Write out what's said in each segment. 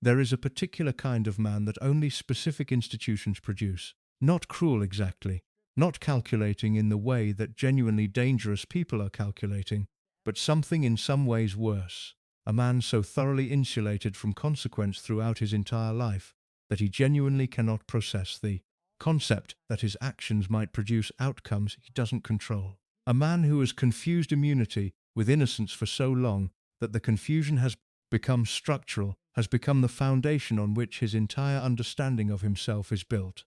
There is a particular kind of man that only specific institutions produce. Not cruel exactly, not calculating in the way that genuinely dangerous people are calculating, but something in some ways worse. A man so thoroughly insulated from consequence throughout his entire life that he genuinely cannot process the concept that his actions might produce outcomes he doesn't control. A man who has confused immunity with innocence for so long that the confusion has become structural, has become the foundation on which his entire understanding of himself is built.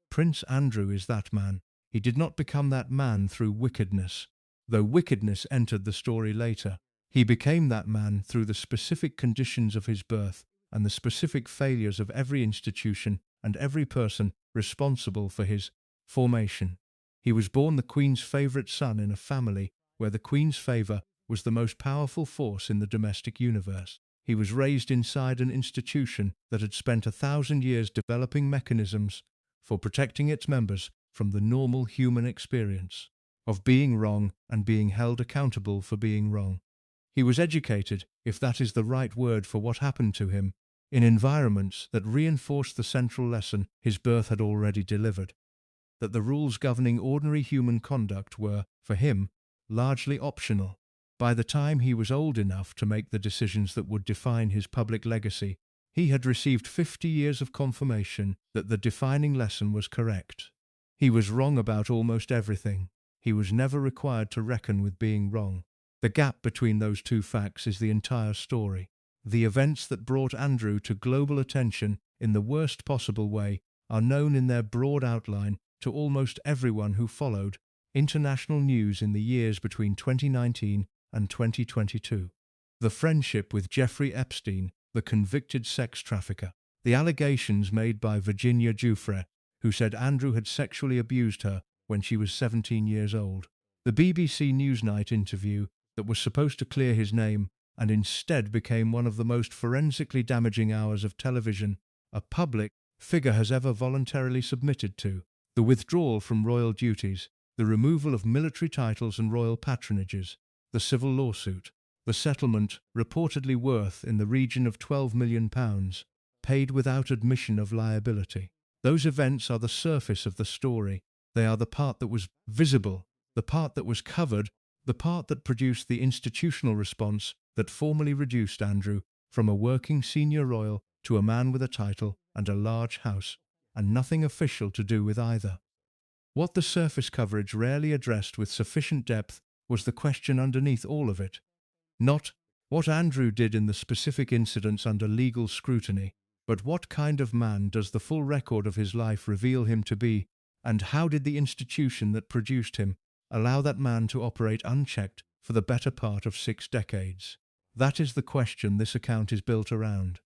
Prince Andrew is that man. He did not become that man through wickedness, though wickedness entered the story later. He became that man through the specific conditions of his birth and the specific failures of every institution and every person responsible for his formation. He was born the Queen's favorite son in a family where the Queen's favor was the most powerful force in the domestic universe. He was raised inside an institution that had spent 1,000 years developing mechanisms for protecting its members from the normal human experience of being wrong and being held accountable for being wrong. He was educated, if that is the right word for what happened to him, in environments that reinforced the central lesson his birth had already delivered, that the rules governing ordinary human conduct were, for him, largely optional. By the time he was old enough to make the decisions that would define his public legacy, he had received 50 years of confirmation that the defining lesson was correct. He was wrong about almost everything. He was never required to reckon with being wrong. The gap between those two facts is the entire story. The events that brought Andrew to global attention in the worst possible way are known in their broad outline to almost everyone who followed international news in the years between 2019 and 2022. The friendship with Jeffrey Epstein, the convicted sex trafficker. The allegations made by Virginia Giuffre, who said Andrew had sexually abused her when she was 17 years old. The BBC Newsnight interview that was supposed to clear his name and instead became one of the most forensically damaging hours of television a public figure has ever voluntarily submitted to. The withdrawal from royal duties, the removal of military titles and royal patronages, the civil lawsuit, the settlement, reportedly worth in the region of £12 million, paid without admission of liability. Those events are the surface of the story. They are the part that was visible, the part that was covered, the part that produced the institutional response that formally reduced Andrew from a working senior royal to a man with a title and a large house, and nothing official to do with either. What the surface coverage rarely addressed with sufficient depth was the question underneath all of it. Not what Andrew did in the specific incidents under legal scrutiny, but what kind of man does the full record of his life reveal him to be, and how did the institution that produced him allow that man to operate unchecked for the better part of 6 decades? That is the question this account is built around.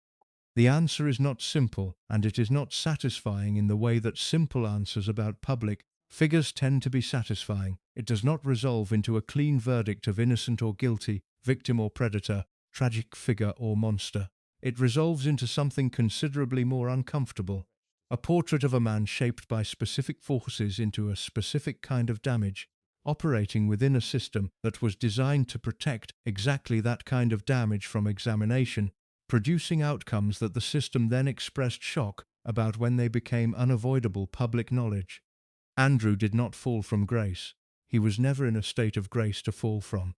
The answer is not simple, and it is not satisfying in the way that simple answers about public figures tend to be satisfying. It does not resolve into a clean verdict of innocent or guilty, victim or predator, tragic figure or monster. It resolves into something considerably more uncomfortable. A portrait of a man shaped by specific forces into a specific kind of damage, operating within a system that was designed to protect exactly that kind of damage from examination, producing outcomes that the system then expressed shock about when they became unavoidable public knowledge. Andrew did not fall from grace. He was never in a state of grace to fall from.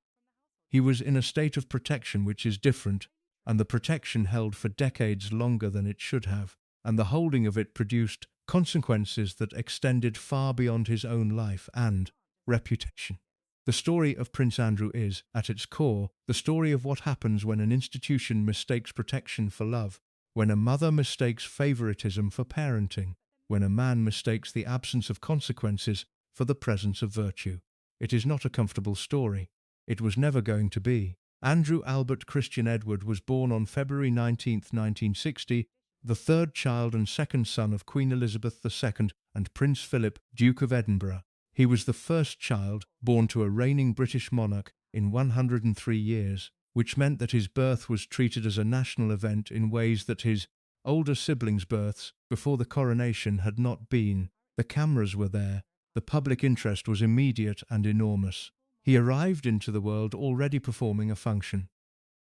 He was in a state of protection which is different, and the protection held for decades longer than it should have, and the holding of it produced consequences that extended far beyond his own life and reputation. The story of Prince Andrew is, at its core, the story of what happens when an institution mistakes protection for love, when a mother mistakes favoritism for parenting, when a man mistakes the absence of consequences for the presence of virtue. It is not a comfortable story. It was never going to be. Andrew Albert Christian Edward was born on February 19, 1960, the third child and second son of Queen Elizabeth II and Prince Philip, Duke of Edinburgh. He was the first child born to a reigning British monarch in 103 years, which meant that his birth was treated as a national event in ways that his older siblings' births before the coronation had not been. The cameras were there. The public interest was immediate and enormous. He arrived into the world already performing a function.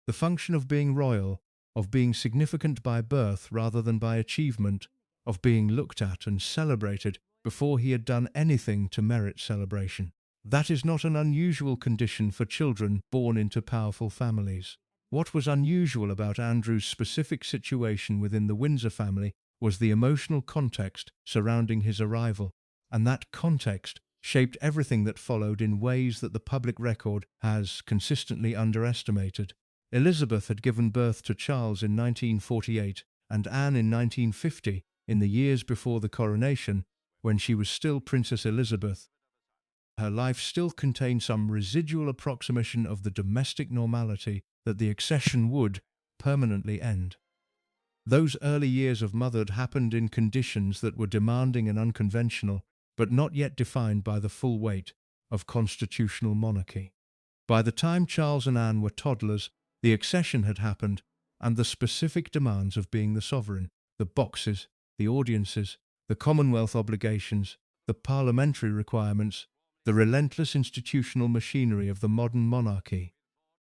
The function of being royal, of being significant by birth rather than by achievement, of being looked at and celebrated before he had done anything to merit celebration. That is not an unusual condition for children born into powerful families. What was unusual about Andrew's specific situation within the Windsor family was the emotional context surrounding his arrival, and that context shaped everything that followed in ways that the public record has consistently underestimated. Elizabeth had given birth to Charles in 1948 and Anne in 1950, in the years before the coronation, when she was still Princess Elizabeth. Her life still contained some residual approximation of the domestic normality that the accession would permanently end. Those early years of motherhood happened in conditions that were demanding and unconventional, but not yet defined by the full weight of constitutional monarchy. By the time Charles and Anne were toddlers, the accession had happened, and the specific demands of being the sovereign, the boxes, the audiences, the Commonwealth obligations, the parliamentary requirements, the relentless institutional machinery of the modern monarchy,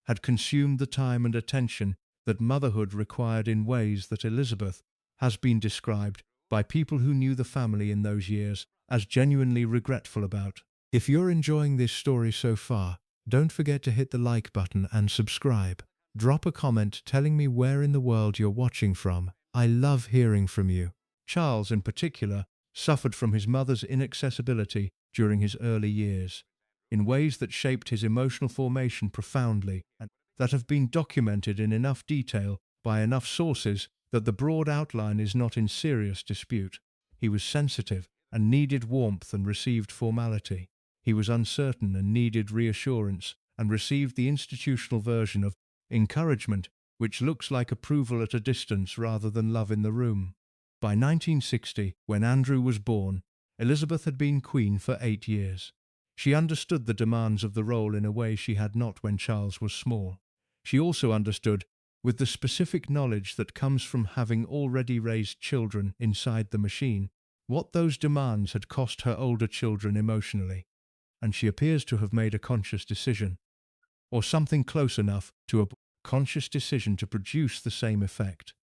had consumed the time and attention that motherhood required in ways that Elizabeth has been described by people who knew the family in those years as genuinely regretful about. If you're enjoying this story so far, don't forget to hit the like button and subscribe. Drop a comment telling me where in the world you're watching from. I love hearing from you. Charles, in particular, suffered from his mother's inaccessibility during his early years, in ways that shaped his emotional formation profoundly and that have been documented in enough detail by enough sources that the broad outline is not in serious dispute. He was sensitive and needed warmth and received formality. He was uncertain and needed reassurance and received the institutional version of encouragement, which looks like approval at a distance rather than love in the room. By 1960, when Andrew was born, Elizabeth had been queen for 8 years. She understood the demands of the role in a way she had not when Charles was small. She also understood, with the specific knowledge that comes from having already raised children inside the machine, what those demands had cost her older children emotionally. And she appears to have made a conscious decision, or something close enough to a conscious decision to produce the same effect,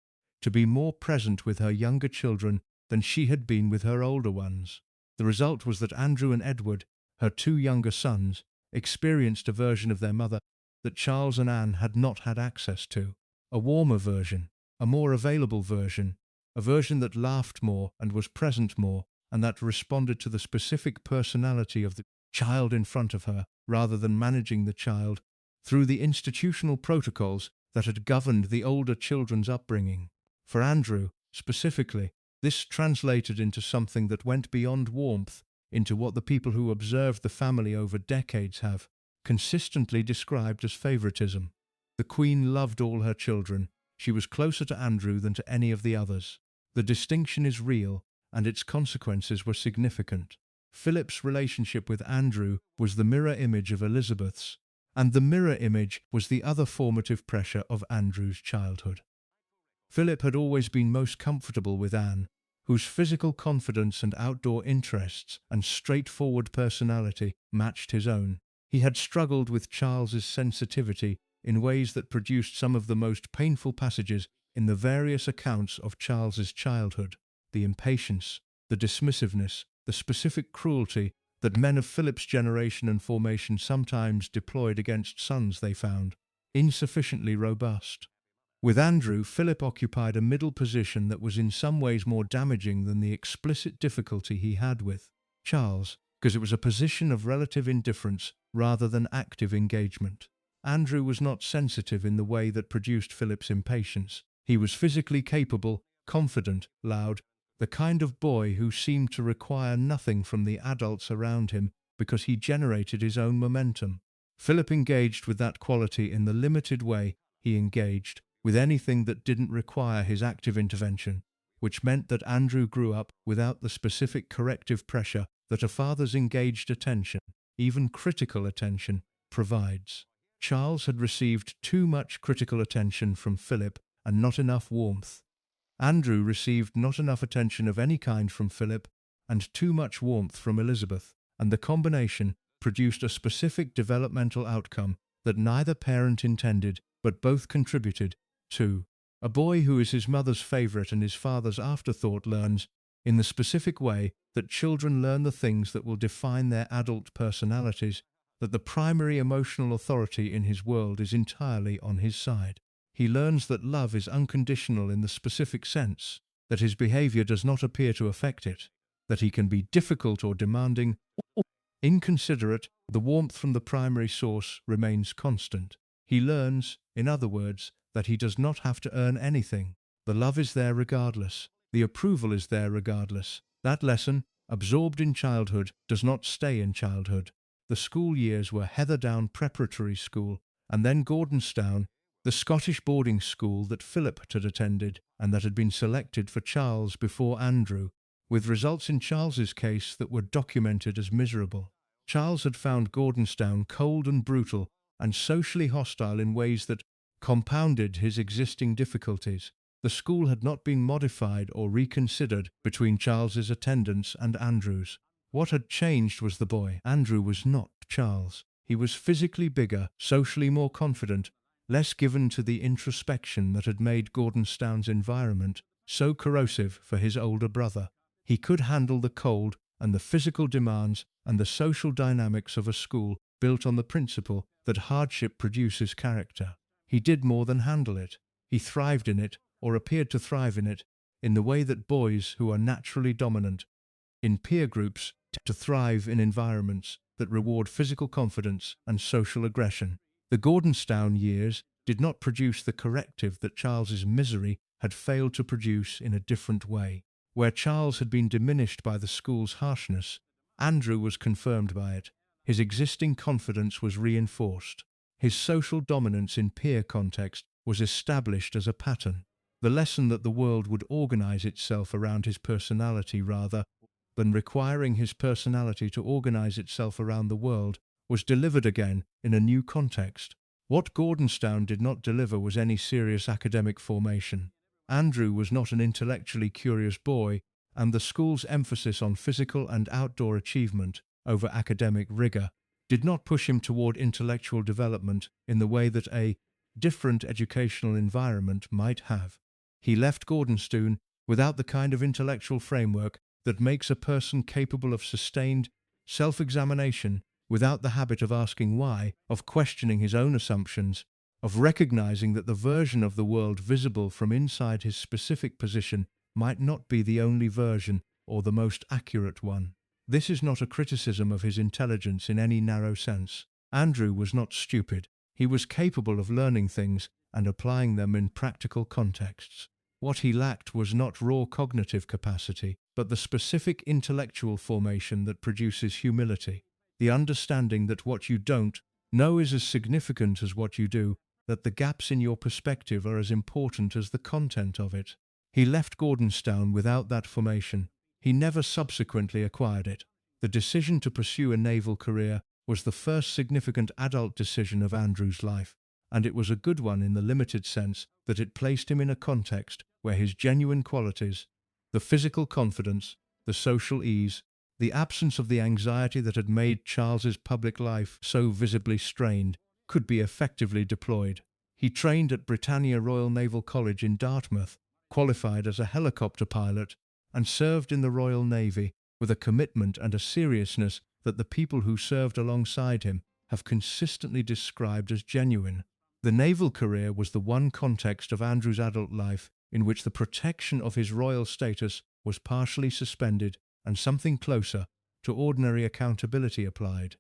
to be more present with her younger children than she had been with her older ones. The result was that Andrew and Edward, her 2 younger sons, experienced a version of their mother that Charles and Anne had not had access to, a warmer version, a more available version, a version that laughed more and was present more, and that responded to the specific personality of the child in front of her, rather than managing the child through the institutional protocols that had governed the older children's upbringing. For Andrew, specifically, this translated into something that went beyond warmth, into what the people who observed the family over decades have consistently described as favoritism. The Queen loved all her children. She was closer to Andrew than to any of the others. The distinction is real, and its consequences were significant. Philip's relationship with Andrew was the mirror image of Elizabeth's, and the mirror image was the other formative pressure of Andrew's childhood. Philip had always been most comfortable with Anne, whose physical confidence and outdoor interests and straightforward personality matched his own. He had struggled with Charles's sensitivity in ways that produced some of the most painful passages in the various accounts of Charles's childhood. The impatience, the dismissiveness, the specific cruelty that men of Philip's generation and formation sometimes deployed against sons they found insufficiently robust. With Andrew, Philip occupied a middle position that was in some ways more damaging than the explicit difficulty he had with Charles, because it was a position of relative indifference rather than active engagement. Andrew was not sensitive in the way that produced Philip's impatience. He was physically capable, confident, loud, the kind of boy who seemed to require nothing from the adults around him because he generated his own momentum. Philip engaged with that quality in the limited way he engaged with anything that didn't require his active intervention, which meant that Andrew grew up without the specific corrective pressure that a father's engaged attention, even critical attention, provides. Charles had received too much critical attention from Philip and not enough warmth. Andrew received not enough attention of any kind from Philip and too much warmth from Elizabeth, and the combination produced a specific developmental outcome that neither parent intended but both contributed to. A boy who is his mother's favorite and his father's afterthought learns, in the specific way that children learn the things that will define their adult personalities, that the primary emotional authority in his world is entirely on his side. He learns that love is unconditional in the specific sense, that his behavior does not appear to affect it, that he can be difficult or demanding, inconsiderate, the warmth from the primary source remains constant. He learns, in other words, that he does not have to earn anything. The love is there regardless. The approval is there regardless. That lesson, absorbed in childhood, does not stay in childhood. The school years were Heatherdown Preparatory School, and then Gordonstown, the Scottish boarding school that Philip had attended and that had been selected for Charles before Andrew, with results in Charles's case that were documented as miserable. Charles had found Gordonstown cold and brutal and socially hostile in ways that compounded his existing difficulties. The school had not been modified or reconsidered between Charles's attendance and Andrew's. What had changed was the boy. Andrew was not Charles. He was physically bigger, socially more confident, less given to the introspection that had made Gordonstown's environment so corrosive for his older brother. He could handle the cold and the physical demands and the social dynamics of a school built on the principle that hardship produces character. He did more than handle it. He thrived in it, or appeared to thrive in the way that boys who are naturally dominant in peer groups tend to thrive in environments that reward physical confidence and social aggression. The Gordonstown years did not produce the corrective that Charles's misery had failed to produce in a different way. Where Charles had been diminished by the school's harshness, Andrew was confirmed by it. His existing confidence was reinforced. His social dominance in peer context was established as a pattern. The lesson that the world would organize itself around his personality rather than requiring his personality to organize itself around the world was delivered again in a new context. What Gordonstown did not deliver was any serious academic formation. Andrew was not an intellectually curious boy, and the school's emphasis on physical and outdoor achievement over academic rigor did not push him toward intellectual development in the way that a different educational environment might have. He left Gordonstown without the kind of intellectual framework that makes a person capable of sustained self-examination, without the habit of asking why, of questioning his own assumptions, of recognizing that the version of the world visible from inside his specific position might not be the only version or the most accurate one. This is not a criticism of his intelligence in any narrow sense. Andrew was not stupid. He was capable of learning things and applying them in practical contexts. What he lacked was not raw cognitive capacity, but the specific intellectual formation that produces humility, the understanding that what you don't know is as significant as what you do, that the gaps in your perspective are as important as the content of it. He left Gordonstown without that formation. He never subsequently acquired it. The decision to pursue a naval career was the first significant adult decision of Andrew's life, and it was a good one in the limited sense that it placed him in a context where his genuine qualities, the physical confidence, the social ease, the absence of the anxiety that had made Charles's public life so visibly strained, could be effectively deployed. He trained at Britannia Royal Naval College in Dartmouth, qualified as a helicopter pilot, and served in the Royal Navy with a commitment and a seriousness that the people who served alongside him have consistently described as genuine. The naval career was the one context of Andrew's adult life in which the protection of his royal status was partially suspended and something closer to ordinary accountability applied.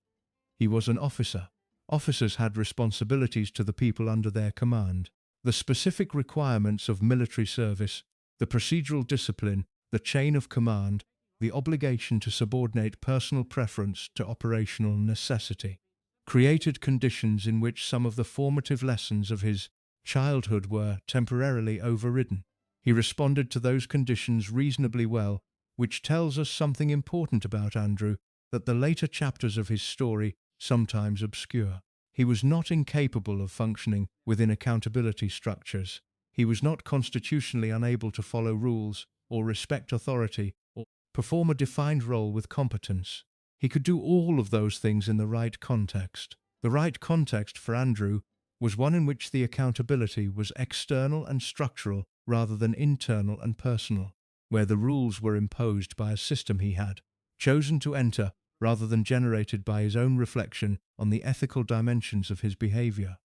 He was an officer. Officers had responsibilities to the people under their command. The specific requirements of military service, the procedural discipline, the chain of command, the obligation to subordinate personal preference to operational necessity, created conditions in which some of the formative lessons of his childhood were temporarily overridden. He responded to those conditions reasonably well, which tells us something important about Andrew that the later chapters of his story sometimes obscure. He was not incapable of functioning within accountability structures. He was not constitutionally unable to follow rules or respect authority or perform a defined role with competence. He could do all of those things in the right context. The right context for Andrew was one in which the accountability was external and structural rather than internal and personal, where the rules were imposed by a system he had chosen to enter rather than generated by his own reflection on the ethical dimensions of his behavior.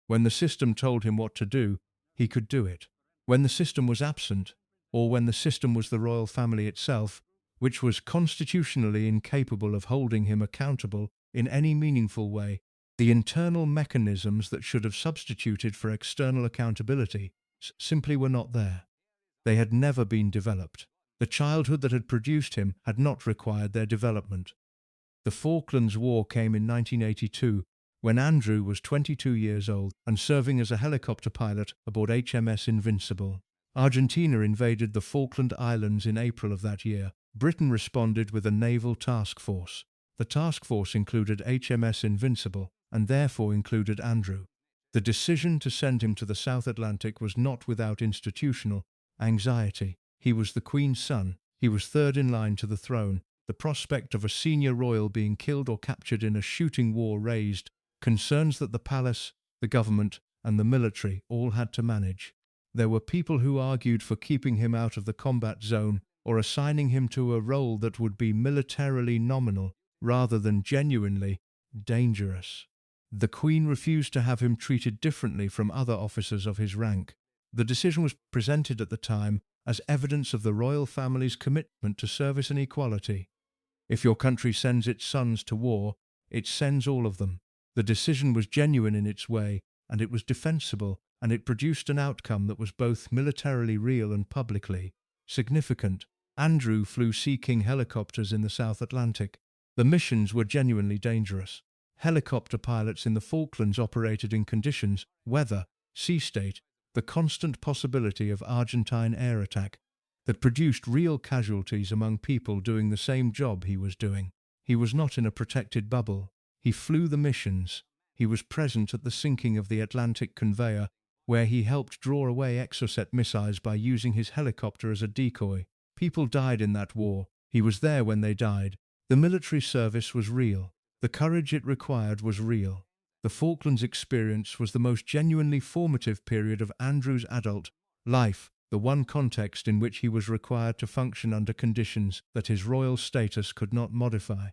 When the system told him what to do, he could do it. When the system was absent, or when the system was the royal family itself, which was constitutionally incapable of holding him accountable in any meaningful way, the internal mechanisms that should have substituted for external accountability simply were not there. They had never been developed. The childhood that had produced him had not required their development. The Falklands War came in 1982, when Andrew was 22 years old and serving as a helicopter pilot aboard HMS Invincible. Argentina invaded the Falkland Islands in April of that year. Britain responded with a naval task force. The task force included HMS Invincible and therefore included Andrew. The decision to send him to the South Atlantic was not without institutional anxiety. He was the Queen's son. He was third in line to the throne. The prospect of a senior royal being killed or captured in a shooting war raised concerns that the palace, the government, and the military all had to manage. There were people who argued for keeping him out of the combat zone or assigning him to a role that would be militarily nominal rather than genuinely dangerous. The Queen refused to have him treated differently from other officers of his rank. The decision was presented at the time as evidence of the royal family's commitment to service and equality. If your country sends its sons to war, it sends all of them. The decision was genuine in its way, and it was defensible, and it produced an outcome that was both militarily real and publicly significant. Andrew flew Sea King helicopters in the South Atlantic. The missions were genuinely dangerous. Helicopter pilots in the Falklands operated in conditions, weather, sea state, the constant possibility of Argentine air attack, that produced real casualties among people doing the same job he was doing. He was not in a protected bubble. He flew the missions. He was present at the sinking of the Atlantic conveyor, where he helped draw away Exocet missiles by using his helicopter as a decoy. People died in that war. He was there when they died. The military service was real. The courage it required was real. The Falklands experience was the most genuinely formative period of Andrew's adult life, the one context in which he was required to function under conditions that his royal status could not modify.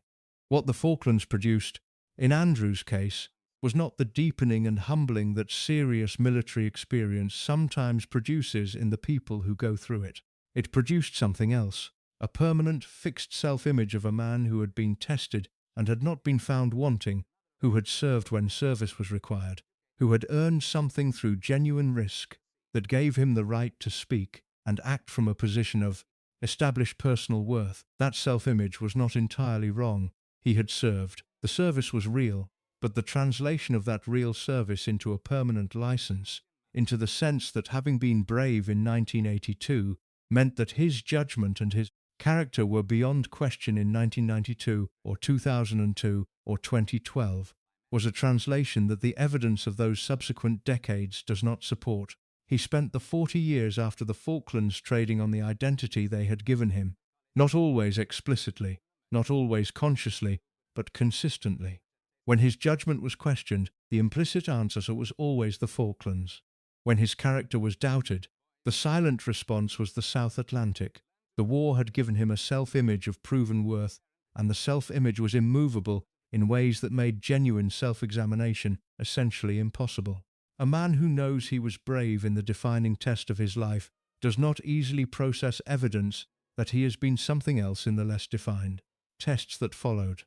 What the Falklands produced, in Andrew's case, was not the deepening and humbling that serious military experience sometimes produces in the people who go through it. It produced something else, a permanent, fixed self-image of a man who had been tested and had not been found wanting, who had served when service was required, who had earned something through genuine risk that gave him the right to speak and act from a position of established personal worth. That self-image was not entirely wrong. He had served. The service was real, but the translation of that real service into a permanent license, into the sense that having been brave in 1982 meant that his judgment and his character were beyond question in 1992 or 2002 or 2012, was a translation that the evidence of those subsequent decades does not support. He spent the 40 years after the Falklands trading on the identity they had given him, not always explicitly, not always consciously, but consistently. When his judgment was questioned, the implicit answer was always the Falklands. When his character was doubted, the silent response was the South Atlantic. The war had given him a self-image of proven worth, and the self-image was immovable in ways that made genuine self-examination essentially impossible. A man who knows he was brave in the defining test of his life does not easily process evidence that he has been something else in the less defined tests that followed.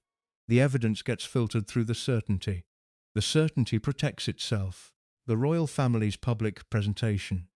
The evidence gets filtered through the certainty. The certainty protects itself. The royal family's public presentation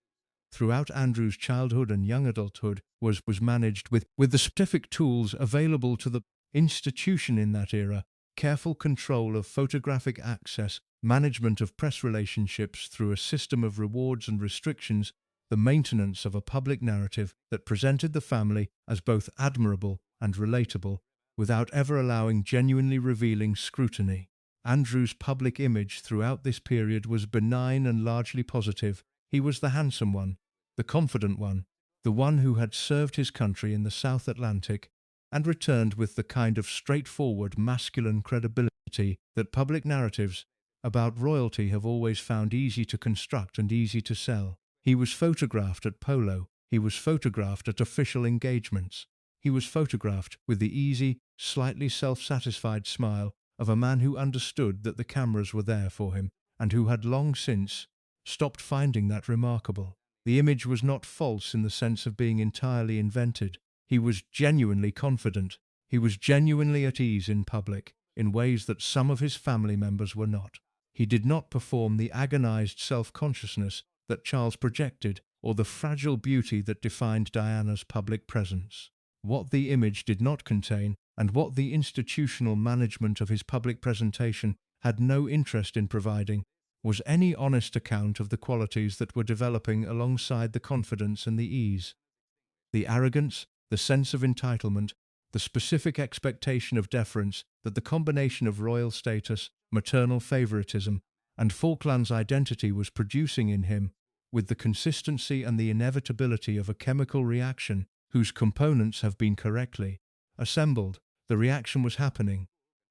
throughout Andrew's childhood and young adulthood was managed with the specific tools available to the institution in that era: careful control of photographic access, management of press relationships through a system of rewards and restrictions, the maintenance of a public narrative that presented the family as both admirable and relatable, without ever allowing genuinely revealing scrutiny. Andrew's public image throughout this period was benign and largely positive. He was the handsome one, the confident one, the one who had served his country in the South Atlantic and returned with the kind of straightforward masculine credibility that public narratives about royalty have always found easy to construct and easy to sell. He was photographed at polo. He was photographed at official engagements. He was photographed with the easy, slightly self-satisfied smile of a man who understood that the cameras were there for him and who had long since stopped finding that remarkable. The image was not false in the sense of being entirely invented. He was genuinely confident. He was genuinely at ease in public, in ways that some of his family members were not. He did not perform the agonized self-consciousness that Charles projected, or the fragile beauty that defined Diana's public presence. What the image did not contain, and what the institutional management of his public presentation had no interest in providing, was any honest account of the qualities that were developing alongside the confidence and the ease. The arrogance, the sense of entitlement, the specific expectation of deference that the combination of royal status, maternal favoritism, and Falklands identity was producing in him, with the consistency and the inevitability of a chemical reaction whose components have been correctly assembled. The reaction was happening.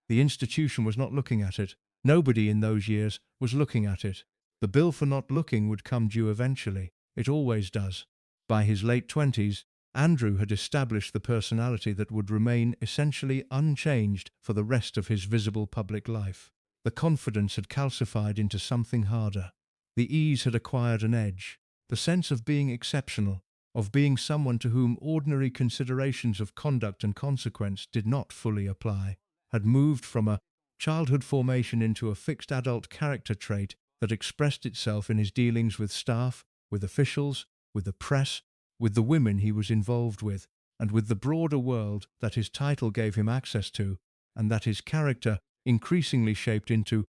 The institution was not looking at it. Nobody in those years was looking at it. The bill for not looking would come due eventually. It always does. By his late 20s, Andrew had established the personality that would remain essentially unchanged for the rest of his visible public life. The confidence had calcified into something harder. The ease had acquired an edge. The sense of being exceptional, of being someone to whom ordinary considerations of conduct and consequence did not fully apply, had moved from a childhood formation into a fixed adult character trait that expressed itself in his dealings with staff, with officials, with the press, with the women he was involved with, and with the broader world that his title gave him access to, and that his character increasingly shaped into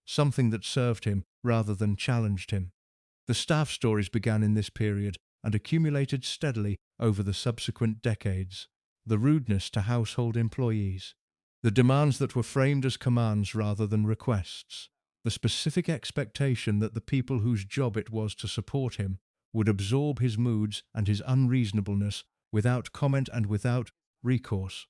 something that served him rather than challenged him. The staff stories began in this period and accumulated steadily over the subsequent decades. The rudeness to household employees, the demands that were framed as commands rather than requests, the specific expectation that the people whose job it was to support him would absorb his moods and his unreasonableness without comment and without recourse.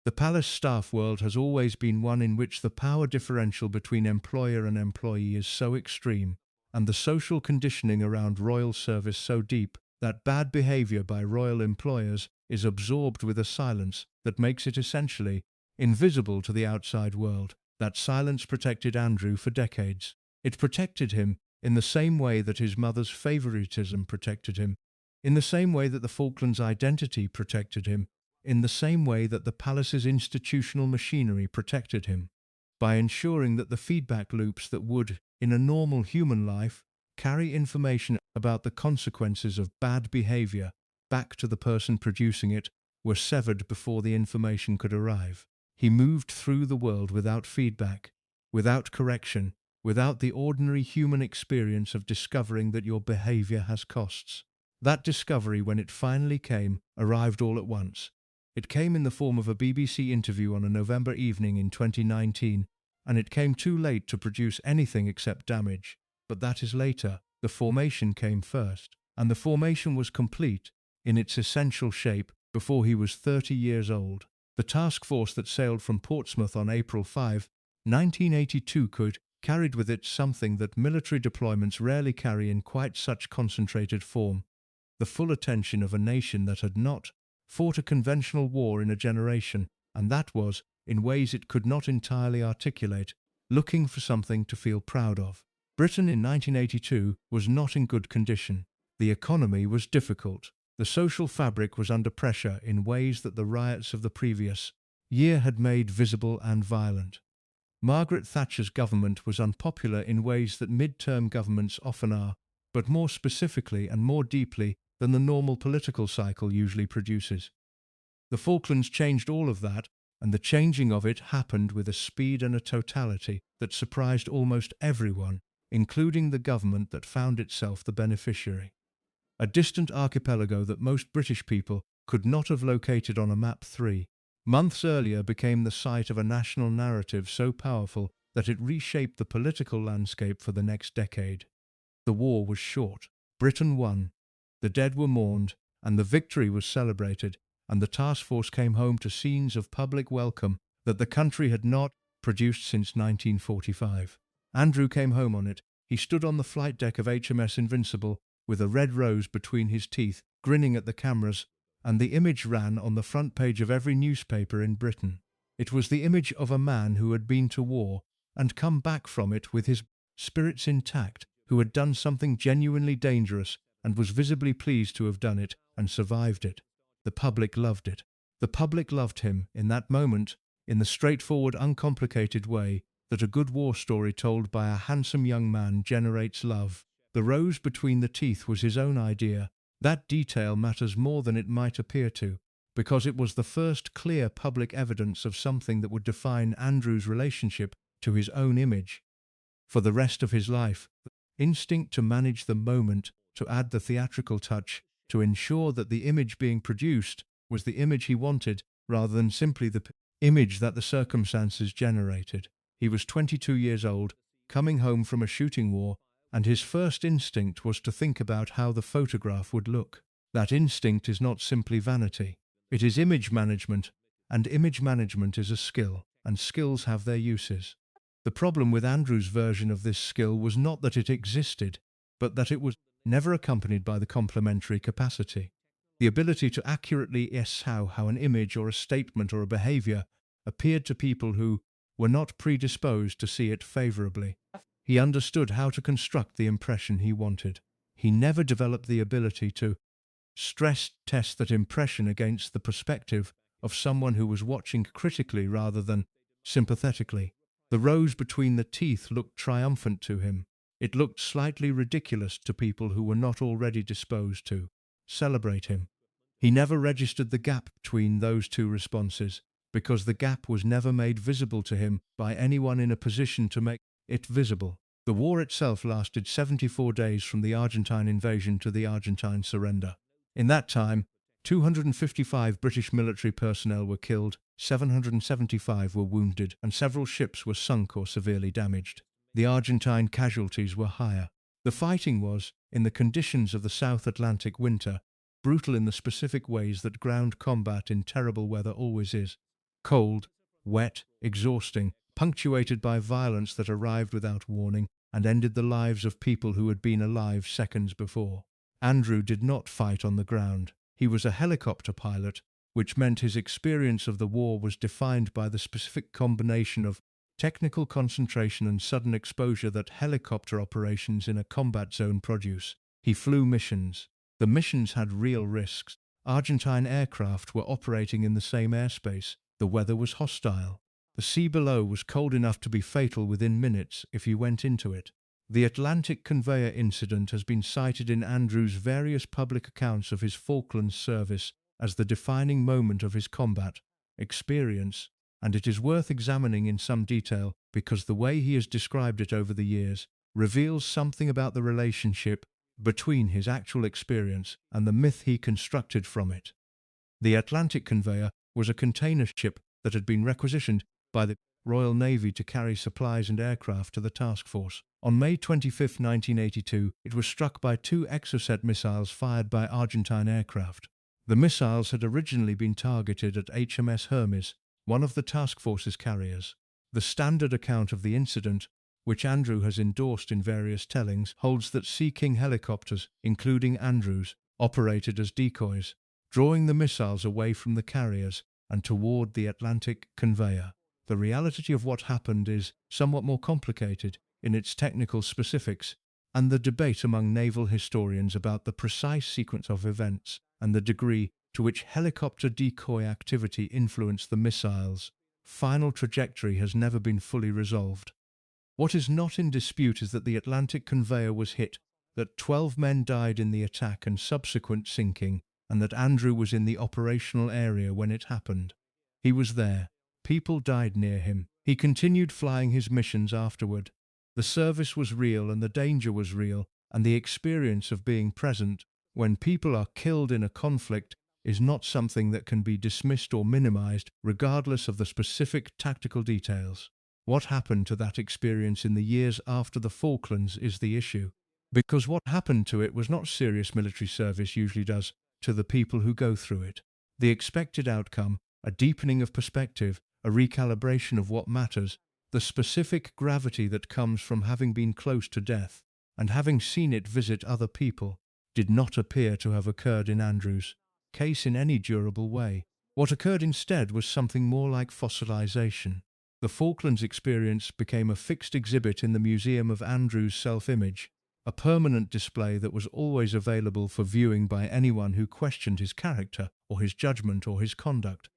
The palace staff world has always been one in which the power differential between employer and employee is so extreme, and the social conditioning around royal service so deep, that bad behavior by royal employers is absorbed with a silence that makes it essentially invisible to the outside world. That silence protected Andrew for decades. It protected him in the same way that his mother's favoritism protected him, in the same way that the Falklands identity protected him, in the same way that the palace's institutional machinery protected him, by ensuring that the feedback loops that would, in a normal human life, carry information about the consequences of bad behavior back to the person producing it were severed before the information could arrive. He moved through the world without feedback, without correction, without the ordinary human experience of discovering that your behavior has costs. That discovery, when it finally came, arrived all at once. It came in the form of a BBC interview on a November evening in 2019, and it came too late to produce anything except damage. But that is later. The formation came first, and the formation was complete, in its essential shape, before he was 30 years old. The task force that sailed from Portsmouth on April 5, 1982 carried with it something that military deployments rarely carry in quite such concentrated form: the full attention of a nation that had not fought a conventional war in a generation, and that was, in ways it could not entirely articulate, looking for something to feel proud of. Britain in 1982 was not in good condition. The economy was difficult. The social fabric was under pressure in ways that the riots of the previous year had made visible and violent. Margaret Thatcher's government was unpopular in ways that mid-term governments often are, but more specifically and more deeply than the normal political cycle usually produces. The Falklands changed all of that, and the changing of it happened with a speed and a totality that surprised almost everyone, including the government that found itself the beneficiary. A distant archipelago that most British people could not have located on a map 3 months earlier became the site of a national narrative so powerful that it reshaped the political landscape for the next decade. The war was short. Britain won. The dead were mourned, and the victory was celebrated, and the task force came home to scenes of public welcome that the country had not produced since 1945. Andrew came home on it. He stood on the flight deck of HMS Invincible with a red rose between his teeth, grinning at the cameras, and the image ran on the front page of every newspaper in Britain. It was the image of a man who had been to war and come back from it with his spirits intact, who had done something genuinely dangerous and was visibly pleased to have done it and survived it. The public loved it. The public loved him in that moment, in the straightforward, uncomplicated way that a good war story told by a handsome young man generates love. The rose between the teeth was his own idea. That detail matters more than it might appear to, because it was the first clear public evidence of something that would define Andrew's relationship to his own image. For the rest of his life, the instinct to manage the moment, to add the theatrical touch, to ensure that the image being produced was the image he wanted rather than simply the image that the circumstances generated. He was 22 years old, coming home from a shooting war, and his first instinct was to think about how the photograph would look. That instinct is not simply vanity. It is image management, and image management is a skill, and skills have their uses. The problem with Andrew's version of this skill was not that it existed, but that it was never accompanied by the complementary capacity. The ability to accurately assess how an image or a statement or a behavior appeared to people who were not predisposed to see it favorably. He understood how to construct the impression he wanted. He never developed the ability to stress test that impression against the perspective of someone who was watching critically rather than sympathetically. The rose between the teeth looked triumphant to him. It looked slightly ridiculous to people who were not already disposed to celebrate him. He never registered the gap between those two responses, because the gap was never made visible to him by anyone in a position to make it visible. The war itself lasted 74 days from the Argentine invasion to the Argentine surrender. In that time, 255 British military personnel were killed, 775 were wounded, and several ships were sunk or severely damaged. The Argentine casualties were higher. The fighting was, in the conditions of the South Atlantic winter, brutal in the specific ways that ground combat in terrible weather always is. Cold, wet, exhausting, punctuated by violence that arrived without warning and ended the lives of people who had been alive seconds before. Andrew did not fight on the ground. He was a helicopter pilot, which meant his experience of the war was defined by the specific combination of technical concentration and sudden exposure that helicopter operations in a combat zone produce. He flew missions. The missions had real risks. Argentine aircraft were operating in the same airspace. The weather was hostile. The sea below was cold enough to be fatal within minutes if you went into it. The Atlantic conveyor incident has been cited in Andrew's various public accounts of his Falklands service as the defining moment of his combat experience, and it is worth examining in some detail because the way he has described it over the years reveals something about the relationship between his actual experience and the myth he constructed from it. The Atlantic conveyor was a container ship that had been requisitioned by the Royal Navy to carry supplies and aircraft to the task force. On May 25, 1982, it was struck by two Exocet missiles fired by Argentine aircraft. The missiles had originally been targeted at HMS Hermes, one of the task force's carriers. The standard account of the incident, which Andrew has endorsed in various tellings, holds that Sea King helicopters, including Andrew's, operated as decoys, drawing the missiles away from the carriers and toward the Atlantic conveyor. The reality of what happened is somewhat more complicated in its technical specifics, and the debate among naval historians about the precise sequence of events and the degree to which helicopter decoy activity influenced the missiles' final trajectory has never been fully resolved. What is not in dispute is that the Atlantic conveyor was hit, that 12 men died in the attack and subsequent sinking, and that Andrew was in the operational area when it happened. He was there. People died near him. He continued flying his missions afterward. The service was real and the danger was real, and the experience of being present when people are killed in a conflict is not something that can be dismissed or minimized regardless of the specific tactical details. What happened to that experience in the years after the Falklands is the issue, because what happened to it was not serious military service usually does to the people who go through it. The expected outcome, a deepening of perspective, a recalibration of what matters, The specific gravity that comes from having been close to death and having seen it visit other people did not appear to have occurred in Andrew's case in any durable way. What occurred instead was something more like fossilization. The Falklands experience became a fixed exhibit in the Museum of Andrew's self-image, a permanent display that was always available for viewing by anyone who questioned his character or his judgment or his conduct.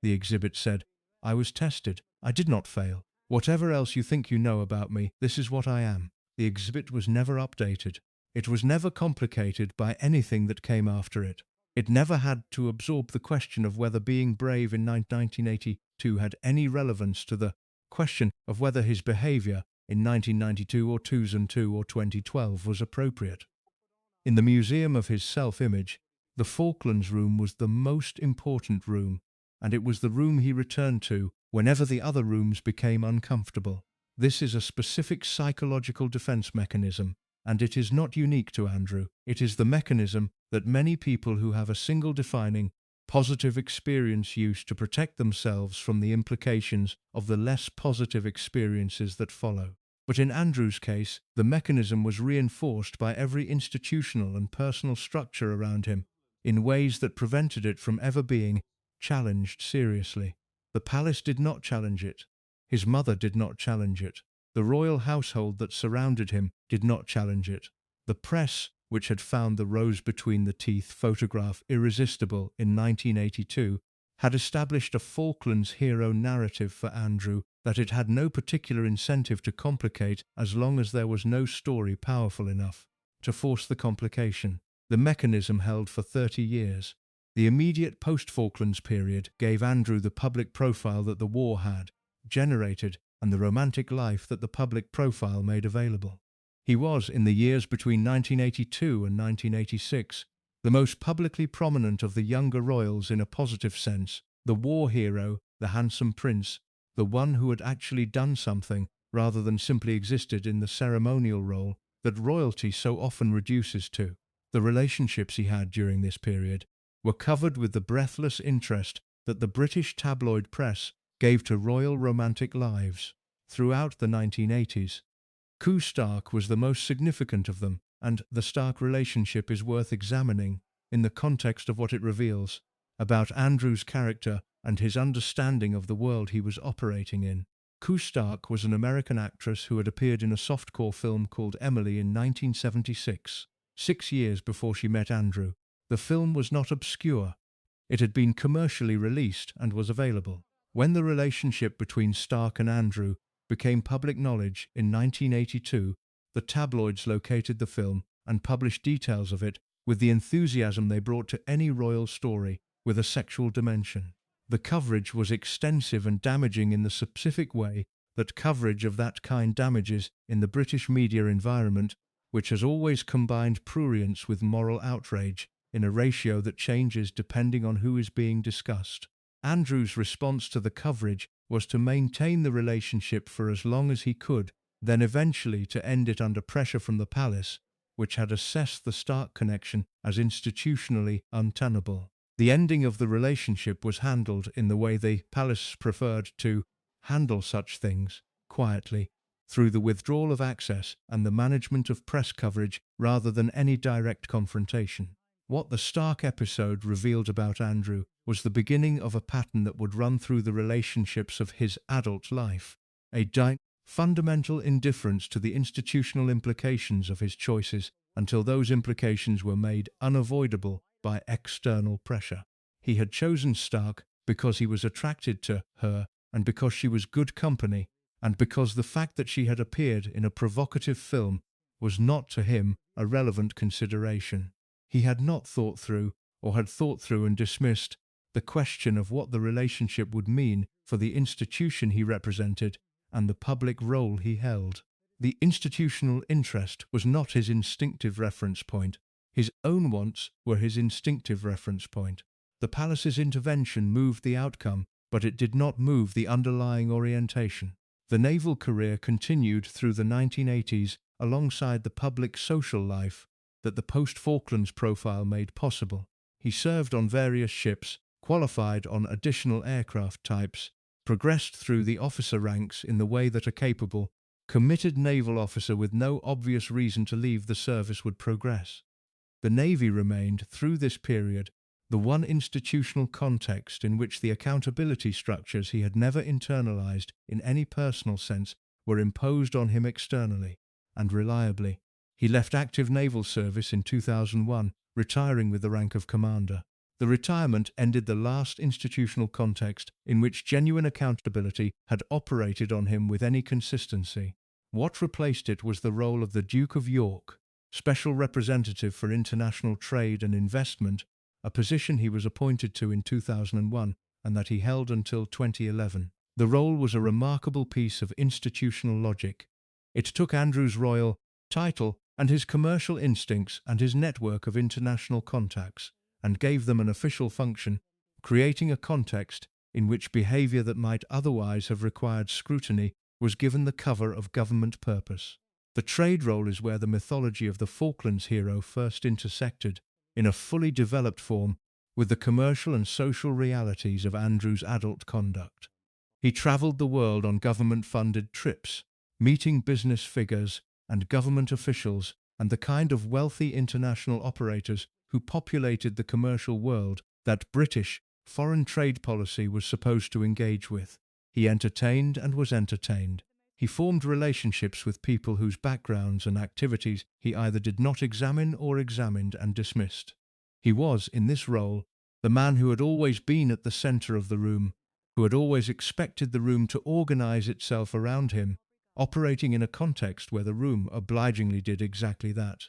The exhibit said, "I was tested. I did not fail. Whatever else you think you know about me, this is what I am." The exhibit was never updated. It was never complicated by anything that came after it. It never had to absorb the question of whether being brave in 1982 had any relevance to the question of whether his behavior in 1992 or 2002 or 2012 was appropriate. In the museum of his self-image, the Falklands room was the most important room, and it was the room he returned to whenever the other rooms became uncomfortable. This is a specific psychological defense mechanism, and it is not unique to Andrew. It is the mechanism that many people who have a single defining, positive experience use to protect themselves from the implications of the less positive experiences that follow. But in Andrew's case, the mechanism was reinforced by every institutional and personal structure around him in ways that prevented it from ever being challenged seriously. The palace did not challenge it. His mother did not challenge it. The royal household that surrounded him did not challenge it. The press, which had found the rose between the teeth photograph irresistible in 1982, had established a Falklands hero narrative for Andrew that it had no particular incentive to complicate as long as there was no story powerful enough to force the complication. The mechanism held for 30 years. The immediate post-Falklands period gave Andrew the public profile that the war had generated and the romantic life that the public profile made available. He was, in the years between 1982 and 1986, the most publicly prominent of the younger royals in a positive sense, the war hero, the handsome prince, the one who had actually done something rather than simply existed in the ceremonial role that royalty so often reduces to. The relationships he had during this period were covered with the breathless interest that the British tabloid press gave to royal romantic lives. Throughout the 1980s, Coup Stark was the most significant of them, and the Stark relationship is worth examining in the context of what it reveals about Andrew's character and his understanding of the world he was operating in. Coup Stark was an American actress who had appeared in a softcore film called Emily in 1976, 6 years before she met Andrew. The film was not obscure. It had been commercially released and was available. When the relationship between Stark and Andrew became public knowledge in 1982, the tabloids located the film and published details of it with the enthusiasm they brought to any royal story with a sexual dimension. The coverage was extensive and damaging in the specific way that coverage of that kind damages in the British media environment, which has always combined prurience with moral outrage in a ratio that changes depending on who is being discussed. Andrew's response to the coverage was to maintain the relationship for as long as he could, then eventually to end it under pressure from the palace, which had assessed the Stark connection as institutionally untenable. The ending of the relationship was handled in the way the palace preferred to handle such things, quietly, through the withdrawal of access and the management of press coverage rather than any direct confrontation. What the Stark episode revealed about Andrew was the beginning of a pattern that would run through the relationships of his adult life, a fundamental indifference to the institutional implications of his choices until those implications were made unavoidable by external pressure. He had chosen Stark because he was attracted to her and because she was good company, and because the fact that she had appeared in a provocative film was not to him a relevant consideration. He had not thought through, or had thought through and dismissed, the question of what the relationship would mean for the institution he represented and the public role he held. The institutional interest was not his instinctive reference point. His own wants were his instinctive reference point. The palace's intervention moved the outcome, but it did not move the underlying orientation. The naval career continued through the 1980s alongside the public social life that the post-Falklands profile made possible. He served on various ships, qualified on additional aircraft types, progressed through the officer ranks in the way that a capable, committed naval officer with no obvious reason to leave the service would progress. The Navy remained, through this period, the one institutional context in which the accountability structures he had never internalized in any personal sense were imposed on him externally and reliably. He left active naval service in 2001, retiring with the rank of commander. The retirement ended the last institutional context in which genuine accountability had operated on him with any consistency. What replaced it was the role of the Duke of York, Special Representative for International Trade and Investment, a position he was appointed to in 2001 and that he held until 2011. The role was a remarkable piece of institutional logic. It took Andrew's royal title and his commercial instincts and his network of international contacts and gave them an official function, creating a context in which behavior that might otherwise have required scrutiny was given the cover of government purpose. The trade role is where the mythology of the Falklands hero first intersected, in a fully developed form, with the commercial and social realities of Andrew's adult conduct. He travelled the world on government-funded trips, meeting business figures and government officials and the kind of wealthy international operators who populated the commercial world that British foreign trade policy was supposed to engage with. He entertained and was entertained. He formed relationships with people whose backgrounds and activities he either did not examine or examined and dismissed. He was, in this role, the man who had always been at the center of the room, who had always expected the room to organize itself around him, operating in a context where the room obligingly did exactly that.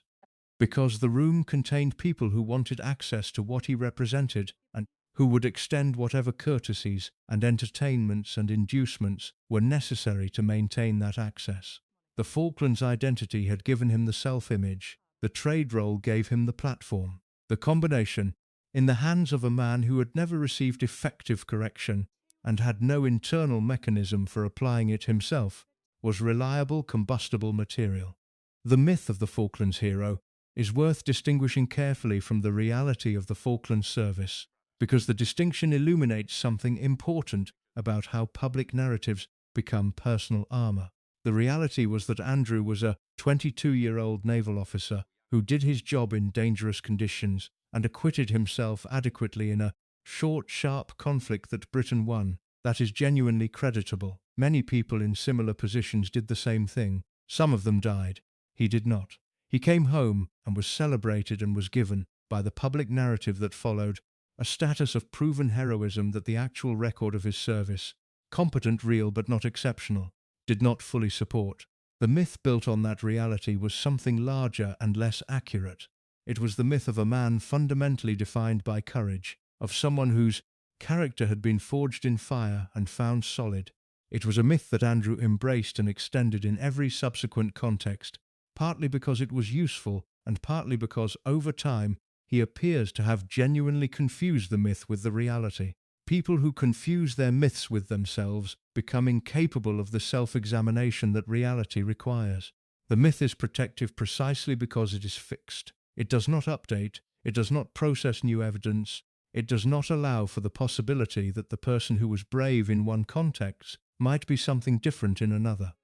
Because the room contained people who wanted access to what he represented and who would extend whatever courtesies and entertainments and inducements were necessary to maintain that access. The Falklands identity had given him the self-image. The trade role gave him the platform. The combination, in the hands of a man who had never received effective correction and had no internal mechanism for applying it himself, was reliable combustible material. The myth of the Falklands hero is worth distinguishing carefully from the reality of the Falklands service, because the distinction illuminates something important about how public narratives become personal armor. The reality was that Andrew was a 22-year-old naval officer who did his job in dangerous conditions and acquitted himself adequately in a short, sharp conflict that Britain won. That is genuinely creditable. Many people in similar positions did the same thing. Some of them died. He did not. He came home and was celebrated and was given, by the public narrative that followed, a status of proven heroism that the actual record of his service, competent, real but not exceptional, did not fully support. The myth built on that reality was something larger and less accurate. It was the myth of a man fundamentally defined by courage, of someone whose character had been forged in fire and found solid. It was a myth that Andrew embraced and extended in every subsequent context, partly because it was useful and partly because, over time, he appears to have genuinely confused the myth with the reality. People who confuse their myths with themselves become incapable of the self-examination that reality requires. The myth is protective precisely because it is fixed. It does not update, it does not process new evidence, it does not allow for the possibility that the person who was brave in one context might be something different in another.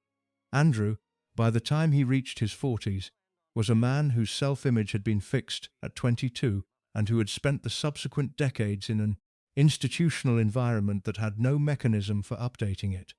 Andrew, by the time he reached his 40s, was a man whose self-image had been fixed at 22 and who had spent the subsequent decades in an institutional environment that had no mechanism for updating it.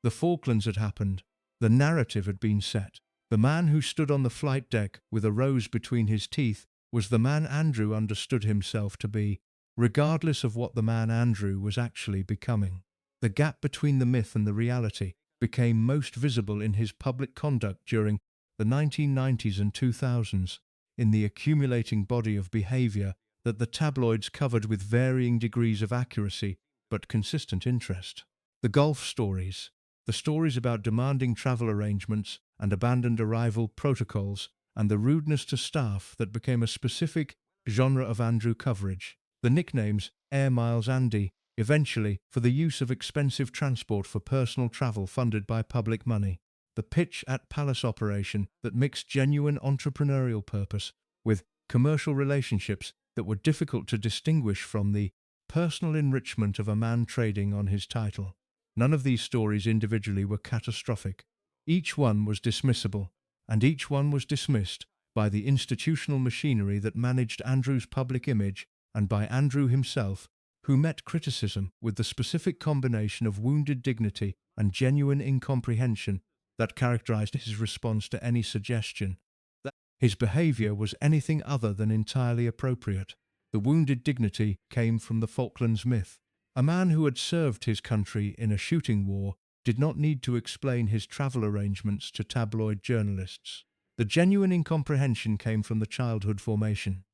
The Falklands had happened. The narrative had been set. The man who stood on the flight deck with a rose between his teeth was the man Andrew understood himself to be, regardless of what the man Andrew was actually becoming. The gap between the myth and the reality became most visible in his public conduct during the 1990s and 2000s, in the accumulating body of behavior that the tabloids covered with varying degrees of accuracy but consistent interest. The Gulf stories, the stories about demanding travel arrangements and abandoned arrival protocols, and the rudeness to staff that became a specific genre of Andrew coverage. The nicknames Air Miles Andy, eventually for the use of expensive transport for personal travel funded by public money. The pitch at Palace operation that mixed genuine entrepreneurial purpose with commercial relationships that were difficult to distinguish from the personal enrichment of a man trading on his title. None of these stories individually were catastrophic. Each one was dismissible, and each one was dismissed by the institutional machinery that managed Andrew's public image and by Andrew himself, who met criticism with the specific combination of wounded dignity and genuine incomprehension that characterized his response to any suggestion that his behavior was anything other than entirely appropriate. The wounded dignity came from the Falklands myth. A man who had served his country in a shooting war did not need to explain his travel arrangements to tabloid journalists. The genuine incomprehension came from the childhood formation.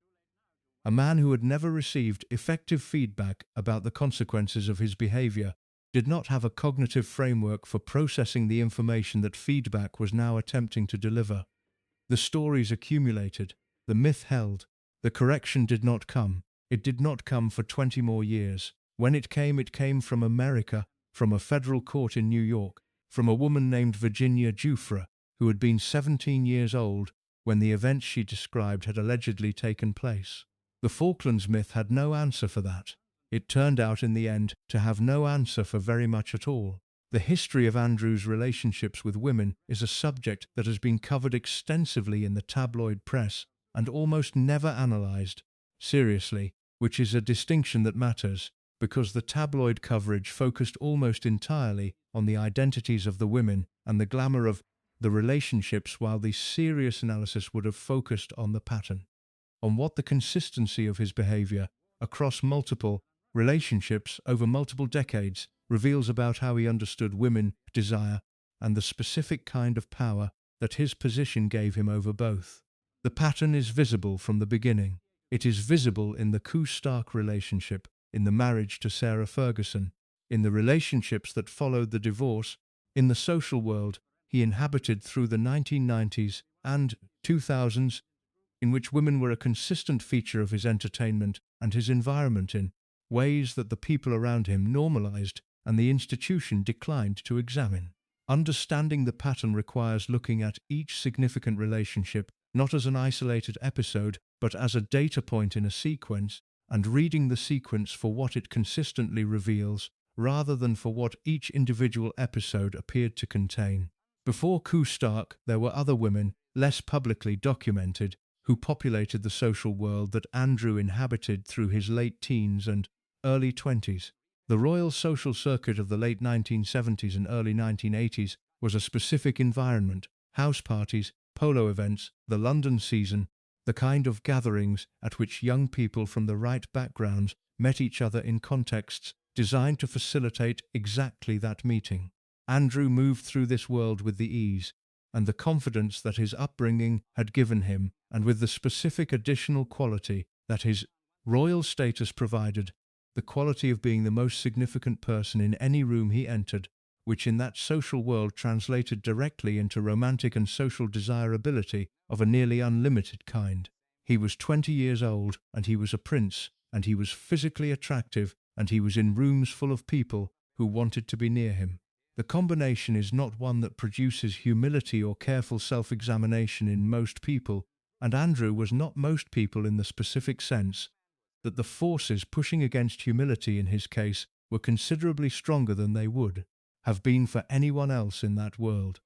A man who had never received effective feedback about the consequences of his behavior did not have a cognitive framework for processing the information that feedback was now attempting to deliver. The stories accumulated, the myth held, the correction did not come. It did not come for 20 more years. When it came from America, from a federal court in New York, from a woman named Virginia Giuffre, who had been 17 years old when the events she described had allegedly taken place. The Falklands myth had no answer for that. It turned out in the end to have no answer for very much at all. The history of Andrew's relationships with women is a subject that has been covered extensively in the tabloid press and almost never analyzed seriously, which is a distinction that matters, because the tabloid coverage focused almost entirely on the identities of the women and the glamour of the relationships, while the serious analysis would have focused on the pattern, on what the consistency of his behavior across multiple relationships over multiple decades reveals about how he understood women, desire, and the specific kind of power that his position gave him over both. The pattern is visible from the beginning. It is visible in the Stark relationship, in the marriage to Sarah Ferguson, in the relationships that followed the divorce, in the social world he inhabited through the 1990s and 2000s, in which women were a consistent feature of his entertainment and his environment in ways that the people around him normalized and the institution declined to examine. Understanding the pattern requires looking at each significant relationship not as an isolated episode, but as a data point in a sequence, and reading the sequence for what it consistently reveals, rather than for what each individual episode appeared to contain. Before Stark, there were other women, less publicly documented, who populated the social world that Andrew inhabited through his late teens and early 20s. The royal social circuit of the late 1970s and early 1980s was a specific environment: house parties, polo events, the London season, the kind of gatherings at which young people from the right backgrounds met each other in contexts designed to facilitate exactly that meeting. Andrew moved through this world with the ease and the confidence that his upbringing had given him, and with the specific additional quality that his royal status provided, the quality of being the most significant person in any room he entered, which in that social world translated directly into romantic and social desirability of a nearly unlimited kind. He was 20 years old, and he was a prince, and he was physically attractive, and he was in rooms full of people who wanted to be near him. The combination is not one that produces humility or careful self-examination in most people, and Andrew was not most people in the specific sense that the forces pushing against humility in his case were considerably stronger than they would have been for anyone else in that world.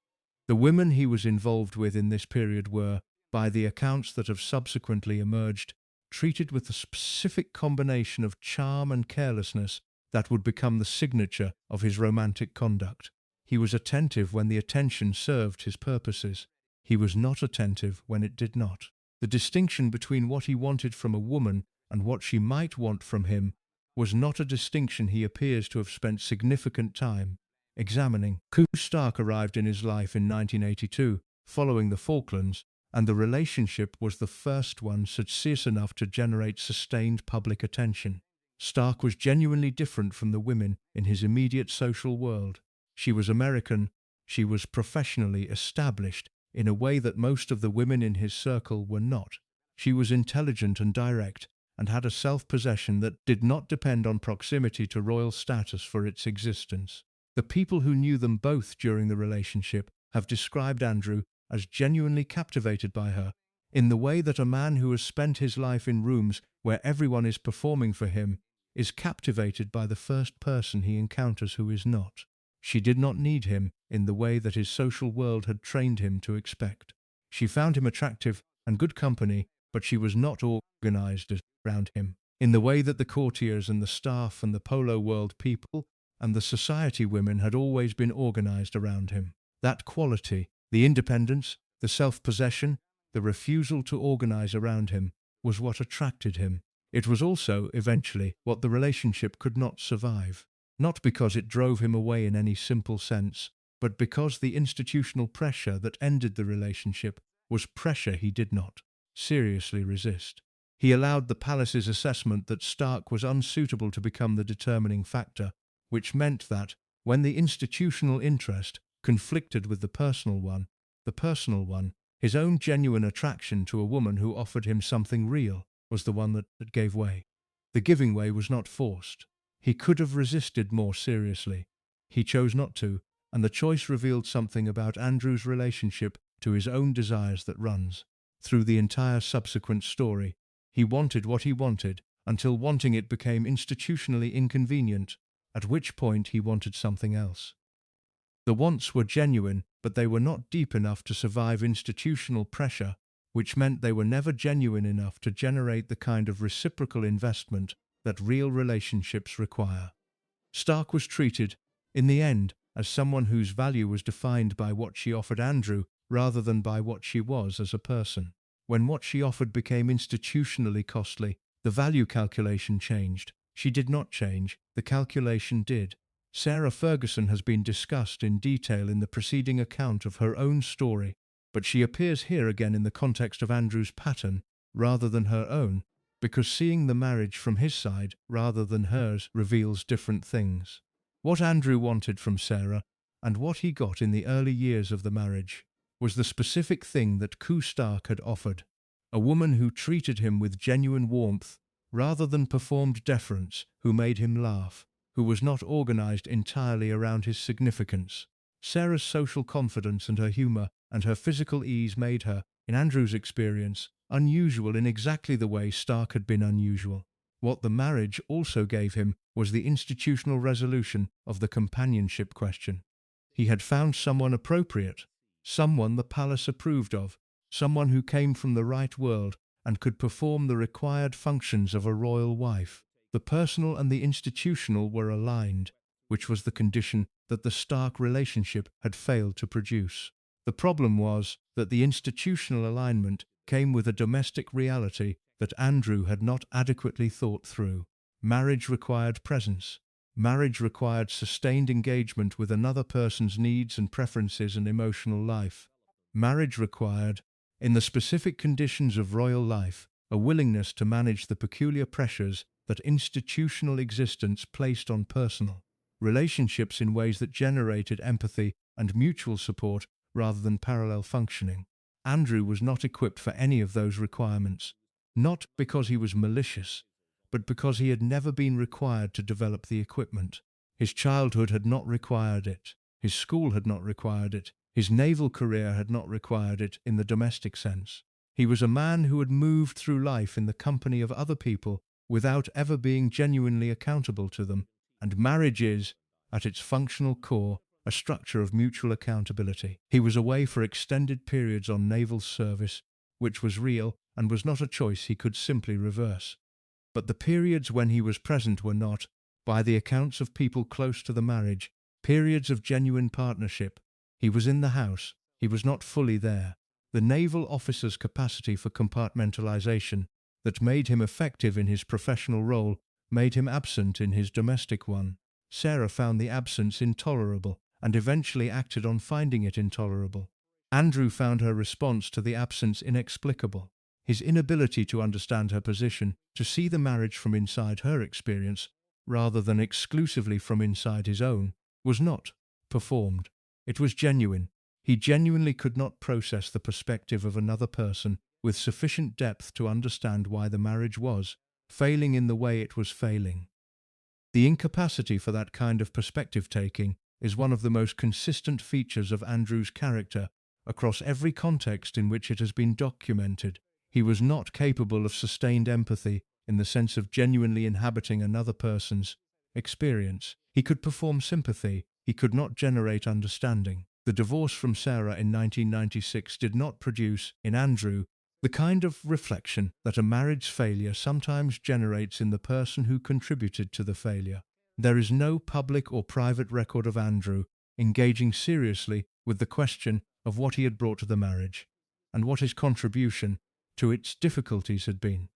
The women he was involved with in this period were, by the accounts that have subsequently emerged, treated with the specific combination of charm and carelessness that would become the signature of his romantic conduct. He was attentive when the attention served his purposes. He was not attentive when it did not. The distinction between what he wanted from a woman and what she might want from him was not a distinction he appears to have spent significant time examining. Stark arrived in his life in 1982, following the Falklands, and the relationship was the first one serious enough to generate sustained public attention. Stark was genuinely different from the women in his immediate social world. She was American, she was professionally established in a way that most of the women in his circle were not. She was intelligent and direct, and had a self-possession that did not depend on proximity to royal status for its existence. The people who knew them both during the relationship have described Andrew as genuinely captivated by her, in the way that a man who has spent his life in rooms where everyone is performing for him is captivated by the first person he encounters who is not. She did not need him in the way that his social world had trained him to expect. She found him attractive and good company, but she was not organized around him in the way that the courtiers and the staff and the polo world people and the society women had always been organized around him. That quality, the independence, the self-possession, the refusal to organize around him, was what attracted him. It was also, eventually, what the relationship could not survive. Not because it drove him away in any simple sense, but because the institutional pressure that ended the relationship was pressure he did not seriously resist. He allowed the palace's assessment that Stark was unsuitable to become the determining factor, which meant that, when the institutional interest conflicted with the personal one, his own genuine attraction to a woman who offered him something real, was the one that gave way. The giving way was not forced. He could have resisted more seriously. He chose not to, and the choice revealed something about Andrew's relationship to his own desires that runs through the entire subsequent story. He wanted what he wanted, until wanting it became institutionally inconvenient, at which point he wanted something else. The wants were genuine, but they were not deep enough to survive institutional pressure, which meant they were never genuine enough to generate the kind of reciprocal investment that real relationships require. Stark was treated, in the end, as someone whose value was defined by what she offered Andrew rather than by what she was as a person. When what she offered became institutionally costly, the value calculation changed. She did not change, the calculation did. Sarah Ferguson has been discussed in detail in the preceding account of her own story, but she appears here again in the context of Andrew's pattern rather than her own, because seeing the marriage from his side rather than hers reveals different things. What Andrew wanted from Sarah, and what he got in the early years of the marriage, was the specific thing that Ku Stark had offered: a woman who treated him with genuine warmth rather than performed deference, who made him laugh, who was not organized entirely around his significance. Sarah's social confidence and her humor and her physical ease made her, in Andrew's experience, unusual in exactly the way Stark had been unusual. What the marriage also gave him was the institutional resolution of the companionship question. He had found someone appropriate, someone the palace approved of, someone who came from the right world and could perform the required functions of a royal wife. The personal and the institutional were aligned, which was the condition that the Stark relationship had failed to produce. The problem was that the institutional alignment came with a domestic reality that Andrew had not adequately thought through. Marriage required presence. Marriage required sustained engagement with another person's needs and preferences and emotional life. Marriage required, in the specific conditions of royal life, a willingness to manage the peculiar pressures that institutional existence placed on personal relationships in ways that generated empathy and mutual support rather than parallel functioning. Andrew was not equipped for any of those requirements, not because he was malicious, but because he had never been required to develop the equipment. His childhood had not required it. His school had not required it. His naval career had not required it in the domestic sense. He was a man who had moved through life in the company of other people without ever being genuinely accountable to them, and marriage is, at its functional core, a structure of mutual accountability. He was away for extended periods on naval service, which was real and was not a choice he could simply reverse. But the periods when he was present were not, by the accounts of people close to the marriage, periods of genuine partnership. He was in the house, he was not fully there. The naval officer's capacity for compartmentalization that made him effective in his professional role made him absent in his domestic one. Sarah found the absence intolerable and eventually acted on finding it intolerable. Andrew found her response to the absence inexplicable. His inability to understand her position, to see the marriage from inside her experience, rather than exclusively from inside his own, was not performed. It was genuine. He genuinely could not process the perspective of another person with sufficient depth to understand why the marriage was failing in the way it was failing. The incapacity for that kind of perspective-taking is one of the most consistent features of Andrew's character across every context in which it has been documented. He was not capable of sustained empathy in the sense of genuinely inhabiting another person's experience. He could perform sympathy, he could not generate understanding. The divorce from Sarah in 1996 did not produce, in Andrew, the kind of reflection that a marriage failure sometimes generates in the person who contributed to the failure. There is no public or private record of Andrew engaging seriously with the question of what he had brought to the marriage, and what his contribution to its difficulties had been.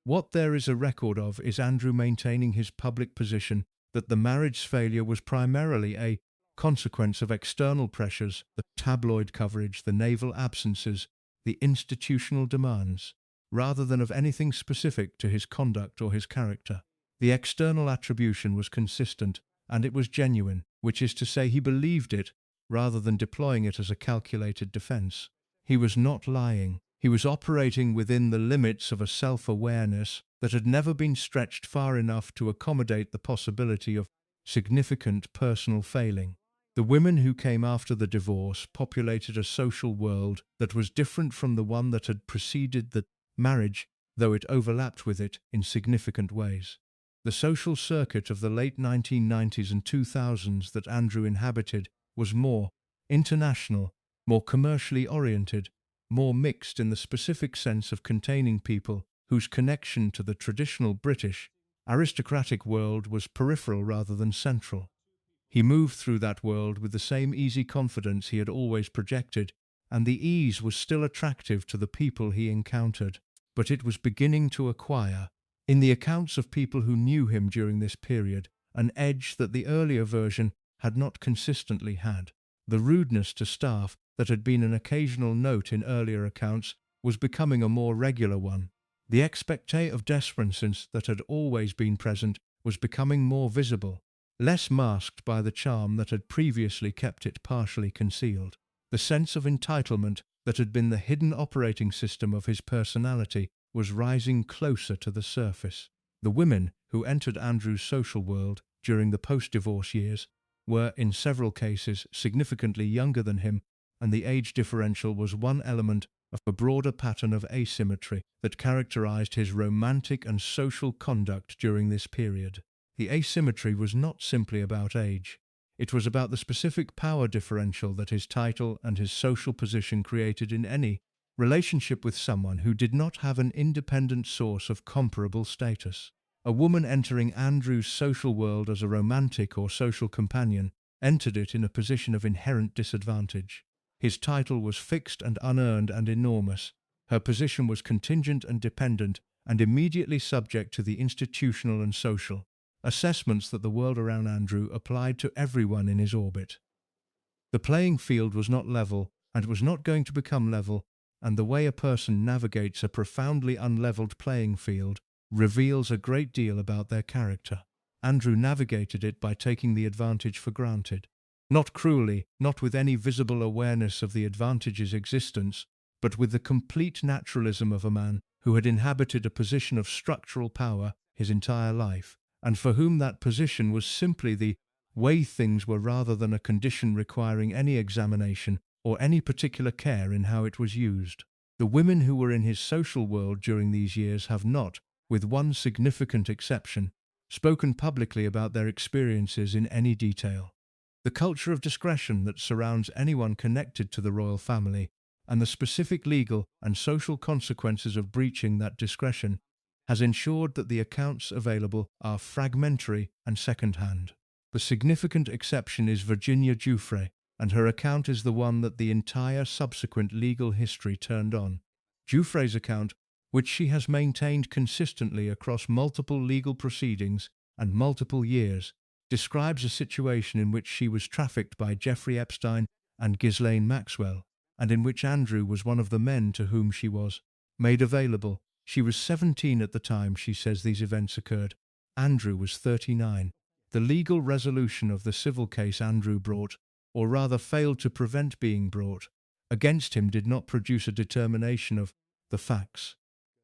What there is a record of is Andrew maintaining his public position that the marriage's failure was primarily a consequence of external pressures, the tabloid coverage, the naval absences, the institutional demands, rather than of anything specific to his conduct or his character. The external attribution was consistent, and it was genuine, which is to say he believed it rather than deploying it as a calculated defense. He was not lying. He was operating within the limits of a self-awareness that had never been stretched far enough to accommodate the possibility of significant personal failing. The women who came after the divorce populated a social world that was different from the one that had preceded the marriage, though it overlapped with it in significant ways. The social circuit of the late 1990s and 2000s that Andrew inhabited was more international, more commercially oriented, more mixed in the specific sense of containing people whose connection to the traditional British aristocratic world was peripheral rather than central. He moved through that world with the same easy confidence he had always projected, and the ease was still attractive to the people he encountered, but it was beginning to acquire, in the accounts of people who knew him during this period, an edge that the earlier version had not consistently had. The rudeness to staff that had been an occasional note in earlier accounts was becoming a more regular one. The expectation of desperation that had always been present was becoming more visible, less masked by the charm that had previously kept it partially concealed. The sense of entitlement that had been the hidden operating system of his personality was rising closer to the surface. The women who entered Andrew's social world during the post-divorce years were, in several cases, significantly younger than him, and the age differential was one element of a broader pattern of asymmetry that characterized his romantic and social conduct during this period. The asymmetry was not simply about age. It was about the specific power differential that his title and his social position created in any relationship with someone who did not have an independent source of comparable status. A woman entering Andrew's social world as a romantic or social companion entered it in a position of inherent disadvantage. His title was fixed and unearned and enormous. Her position was contingent and dependent, and immediately subject to the institutional and social assessments that the world around Andrew applied to everyone in his orbit. The playing field was not level, and was not going to become level, and the way a person navigates a profoundly unleveled playing field reveals a great deal about their character. Andrew navigated it by taking the advantage for granted. Not cruelly, not with any visible awareness of the advantage's existence, but with the complete naturalism of a man who had inhabited a position of structural power his entire life, and for whom that position was simply the way things were rather than a condition requiring any examination or any particular care in how it was used. The women who were in his social world during these years have not, with one significant exception, spoken publicly about their experiences in any detail. The culture of discretion that surrounds anyone connected to the royal family, and the specific legal and social consequences of breaching that discretion, has ensured that the accounts available are fragmentary and second-hand. The significant exception is Virginia Giuffre, and her account is the one that the entire subsequent legal history turned on. Giuffre's account, which she has maintained consistently across multiple legal proceedings and multiple years, describes a situation in which she was trafficked by Jeffrey Epstein and Ghislaine Maxwell, and in which Andrew was one of the men to whom she was made available. She was 17 at the time she says these events occurred. Andrew was 39. The legal resolution of the civil case Andrew brought, or rather failed to prevent being brought, against him did not produce a determination of the facts.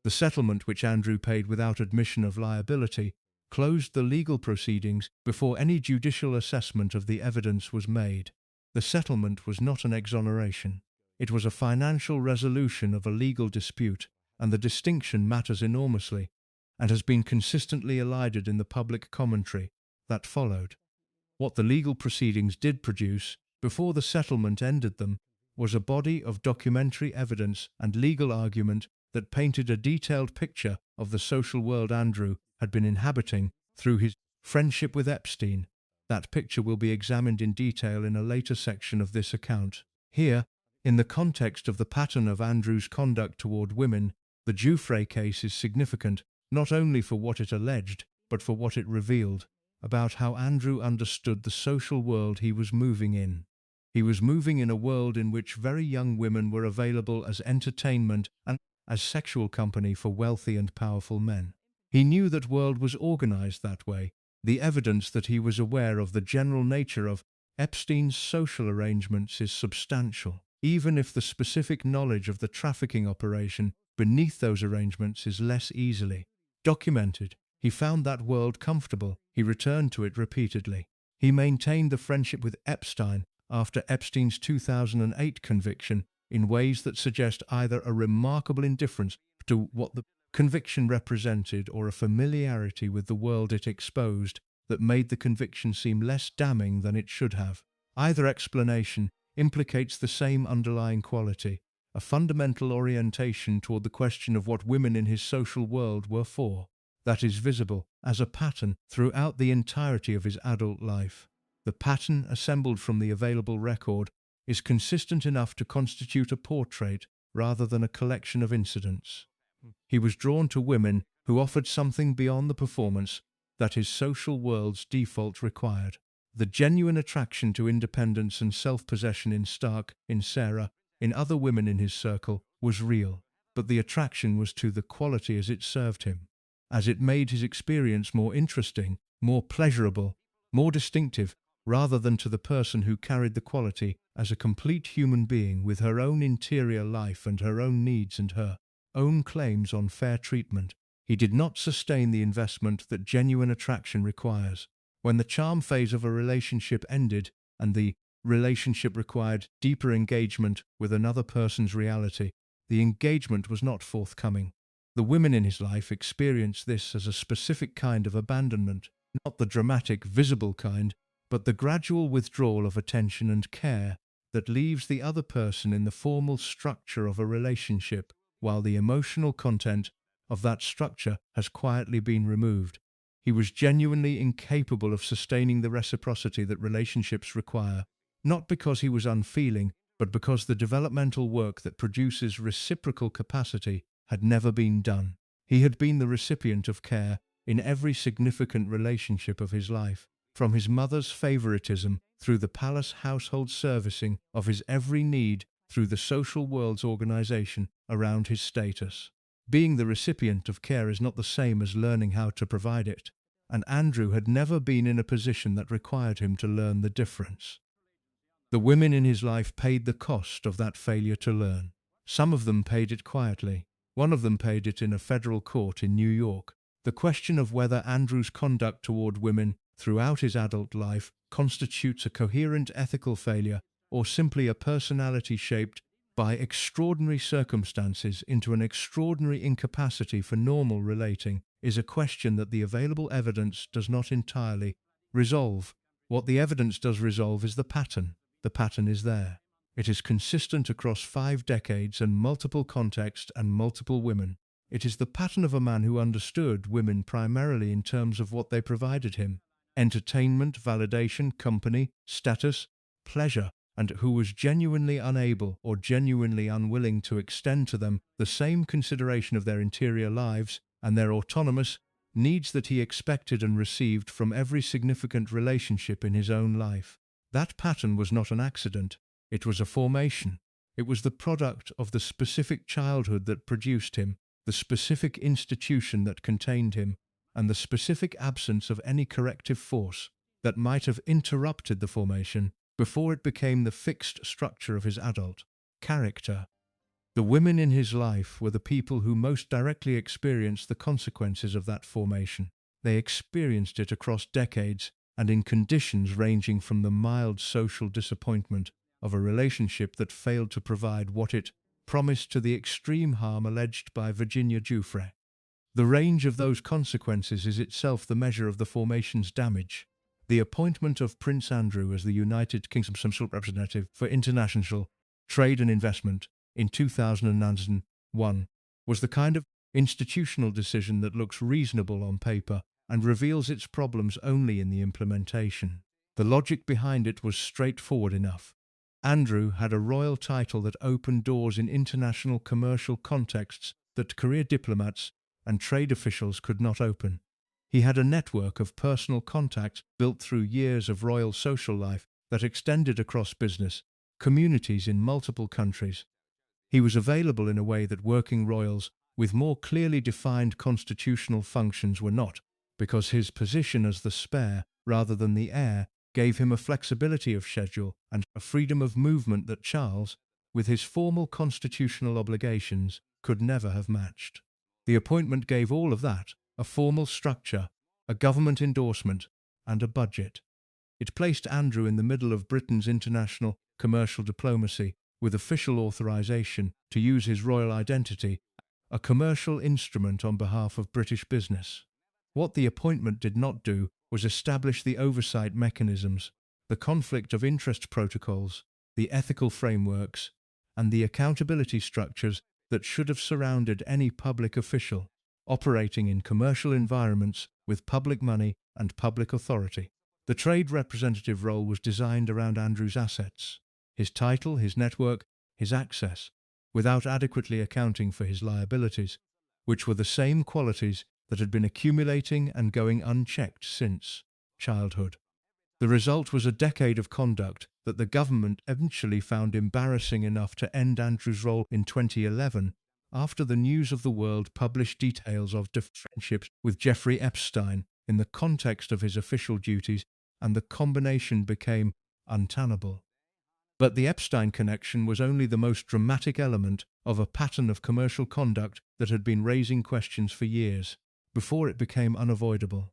The settlement which Andrew paid without admission of liability closed the legal proceedings before any judicial assessment of the evidence was made. The settlement was not an exoneration. It was a financial resolution of a legal dispute, and the distinction matters enormously, and has been consistently elided in the public commentary that followed. What the legal proceedings did produce, before the settlement ended them, was a body of documentary evidence and legal argument that painted a detailed picture of the social world Andrew had been inhabiting through his friendship with Epstein. That picture will be examined in detail in a later section of this account. Here, in the context of the pattern of Andrew's conduct toward women, the Giuffre case is significant not only for what it alleged, but for what it revealed about how Andrew understood the social world he was moving in. He was moving in a world in which very young women were available as entertainment and as sexual company for wealthy and powerful men. He knew that world was organized that way. The evidence that he was aware of the general nature of Epstein's social arrangements is substantial, even if the specific knowledge of the trafficking operation beneath those arrangements is less easily documented. He found that world comfortable. He returned to it repeatedly. He maintained the friendship with Epstein after Epstein's 2008 conviction in ways that suggest either a remarkable indifference to what the conviction represented or a familiarity with the world it exposed that made the conviction seem less damning than it should have. Either explanation implicates the same underlying quality, a fundamental orientation toward the question of what women in his social world were for, that is visible as a pattern throughout the entirety of his adult life. The pattern assembled from the available record is consistent enough to constitute a portrait rather than a collection of incidents. He was drawn to women who offered something beyond the performance that his social world's default required. The genuine attraction to independence and self-possession in Stark, in Sarah, in other women in his circle was real, but the attraction was to the quality as it served him, as it made his experience more interesting, more pleasurable, more distinctive, rather than to the person who carried the quality as a complete human being with her own interior life and her own needs and her own claims on fair treatment. He did not sustain the investment that genuine attraction requires. When the charm phase of a relationship ended and the relationship required deeper engagement with another person's reality, the engagement was not forthcoming. The women in his life experienced this as a specific kind of abandonment, not the dramatic, visible kind, but the gradual withdrawal of attention and care that leaves the other person in the formal structure of a relationship, while the emotional content of that structure has quietly been removed. He was genuinely incapable of sustaining the reciprocity that relationships require, not because he was unfeeling, but because the developmental work that produces reciprocal capacity had never been done. He had been the recipient of care in every significant relationship of his life, from his mother's favoritism through the palace household servicing of his every need through the social world's organization around his status. Being the recipient of care is not the same as learning how to provide it, and Andrew had never been in a position that required him to learn the difference. The women in his life paid the cost of that failure to learn. Some of them paid it quietly. One of them paid it in a federal court in New York. The question of whether Andrew's conduct toward women throughout his adult life constitutes a coherent ethical failure or simply a personality shaped by extraordinary circumstances into an extraordinary incapacity for normal relating is a question that the available evidence does not entirely resolve. What the evidence does resolve is the pattern. The pattern is there. It is consistent across 5 decades and multiple contexts and multiple women. It is the pattern of a man who understood women primarily in terms of what they provided him: entertainment, validation, company, status, pleasure, and who was genuinely unable or genuinely unwilling to extend to them the same consideration of their interior lives and their autonomous needs that he expected and received from every significant relationship in his own life. That pattern was not an accident. It was a formation. It was the product of the specific childhood that produced him, the specific institution that contained him, and the specific absence of any corrective force that might have interrupted the formation before it became the fixed structure of his adult character. The women in his life were the people who most directly experienced the consequences of that formation. They experienced it across decades and in conditions ranging from the mild social disappointment of a relationship that failed to provide what it promised to the extreme harm alleged by Virginia Giuffre. The range of those consequences is itself the measure of the formation's damage. The appointment of Prince Andrew as the United Kingdom's special representative for international trade and investment in 2001 was the kind of institutional decision that looks reasonable on paper and reveals its problems only in the implementation. The logic behind it was straightforward enough. Andrew had a royal title that opened doors in international commercial contexts that career diplomats and trade officials could not open. He had a network of personal contacts built through years of royal social life that extended across business, communities in multiple countries. He was available in a way that working royals with more clearly defined constitutional functions were not, because his position as the spare rather than the heir gave him a flexibility of schedule and a freedom of movement that Charles, with his formal constitutional obligations, could never have matched. The appointment gave all of that, a formal structure, a government endorsement, and a budget. It placed Andrew in the middle of Britain's international commercial diplomacy, with official authorization to use his royal identity, a commercial instrument on behalf of British business. What the appointment did not do was establish the oversight mechanisms, the conflict of interest protocols, the ethical frameworks, and the accountability structures that should have surrounded any public official operating in commercial environments with public money and public authority. The trade representative role was designed around Andrew's assets, his title, his network, his access, without adequately accounting for his liabilities, which were the same qualities that had been accumulating and going unchecked since childhood. The result was a decade of conduct that the government eventually found embarrassing enough to end Andrew's role in 2011 after the News of the World published details of friendships with Jeffrey Epstein in the context of his official duties, and the combination became untenable. But the Epstein connection was only the most dramatic element of a pattern of commercial conduct that had been raising questions for years, before it became unavoidable.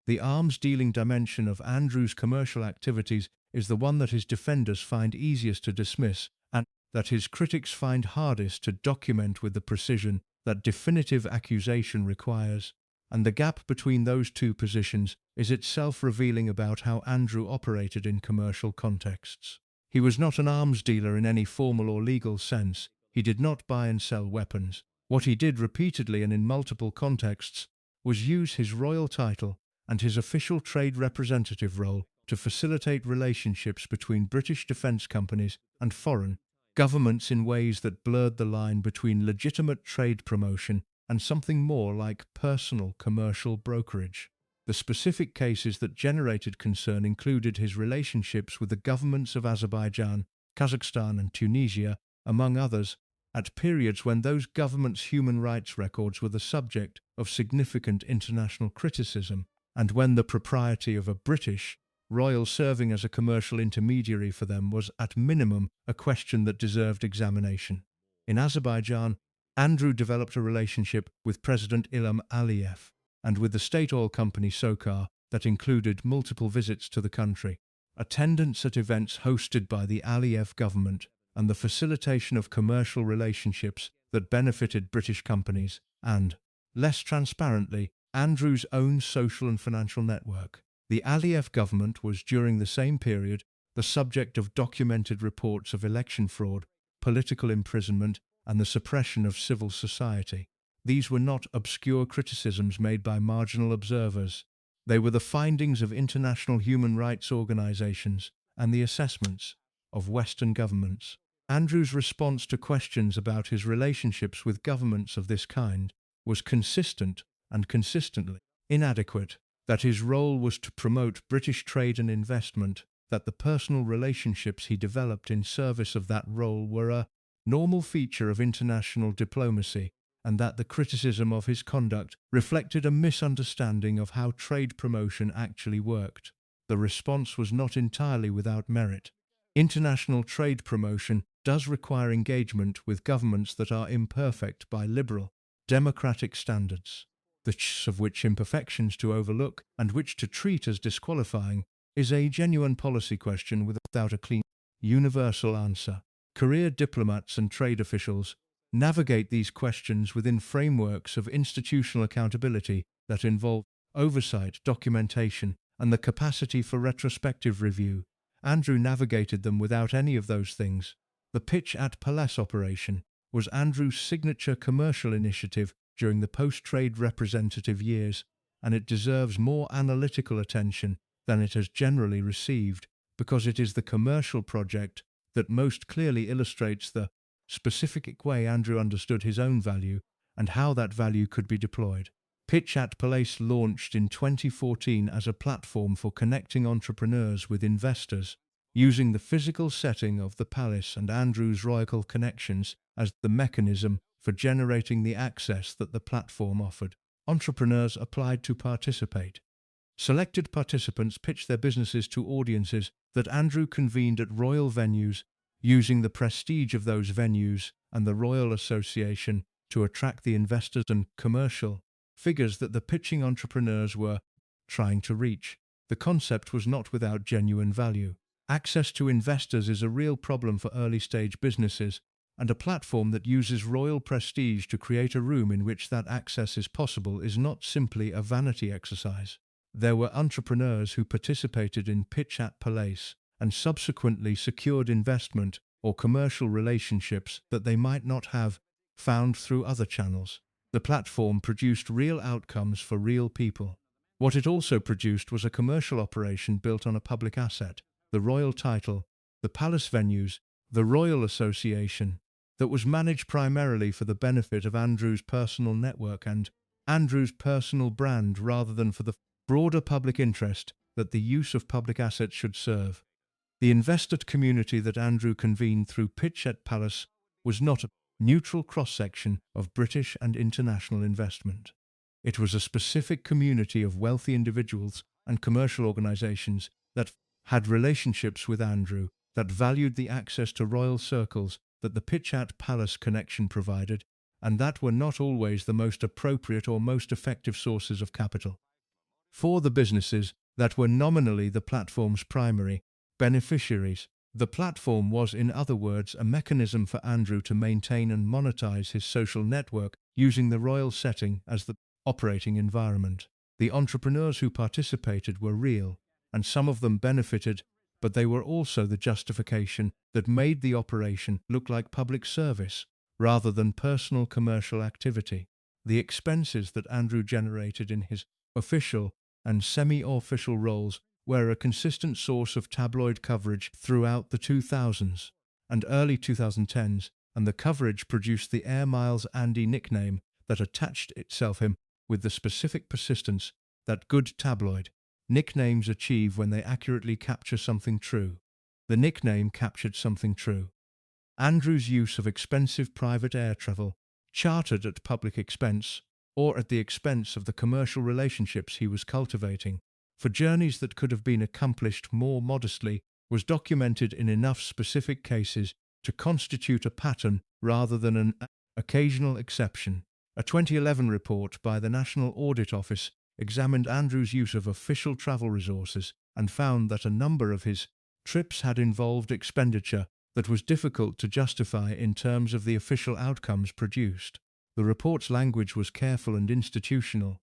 The arms-dealing dimension of Andrew's commercial activities is the one that his defenders find easiest to dismiss, and that his critics find hardest to document with the precision that definitive accusation requires. And the gap between those two positions is itself revealing about how Andrew operated in commercial contexts. He was not an arms dealer in any formal or legal sense. He did not buy and sell weapons. What he did repeatedly and in multiple contexts was use his royal title and his official trade representative role to facilitate relationships between British defence companies and foreign governments in ways that blurred the line between legitimate trade promotion and something more like personal commercial brokerage. The specific cases that generated concern included his relationships with the governments of Azerbaijan, Kazakhstan, and Tunisia, among others, at periods when those governments' human rights records were the subject of significant international criticism, and when the propriety of a British royal serving as a commercial intermediary for them was at minimum a question that deserved examination. In Azerbaijan, Andrew developed a relationship with President Ilham Aliyev and with the state oil company SOCAR that included multiple visits to the country, attendance at events hosted by the Aliyev government, and the facilitation of commercial relationships that benefited British companies, and, less transparently, Andrew's own social and financial network. The Aliyev government was, during the same period, the subject of documented reports of election fraud, political imprisonment, and the suppression of civil society. These were not obscure criticisms made by marginal observers. They were the findings of international human rights organizations and the assessments of Western governments. Andrew's response to questions about his relationships with governments of this kind was consistent and consistently inadequate, that his role was to promote British trade and investment, that the personal relationships he developed in service of that role were a normal feature of international diplomacy, and that the criticism of his conduct reflected a misunderstanding of how trade promotion actually worked. The response was not entirely without merit. International trade promotion does require engagement with governments that are imperfect by liberal, democratic standards. The choice of which imperfections to overlook and which to treat as disqualifying is a genuine policy question without a clean, universal answer. Career diplomats and trade officials navigate these questions within frameworks of institutional accountability that involve oversight, documentation, and the capacity for retrospective review. Andrew navigated them without any of those things. The Pitch at Palace operation was Andrew's signature commercial initiative during the post-trade representative years, and it deserves more analytical attention than it has generally received, because it is the commercial project that most clearly illustrates the specific way Andrew understood his own value and how that value could be deployed. Pitch at Palace launched in 2014 as a platform for connecting entrepreneurs with investors, using the physical setting of the palace and Andrew's royal connections as the mechanism for generating the access that the platform offered. Entrepreneurs applied to participate. Selected participants pitched their businesses to audiences that Andrew convened at royal venues, using the prestige of those venues and the Royal Association to attract the investors and commercial figures that the pitching entrepreneurs were trying to reach. The concept was not without genuine value. Access to investors is a real problem for early-stage businesses, and a platform that uses royal prestige to create a room in which that access is possible is not simply a vanity exercise. There were entrepreneurs who participated in Pitch at Palace and subsequently secured investment or commercial relationships that they might not have found through other channels. The platform produced real outcomes for real people. What it also produced was a commercial operation built on a public asset, the royal title, the palace venues, the Royal Association, that was managed primarily for the benefit of Andrew's personal network and Andrew's personal brand rather than for the broader public interest that the use of public assets should serve. The investor community that Andrew convened through Pitch at Palace was not a neutral cross-section of British and international investment. It was a specific community of wealthy individuals and commercial organizations that had relationships with Andrew, that valued the access to royal circles that the Pitch at Palace connection provided, and that were not always the most appropriate or most effective sources of capital. For the businesses that were nominally the platform's primary beneficiaries, the platform was, in other words, a mechanism for Andrew to maintain and monetize his social network using the royal setting as the operating environment. The entrepreneurs who participated were real, and some of them benefited, but they were also the justification that made the operation look like public service rather than personal commercial activity. The expenses that Andrew generated in his official and semi-official roles were a consistent source of tabloid coverage throughout the 2000s and early 2010s, and the coverage produced the Air Miles Andy nickname that attached itself him with the specific persistence that good tabloid nicknames achieve when they accurately capture something true. The nickname captured something true. Andrew's use of expensive private air travel, chartered at public expense, or at the expense of the commercial relationships he was cultivating, for journeys that could have been accomplished more modestly, was documented in enough specific cases to constitute a pattern rather than an occasional exception. A 2011 report by the National Audit Office examined Andrew's use of official travel resources and found that a number of his trips had involved expenditure that was difficult to justify in terms of the official outcomes produced. The report's language was careful and institutional.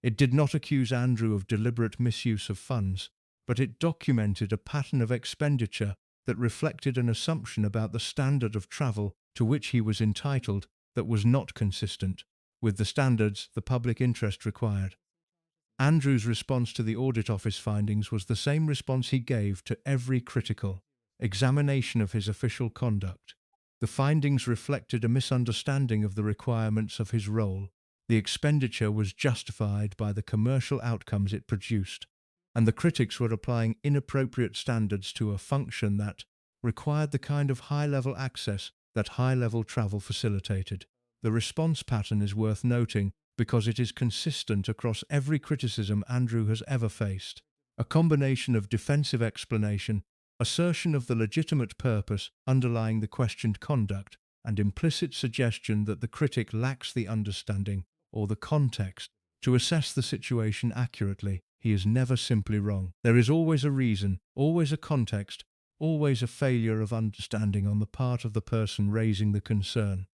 It did not accuse Andrew of deliberate misuse of funds, but it documented a pattern of expenditure that reflected an assumption about the standard of travel to which he was entitled that was not consistent with the standards the public interest required. Andrew's response to the Audit Office findings was the same response he gave to every critical examination of his official conduct. The findings reflected a misunderstanding of the requirements of his role. The expenditure was justified by the commercial outcomes it produced, and the critics were applying inappropriate standards to a function that required the kind of high-level access that high-level travel facilitated. The response pattern is worth noting because it is consistent across every criticism Andrew has ever faced. A combination of defensive explanation, assertion of the legitimate purpose underlying the questioned conduct, and implicit suggestion that the critic lacks the understanding or the context to assess the situation accurately. He is never simply wrong. There is always a reason, always a context, always a failure of understanding on the part of the person raising the concern.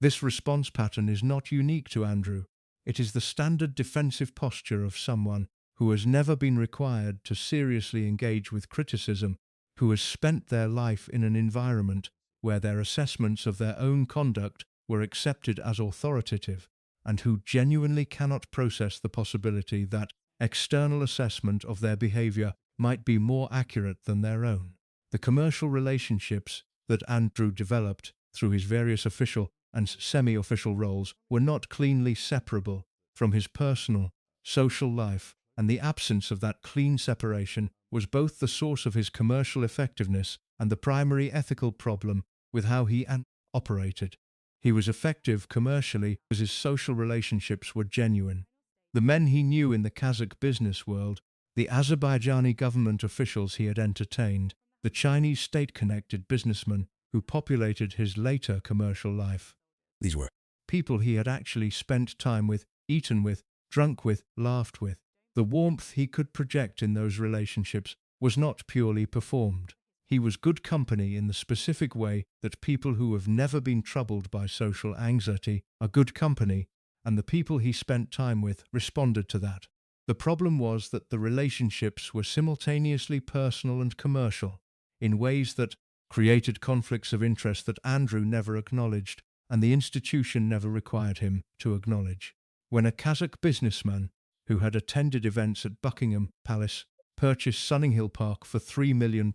This response pattern is not unique to Andrew. It is the standard defensive posture of someone who has never been required to seriously engage with criticism, who has spent their life in an environment where their assessments of their own conduct were accepted as authoritative, and who genuinely cannot process the possibility that external assessment of their behavior might be more accurate than their own. The commercial relationships that Andrew developed through his various official and semi-official roles were not cleanly separable from his personal, social life, and the absence of that clean separation was both the source of his commercial effectiveness and the primary ethical problem with how he operated. He was effective commercially because his social relationships were genuine. The men he knew in the Kazakh business world, the Azerbaijani government officials he had entertained, the Chinese state-connected businessmen who populated his later commercial life. These were people he had actually spent time with, eaten with, drunk with, laughed with. The warmth he could project in those relationships was not purely performed. He was good company in the specific way that people who have never been troubled by social anxiety are good company, and the people he spent time with responded to that. The problem was that the relationships were simultaneously personal and commercial, in ways that created conflicts of interest that Andrew never acknowledged, and the institution never required him to acknowledge. When a Kazakh businessman who had attended events at Buckingham Palace purchased Sunninghill Park for £3 million,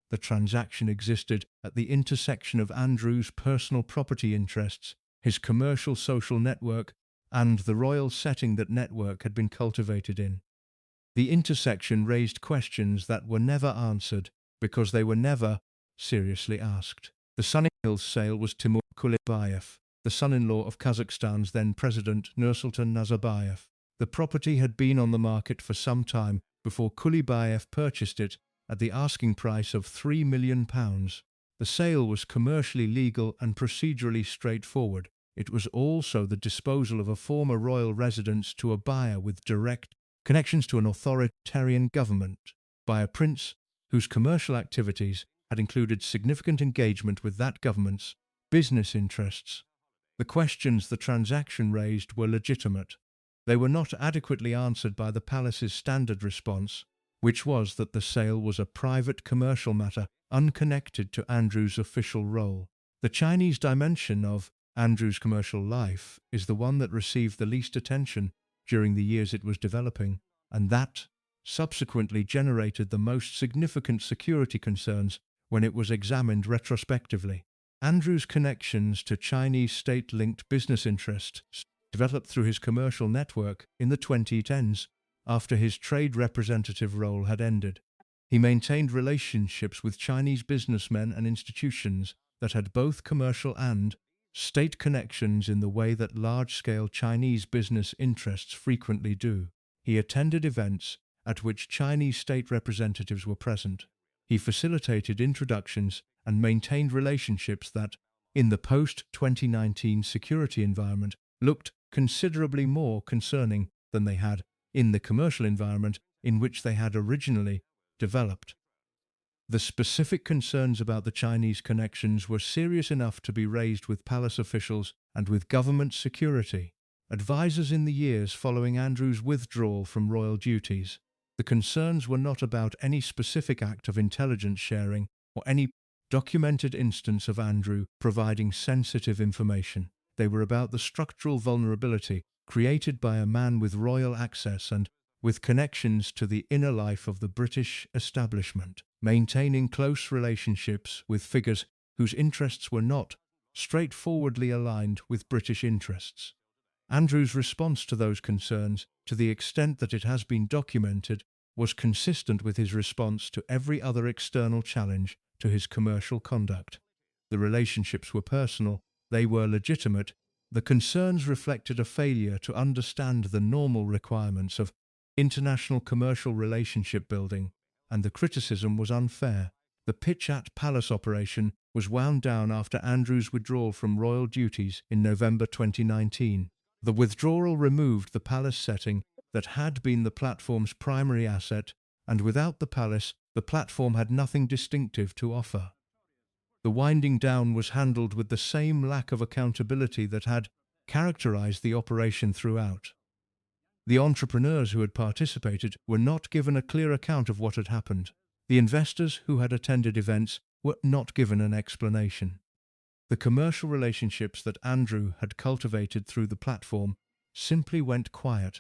the transaction existed at the intersection of Andrew's personal property interests, his commercial social network, and the royal setting that network had been cultivated in. The intersection raised questions that were never answered because they were never seriously asked. The Sunninghill sale was Timur Kulibayev, the son-in-law of Kazakhstan's then President Nursultan Nazarbayev. The property had been on the market for some time before Kulibayev purchased it at the asking price of £3 million. The sale was commercially legal and procedurally straightforward. It was also the disposal of a former royal residence to a buyer with direct connections to an authoritarian government by a prince whose commercial activities had included significant engagement with that government's business interests. The questions the transaction raised were legitimate. They were not adequately answered by the palace's standard response, which was that the sale was a private commercial matter unconnected to Andrew's official role. The Chinese dimension of Andrew's commercial life is the one that received the least attention during the years it was developing, and that subsequently generated the most significant security concerns when it was examined retrospectively. Andrew's connections to Chinese state-linked business interests developed through his commercial network in the 2010s after his trade representative role had ended. He maintained relationships with Chinese businessmen and institutions that had both commercial and state connections in the way that large-scale Chinese business interests frequently do. He attended events at which Chinese state representatives were present. He facilitated introductions and maintained relationships that, in the post-2019 security environment, looked considerably more concerning than they had in the commercial environment in which they had originally developed. The specific concerns about the Chinese connections were serious enough to be raised with palace officials and with government security advisors in the years following Andrew's withdrawal from royal duties. The concerns were not about any specific act of intelligence sharing or any documented instance of Andrew providing sensitive information. They were about the structural vulnerability created by a man with royal access and with connections to the inner life of the British establishment, maintaining close relationships with figures whose interests were not straightforwardly aligned with British interests. Andrew's response to those concerns, to the extent that it has been documented, was consistent with his response to every other external challenge to his commercial conduct. The relationships were personal, they were legitimate, the concerns reflected a failure to understand the normal requirements of international commercial relationship building, and the criticism was unfair. The Pitchat Palace operation was wound down after Andrew's withdrawal from royal duties in November 2019. The withdrawal removed the palace setting that had been the platform's primary asset, and without the palace, the platform had nothing distinctive to offer. The winding down was handled with the same lack of accountability that had characterized the operation throughout. The entrepreneurs who had participated were not given a clear account of what had happened. The investors who had attended events were not given an explanation. The commercial relationships that Andrew had cultivated through the platform simply went quiet,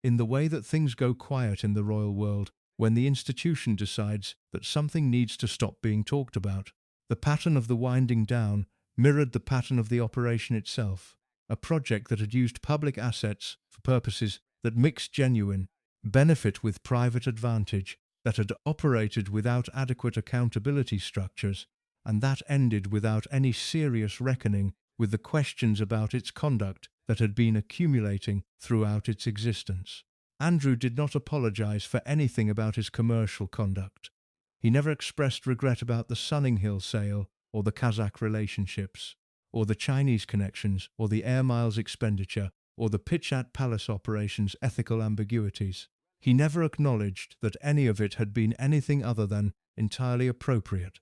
in the way that things go quiet in the royal world when the institution decides that something needs to stop being talked about. The pattern of the winding down mirrored the pattern of the operation itself, a project that had used public assets for purposes that mixed genuine benefit with private advantage, that had operated without adequate accountability structures, and that ended without any serious reckoning with the questions about its conduct that had been accumulating throughout its existence. Andrew did not apologize for anything about his commercial conduct. He never expressed regret about the Sunninghill sale, or the Kazakh relationships, or the Chinese connections, or the air miles expenditure, or the Pitchat Palace operations' ethical ambiguities. He never acknowledged that any of it had been anything other than entirely appropriate.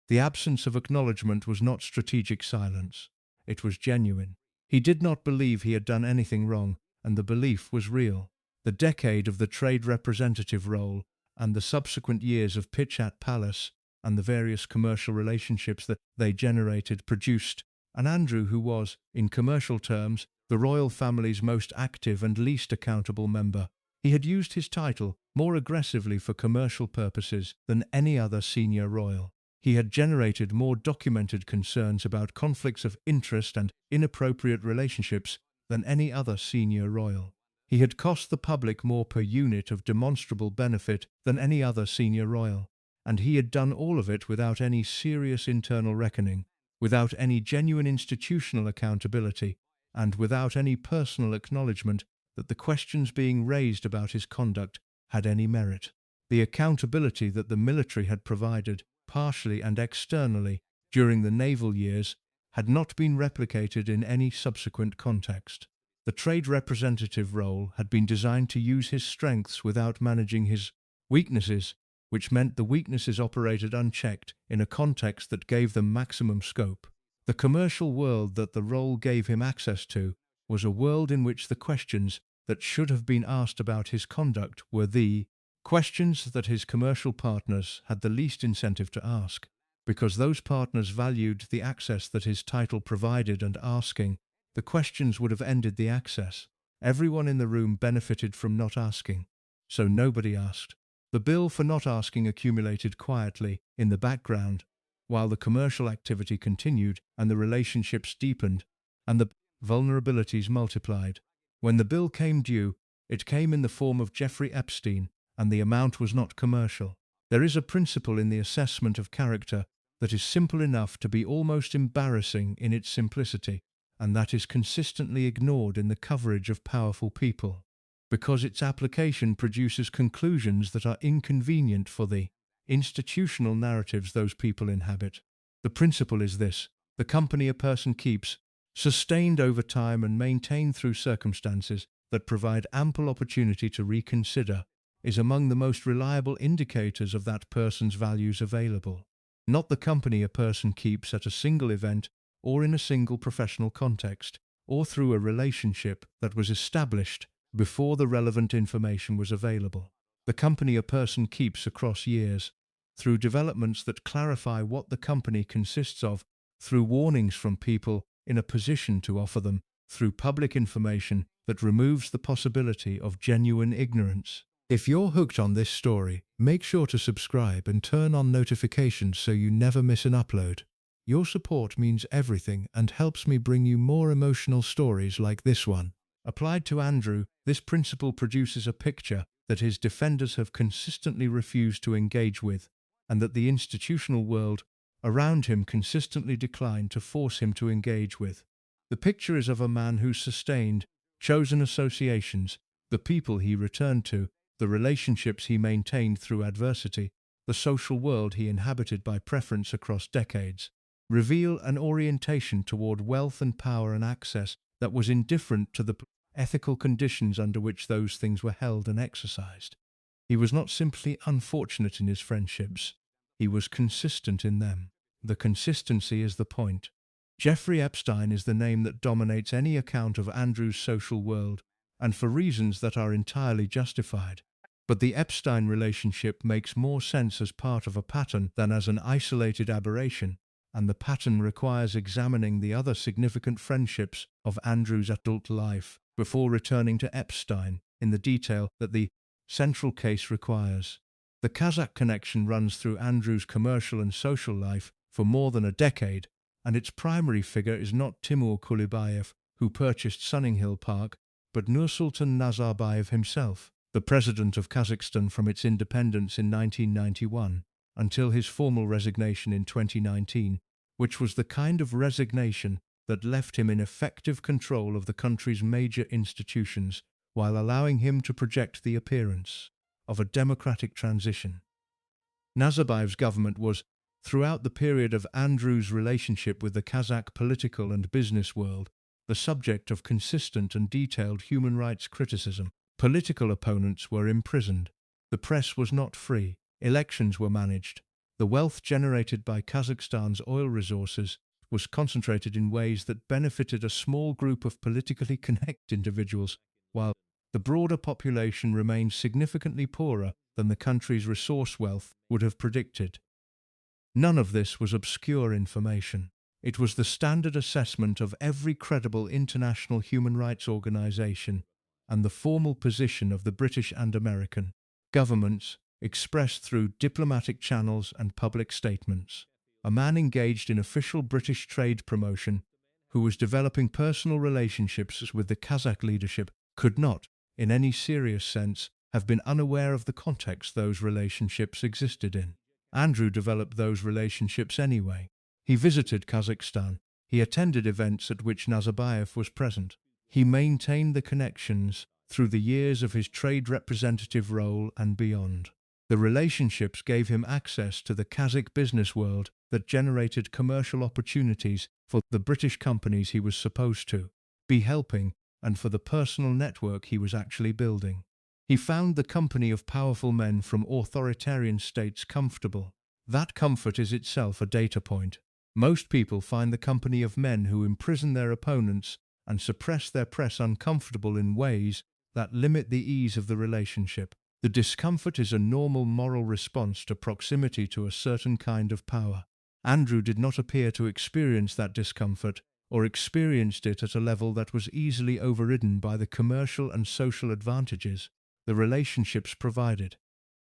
The absence of acknowledgement was not strategic silence. It was genuine. He did not believe he had done anything wrong, and the belief was real. The decade of the trade representative role and the subsequent years of Pitchat Palace and the various commercial relationships that they generated produced an Andrew who was, in commercial terms, the royal family's most active and least accountable member. He had used his title more aggressively for commercial purposes than any other senior royal. He had generated more documented concerns about conflicts of interest and inappropriate relationships than any other senior royal. He had cost the public more per unit of demonstrable benefit than any other senior royal, and he had done all of it without any serious internal reckoning, without any genuine institutional accountability, and without any personal acknowledgement that the questions being raised about his conduct had any merit. The accountability that the military had provided, partially and externally, during the naval years, had not been replicated in any subsequent context. The trade representative role had been designed to use his strengths without managing his weaknesses, which meant the weaknesses operated unchecked in a context that gave them maximum scope. The commercial world that the role gave him access to was a world in which the questions that should have been asked about his conduct were the questions that his commercial partners had the least incentive to ask, because those partners valued the access that his title provided, and asking the questions would have ended the access. Everyone in the room benefited from not asking, so nobody asked. The bill for not asking accumulated quietly in the background, while the commercial activity continued and the relationships deepened and the vulnerabilities multiplied. When the bill came due, it came in the form of Jeffrey Epstein, and the amount was not commercial. There is a principle in the assessment of character that is simple enough to be almost embarrassing in its simplicity, and that is consistently ignored in the coverage of powerful people, because its application produces conclusions that are inconvenient for the institutional narratives those people inhabit. The principle is this: the company a person keeps, sustained over time and maintained through circumstances that provide ample opportunity to reconsider, is among the most reliable indicators of that person's values available. Not the company a person keeps at a single event or in a single professional context, or through a relationship that was established before the relevant information was available. The company a person keeps across years, through developments that clarify what the company consists of, through warnings from people in a position to offer them, through public information that removes the possibility of genuine ignorance. If you're hooked on this story, make sure to subscribe and turn on notifications so you never miss an upload. Your support means everything and helps me bring you more emotional stories like this one. Applied to Andrew, this principle produces a picture that his defenders have consistently refused to engage with, and that the institutional world around him consistently declined to force him to engage with. The picture is of a man who sustained chosen associations, the people he returned to, the relationships he maintained through adversity, the social world he inhabited by preference across decades, reveal an orientation toward wealth and power and access that was indifferent to the ethical conditions under which those things were held and exercised. He was not simply unfortunate in his friendships, he was consistent in them. The consistency is the point. Jeffrey Epstein is the name that dominates any account of Andrew's social world, and for reasons that are entirely justified. But the Epstein relationship makes more sense as part of a pattern than as an isolated aberration, and the pattern requires examining the other significant friendships of Andrew's adult life before returning to Epstein in the detail that the central case requires. The Kazakh connection runs through Andrew's commercial and social life for more than a decade, and its primary figure is not Timur Kulibayev, who purchased Sunninghill Park, but Nursultan Nazarbayev himself, the president of Kazakhstan from its independence in 1991 until his formal resignation in 2019, which was the kind of resignation that left him in effective control of the country's major institutions while allowing him to project the appearance of a democratic transition. Nazarbayev's government was, throughout the period of Andrew's relationship with the Kazakh political and business world, the subject of consistent and detailed human rights criticism. Political opponents were imprisoned. The press was not free. Elections were managed. The wealth generated by Kazakhstan's oil resources was concentrated in ways that benefited a small group of politically connected individuals, while the broader population remained significantly poorer than the country's resource wealth would have predicted. None of this was obscure information. It was the standard assessment of every credible international human rights organization and the formal position of the British and American governments, expressed through diplomatic channels and public statements. A man engaged in official British trade promotion, who was developing personal relationships with the Kazakh leadership, could not, in any serious sense, have been unaware of the context those relationships existed in. Andrew developed those relationships anyway. He visited Kazakhstan. He attended events at which Nazarbayev was present. He maintained the connections through the years of his trade representative role and beyond. The relationships gave him access to the Kazakh business world that generated commercial opportunities for the British companies he was supposed to be helping and for the personal network he was actually building. He found the company of powerful men from authoritarian states comfortable. That comfort is itself a data point. Most people find the company of men who imprison their opponents and suppress their press uncomfortable in ways that limit the ease of the relationship. The discomfort is a normal moral response to proximity to a certain kind of power. Andrew did not appear to experience that discomfort, or experienced it at a level that was easily overridden by the commercial and social advantages the relationships provided.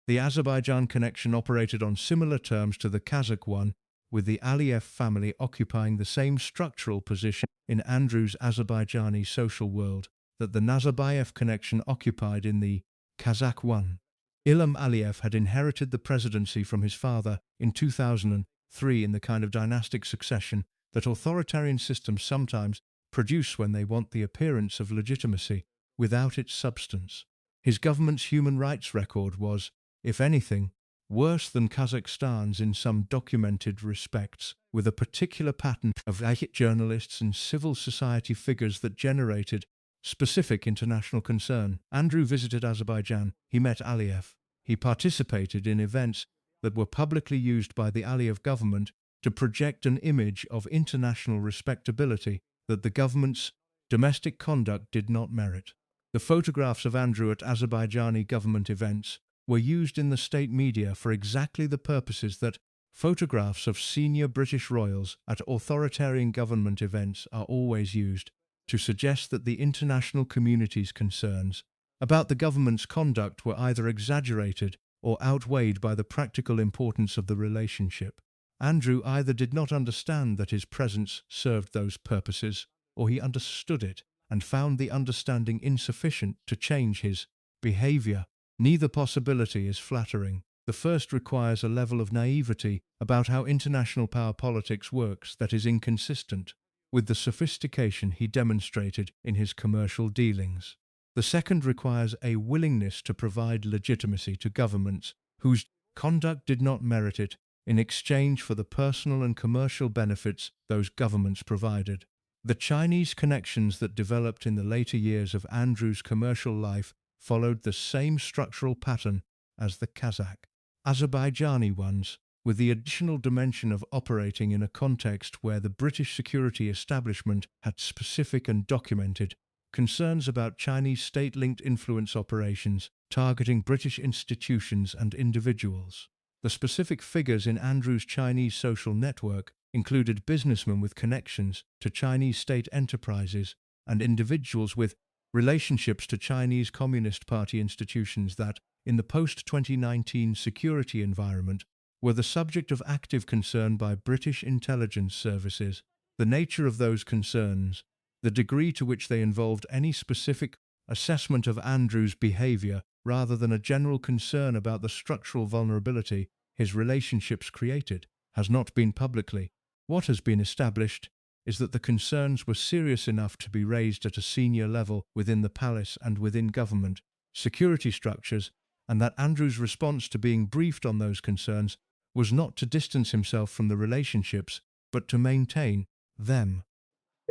The Azerbaijan connection operated on similar terms to the Kazakh one, with the Aliyev family occupying the same structural position in Andrew's Azerbaijani social world that the Nazarbayev connection occupied in the Kazakh one. Ilham Aliyev had inherited the presidency from his father in 2003 in the kind of dynastic succession that authoritarian systems sometimes produce when they want the appearance of legitimacy without its substance. His government's human rights record was, if anything, worse than Kazakhstan's in some documented respects, with a particular pattern of journalists and civil society figures that generated specific international concern. Andrew visited Azerbaijan. He met Aliyev. He participated in events that were publicly used by the Aliyev government to project an image of international respectability that the government's domestic conduct did not merit. The photographs of Andrew at Azerbaijani government events were used in the state media for exactly the purposes that photographs of senior British royals at authoritarian government events are always used, to suggest that the international community's concerns about the government's conduct were either exaggerated or outweighed by the practical importance of the relationship. Andrew either did not understand that his presence served those purposes, or he understood it and found the understanding insufficient to change his behavior. Neither possibility is flattering. The first requires a level of naivety about how international power politics works that is inconsistent with the sophistication he demonstrated in his commercial dealings. The second requires a willingness to provide legitimacy to governments whose conduct did not merit it in exchange for the personal and commercial benefits those governments provided. The Chinese connections that developed in the later years of Andrew's commercial life followed the same structural pattern as the Kazakh, Azerbaijani ones, with the additional dimension of operating in a context where the British security establishment had specific and documented concerns about Chinese state-linked influence operations targeting British institutions and individuals. The specific figures in Andrew's Chinese social network included businessmen with connections to Chinese state enterprises and individuals with relationships to Chinese Communist Party institutions that, in the post-2019 security environment, were the subject of active concern by British intelligence services. The nature of those concerns, the degree to which they involved any specific assessment of Andrew's behavior rather than a general concern about the structural vulnerability his relationships created, has not been publicly. What has been established is that the concerns were serious enough to be raised at a senior level within the palace and within government security structures, and that Andrew's response to being briefed on those concerns was not to distance himself from the relationships, but to maintain them.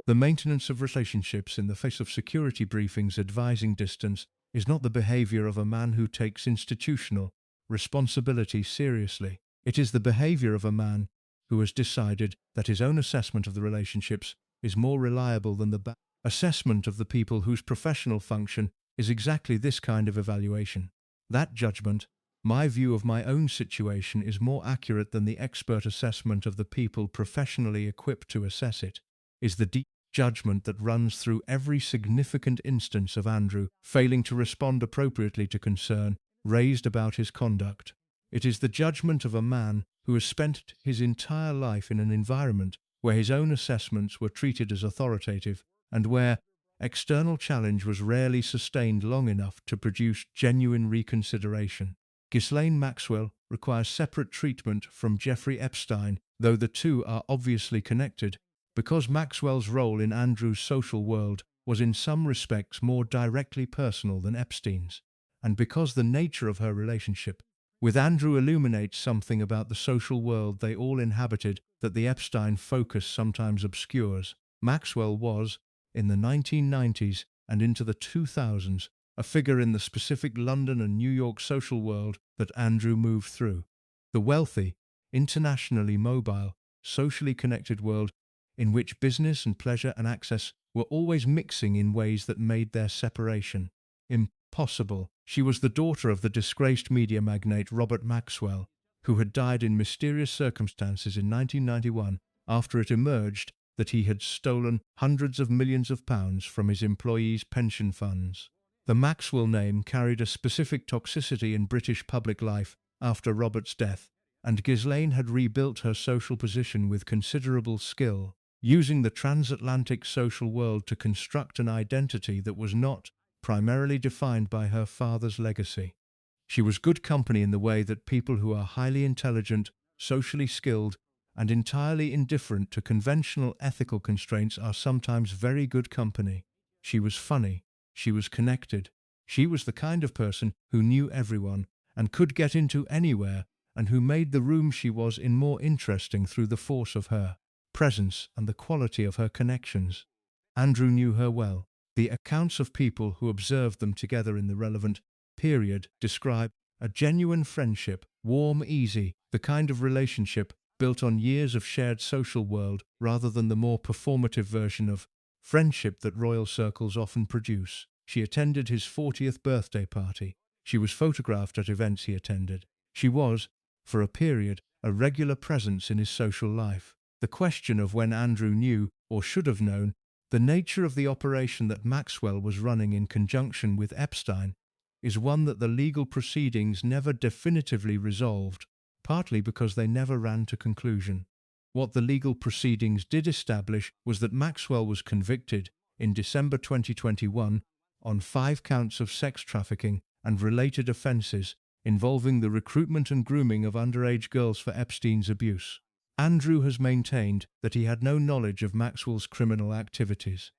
The maintenance of relationships in the face of security briefings advising distance is not the behavior of a man who takes institutional responsibility seriously. It is the behavior of a man who has decided that his own assessment of the relationships is more reliable than the assessment of the people whose professional function is exactly this kind of evaluation. That judgment, my view of my own situation, is more accurate than the expert assessment of the people professionally equipped to assess it, is the deep judgment that runs through every significant instance of Andrew failing to respond appropriately to concern raised about his conduct. It is the judgment of a man who has spent his entire life in an environment where his own assessments were treated as authoritative and where external challenge was rarely sustained long enough to produce genuine reconsideration. Ghislaine Maxwell requires separate treatment from Jeffrey Epstein, though the two are obviously connected, because Maxwell's role in Andrew's social world was in some respects more directly personal than Epstein's, and because the nature of her relationship with Andrew illuminates something about the social world they all inhabited that the Epstein focus sometimes obscures. Maxwell was, in the 1990s and into the 2000s, a figure in the specific London and New York social world that Andrew moved through. The wealthy, internationally mobile, socially connected world in which business and pleasure and access were always mixing in ways that made their separation impossible. She was the daughter of the disgraced media magnate Robert Maxwell, who had died in mysterious circumstances in 1991 after it emerged that he had stolen hundreds of millions of pounds from his employees' pension funds. The Maxwell name carried a specific toxicity in British public life after Robert's death, and Ghislaine had rebuilt her social position with considerable skill, using the transatlantic social world to construct an identity that was not primarily defined by her father's legacy. She was good company in the way that people who are highly intelligent, socially skilled, and entirely indifferent to conventional ethical constraints are sometimes very good company. She was funny. She was connected. She was the kind of person who knew everyone and could get into anywhere, and who made the room she was in more interesting through the force of her presence and the quality of her connections. Andrew knew her well. The accounts of people who observed them together in the relevant period describe a genuine friendship, warm, easy, the kind of relationship built on years of shared social world rather than the more performative version of friendship that royal circles often produce. She attended his 40th birthday party. She was photographed at events he attended. She was, for a period, a regular presence in his social life. The question of when Andrew knew, or should have known, the nature of the operation that Maxwell was running in conjunction with Epstein is one that the legal proceedings never definitively resolved, partly because they never ran to conclusion. What the legal proceedings did establish was that Maxwell was convicted in December 2021 on 5 counts of sex trafficking and related offences involving the recruitment and grooming of underage girls for Epstein's abuse. Andrew has maintained that he had no knowledge of Maxwell's criminal activities.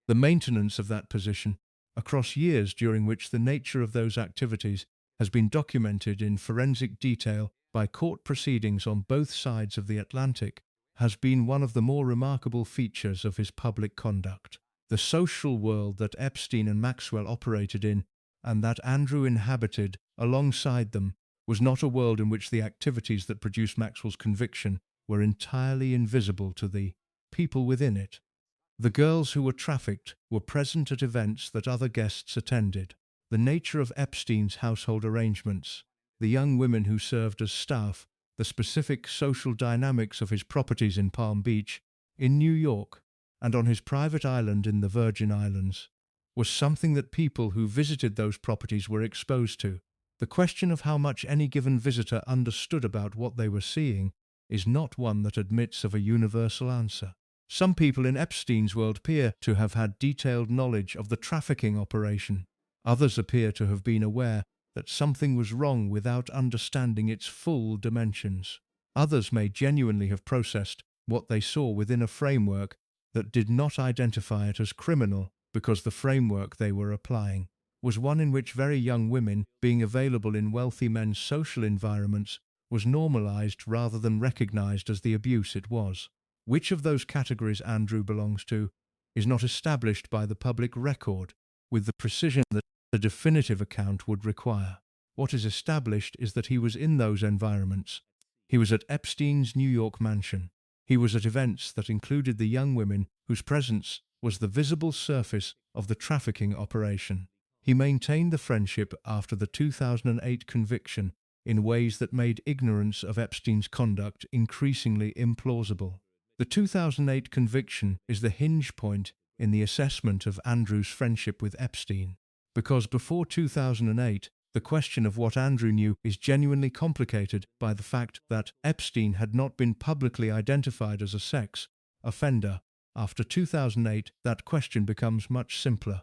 The maintenance of that position, across years during which the nature of those activities has been documented in forensic detail by court proceedings on both sides of the Atlantic, has been one of the more remarkable features of his public conduct. The social world that Epstein and Maxwell operated in, and that Andrew inhabited alongside them, was not a world in which the activities that produced Maxwell's conviction were entirely invisible to the people within it. The girls who were trafficked were present at events that other guests attended. The nature of Epstein's household arrangements, the young women who served as staff, the specific social dynamics of his properties in Palm Beach, in New York, and on his private island in the Virgin Islands, was something that people who visited those properties were exposed to. The question of how much any given visitor understood about what they were seeing is not one that admits of a universal answer. Some people in Epstein's world appear to have had detailed knowledge of the trafficking operation. Others appear to have been aware that something was wrong without understanding its full dimensions. Others may genuinely have processed what they saw within a framework that did not identify it as criminal because the framework they were applying was one in which very young women being available in wealthy men's social environments was normalized rather than recognized as the abuse it was. Which of those categories Andrew belongs to is not established by the public record with the precision that a definitive account would require. What is established is that he was in those environments. He was at Epstein's New York mansion. He was at events that included the young women whose presence was the visible surface of the trafficking operation. He maintained the friendship after the 2008 conviction in ways that made ignorance of Epstein's conduct increasingly implausible. The 2008 conviction is the hinge point in the assessment of Andrew's friendship with Epstein, because before 2008, the question of what Andrew knew is genuinely complicated by the fact that Epstein had not been publicly identified as a sex offender. After 2008, that question becomes much simpler.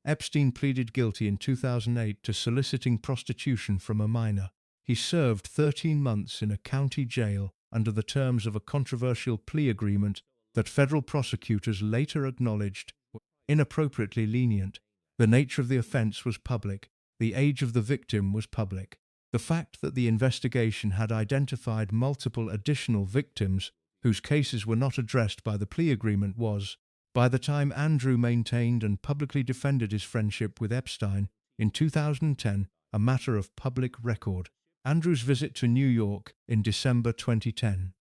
Epstein pleaded guilty in 2008 to soliciting prostitution from a minor. He served 13 months in a county jail under the terms of a controversial plea agreement that federal prosecutors later acknowledged were inappropriately lenient. The nature of the offense was public. The age of the victim was public. The fact that the investigation had identified multiple additional victims whose cases were not addressed by the plea agreement was, by the time Andrew maintained and publicly defended his friendship with Epstein in 2010, a matter of public record. Andrew's visit to New York in December 2010,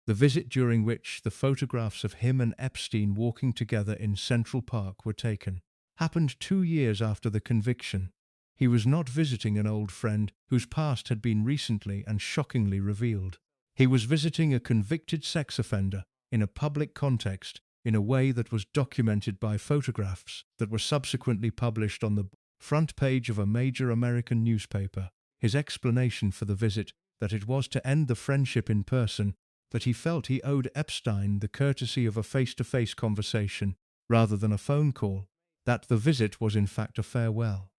the visit during which the photographs of him and Epstein walking together in Central Park were taken, happened 2 years after the conviction. He was not visiting an old friend whose past had been recently and shockingly revealed. He was visiting a convicted sex offender in a public context in a way that was documented by photographs that were subsequently published on the front page of a major American newspaper. His explanation for the visit, that it was to end the friendship in person, that he felt he owed Epstein the courtesy of a face-to-face conversation rather than a phone call, that the visit was in fact a farewell,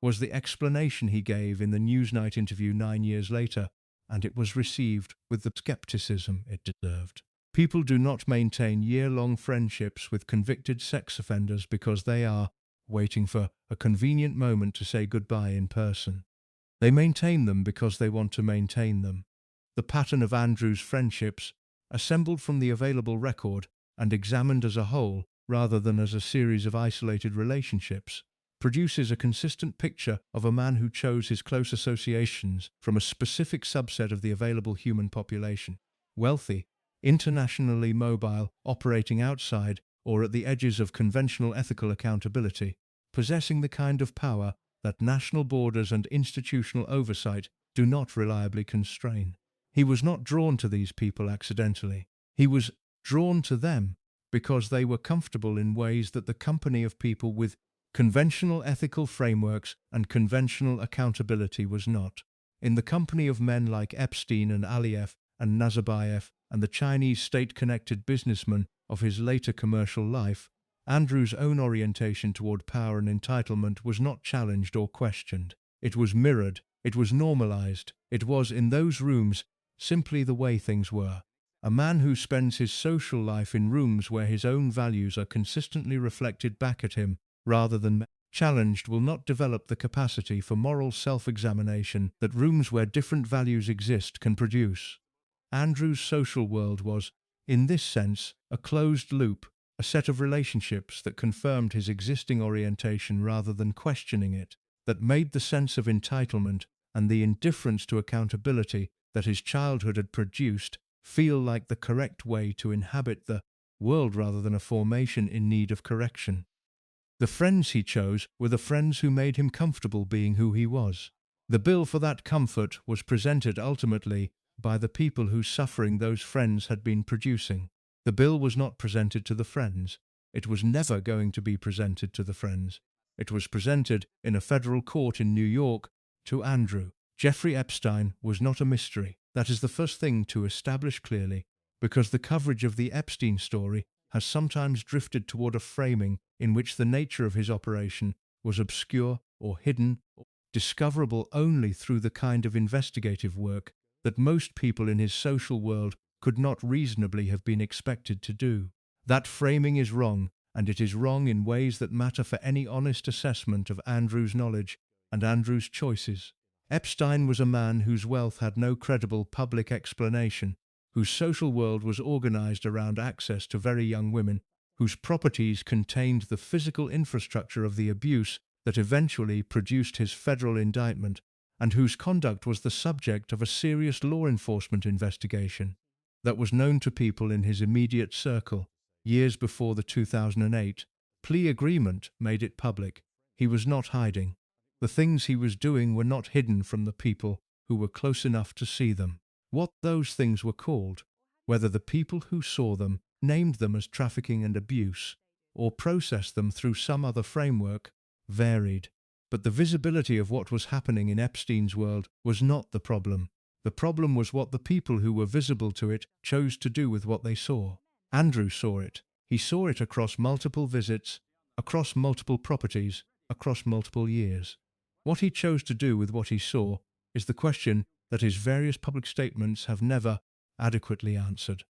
was the explanation he gave in the Newsnight interview 9 years later, and it was received with the skepticism it deserved. People do not maintain year-long friendships with convicted sex offenders because they are waiting for a convenient moment to say goodbye in person. They maintain them because they want to maintain them. The pattern of Andrew's friendships, assembled from the available record and examined as a whole rather than as a series of isolated relationships, produces a consistent picture of a man who chose his close associations from a specific subset of the available human population. Wealthy, internationally mobile, operating outside or at the edges of conventional ethical accountability, possessing the kind of power that national borders and institutional oversight do not reliably constrain. He was not drawn to these people accidentally. He was drawn to them because they were comfortable in ways that the company of people with conventional ethical frameworks and conventional accountability was not. In the company of men like Epstein and Aliyev and Nazarbayev and the Chinese state-connected businessmen of his later commercial life, Andrew's own orientation toward power and entitlement was not challenged or questioned. It was mirrored, it was normalized, it was, in those rooms, simply the way things were. A man who spends his social life in rooms where his own values are consistently reflected back at him, rather than challenged, will not develop the capacity for moral self-examination that rooms where different values exist can produce. Andrew's social world was, in this sense, a closed loop, a set of relationships that confirmed his existing orientation rather than questioning it, that made the sense of entitlement and the indifference to accountability that his childhood had produced feel like the correct way to inhabit the world rather than a formation in need of correction. The friends he chose were the friends who made him comfortable being who he was. The bill for that comfort was presented ultimately by the people whose suffering those friends had been producing. The bill was not presented to the friends. It was never going to be presented to the friends. It was presented in a federal court in New York to Andrew. Jeffrey Epstein was not a mystery. That is the first thing to establish clearly, because the coverage of the Epstein story has sometimes drifted toward a framing in which the nature of his operation was obscure or hidden, discoverable only through the kind of investigative work that most people in his social world could not reasonably have been expected to do. That framing is wrong, and it is wrong in ways that matter for any honest assessment of Andrew's knowledge and Andrew's choices. Epstein was a man whose wealth had no credible public explanation, whose social world was organized around access to very young women, whose properties contained the physical infrastructure of the abuse that eventually produced his federal indictment, and whose conduct was the subject of a serious law enforcement investigation that was known to people in his immediate circle. Years before the 2008 plea agreement made it public, he was not hiding. The things he was doing were not hidden from the people who were close enough to see them. What those things were called, whether the people who saw them named them as trafficking and abuse, or processed them through some other framework, varied. But the visibility of what was happening in Epstein's world was not the problem. The problem was what the people who were visible to it chose to do with what they saw. Andrew saw it. He saw it across multiple visits, across multiple properties, across multiple years. What he chose to do with what he saw is the question that his various public statements have never adequately answered.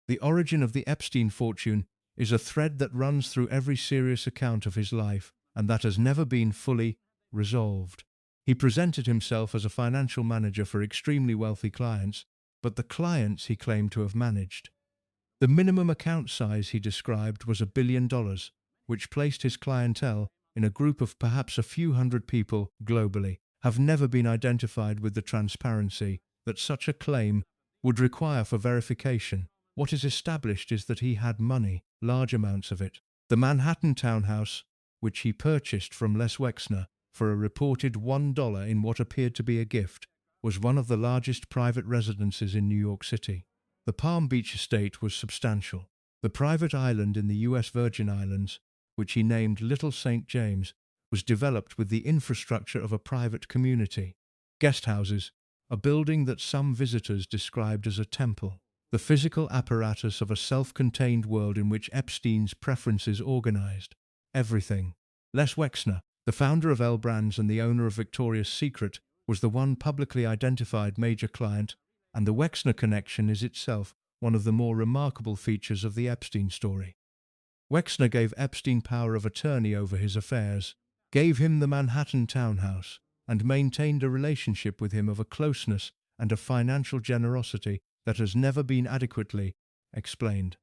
The origin of the Epstein fortune is a thread that runs through every serious account of his life, and that has never been fully resolved. He presented himself as a financial manager for extremely wealthy clients, but the clients he claimed to have managed. The minimum account size he described was $1 billion, which placed his clientele in a group of perhaps a few hundred people globally, have never been identified with the transparency that such a claim would require for verification. What is established is that he had money, large amounts of it. The Manhattan townhouse, which he purchased from Les Wexner for a reported $1 in what appeared to be a gift, was one of the largest private residences in New York City. The Palm Beach estate was substantial. The private island in the U.S. Virgin Islands, which he named Little St. James, was developed with the infrastructure of a private community. Guest houses, a building that some visitors described as a temple. The physical apparatus of a self-contained world in which Epstein's preferences organized. Everything. Les Wexner, the founder of L Brands and the owner of Victoria's Secret, was the one publicly identified major client, and the Wexner connection is itself one of the more remarkable features of the Epstein story. Wexner gave Epstein power of attorney over his affairs, gave him the Manhattan townhouse, and maintained a relationship with him of a closeness and a financial generosity that has never been adequately explained.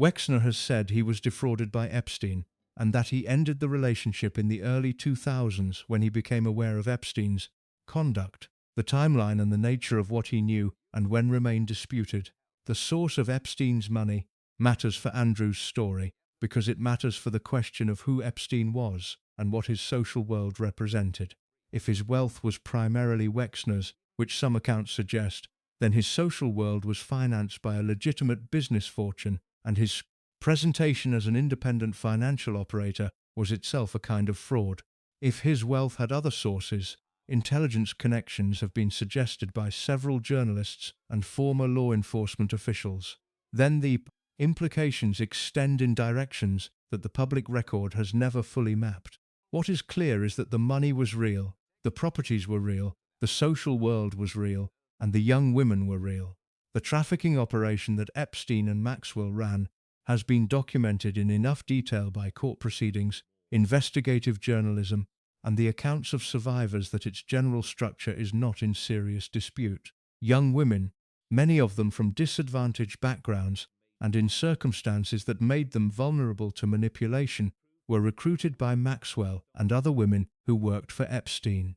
Wexner has said he was defrauded by Epstein, and that he ended the relationship in the early 2000s when he became aware of Epstein's conduct. The timeline and the nature of what he knew and when remain disputed. The source of Epstein's money matters for Andrew's story because it matters for the question of who Epstein was and what his social world represented. If his wealth was primarily Wexner's, which some accounts suggest, then his social world was financed by a legitimate business fortune, and his presentation as an independent financial operator was itself a kind of fraud. If his wealth had other sources, intelligence connections have been suggested by several journalists and former law enforcement officials. Then the implications extend in directions that the public record has never fully mapped. What is clear is that the money was real, the properties were real, the social world was real, and the young women were real. The trafficking operation that Epstein and Maxwell ran has been documented in enough detail by court proceedings, investigative journalism, and the accounts of survivors that its general structure is not in serious dispute. Young women, many of them from disadvantaged backgrounds and in circumstances that made them vulnerable to manipulation, were recruited by Maxwell and other women who worked for Epstein.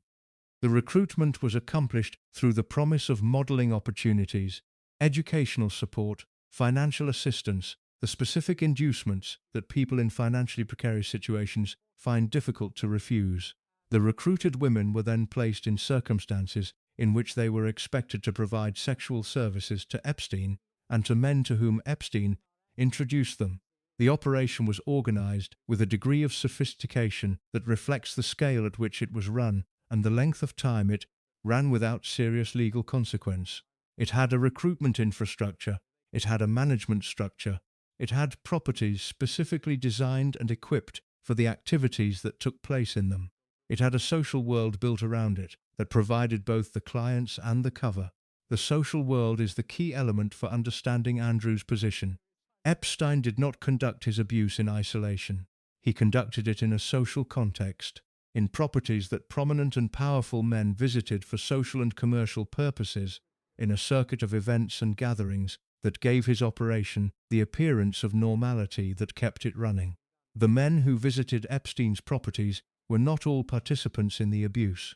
The recruitment was accomplished through the promise of modeling opportunities, educational support, financial assistance, the specific inducements that people in financially precarious situations find difficult to refuse. The recruited women were then placed in circumstances in which they were expected to provide sexual services to Epstein and to men to whom Epstein introduced them. The operation was organized with a degree of sophistication that reflects the scale at which it was run and the length of time it ran without serious legal consequence. It had a recruitment infrastructure, it had a management structure, it had properties specifically designed and equipped for the activities that took place in them. It had a social world built around it that provided both the clients and the cover. The social world is the key element for understanding Andrew's position. Epstein did not conduct his abuse in isolation. He conducted it in a social context, in properties that prominent and powerful men visited for social and commercial purposes, in a circuit of events and gatherings that gave his operation the appearance of normality that kept it running. The men who visited Epstein's properties were not all participants in the abuse.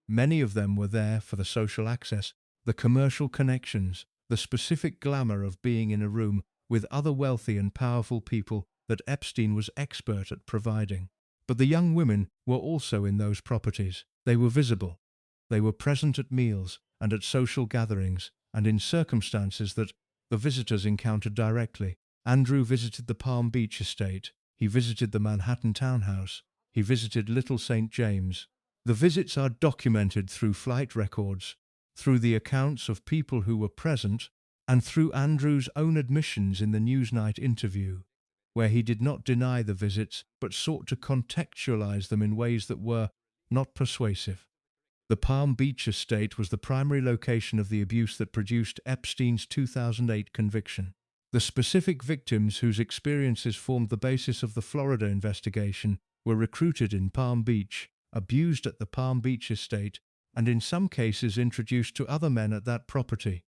Many of them were there for the social access, the commercial connections, the specific glamour of being in a room with other wealthy and powerful people that Epstein was expert at providing. But the young women were also in those properties. They were visible. They were present at meals and at social gatherings and in circumstances that the visitors encountered directly. Andrew visited the Palm Beach estate. He visited the Manhattan townhouse. He visited Little St. James. The visits are documented through flight records, through the accounts of people who were present, and through Andrew's own admissions in the Newsnight interview, where he did not deny the visits but sought to contextualize them in ways that were not persuasive. The Palm Beach estate was the primary location of the abuse that produced Epstein's 2008 conviction. The specific victims whose experiences formed the basis of the Florida investigation were recruited in Palm Beach, abused at the Palm Beach estate, and in some cases introduced to other men at that property.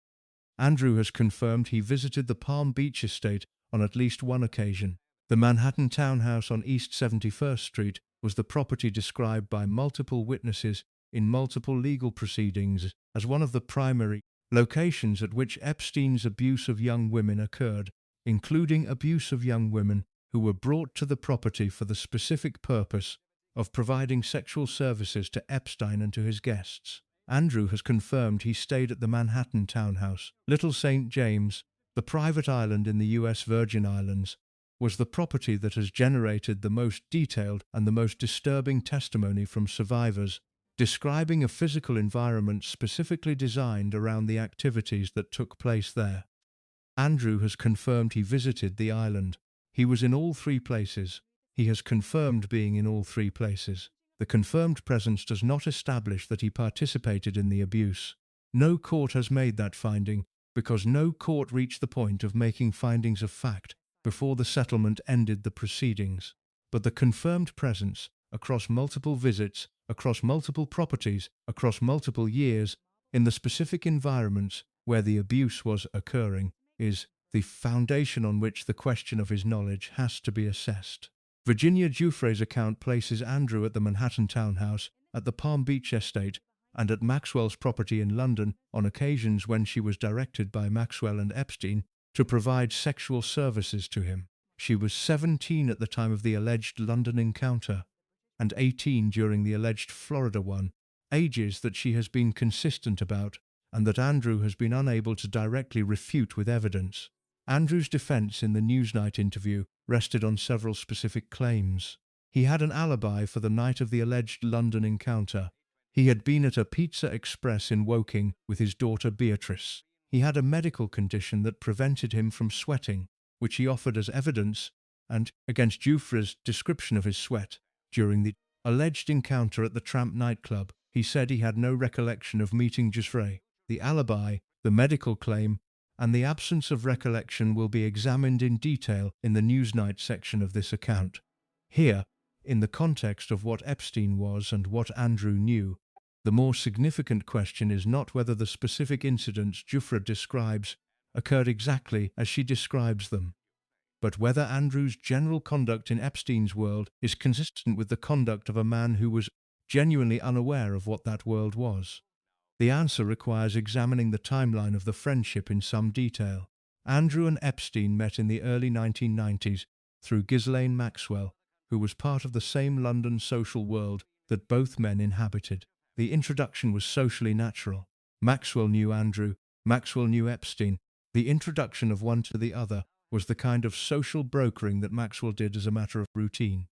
Andrew has confirmed he visited the Palm Beach estate on at least one occasion. The Manhattan townhouse on East 71st Street was the property described by multiple witnesses in multiple legal proceedings as one of the primary locations at which Epstein's abuse of young women occurred, including abuse of young women who were brought to the property for the specific purpose of providing sexual services to Epstein and to his guests. Andrew has confirmed he stayed at the Manhattan townhouse. Little St. James, the private island in the U.S. Virgin Islands, was the property that has generated the most detailed and the most disturbing testimony from survivors, describing a physical environment specifically designed around the activities that took place there. Andrew has confirmed he visited the island. He was in all three places. He has confirmed being in all three places. The confirmed presence does not establish that he participated in the abuse. No court has made that finding because no court reached the point of making findings of fact before the settlement ended the proceedings. But the confirmed presence, across multiple visits, across multiple properties, across multiple years, in the specific environments where the abuse was occurring, is the foundation on which the question of his knowledge has to be assessed. Virginia Giuffre's account places Andrew at the Manhattan townhouse, at the Palm Beach estate, and at Maxwell's property in London on occasions when she was directed by Maxwell and Epstein to provide sexual services to him. She was 17 at the time of the alleged London encounter, and 18 during the alleged Florida one, ages that she has been consistent about and that Andrew has been unable to directly refute with evidence. Andrew's defense in the Newsnight interview rested on several specific claims. He had an alibi for the night of the alleged London encounter. He had been at a Pizza Express in Woking with his daughter Beatrice. He had a medical condition that prevented him from sweating, which he offered as evidence and against Giuffre's description of his sweat. During the alleged encounter at the Tramp nightclub, he said he had no recollection of meeting Giuffre. The alibi, the medical claim, and the absence of recollection will be examined in detail in the Newsnight section of this account. Here, in the context of what Epstein was and what Andrew knew, the more significant question is not whether the specific incidents Giuffre describes occurred exactly as she describes them, but whether Andrew's general conduct in Epstein's world is consistent with the conduct of a man who was genuinely unaware of what that world was. The answer requires examining the timeline of the friendship in some detail. Andrew and Epstein met in the early 1990s through Ghislaine Maxwell, who was part of the same London social world that both men inhabited. The introduction was socially natural. Maxwell knew Andrew, Maxwell knew Epstein. The introduction of one to the other was the kind of social brokering that Maxwell did as a matter of routine.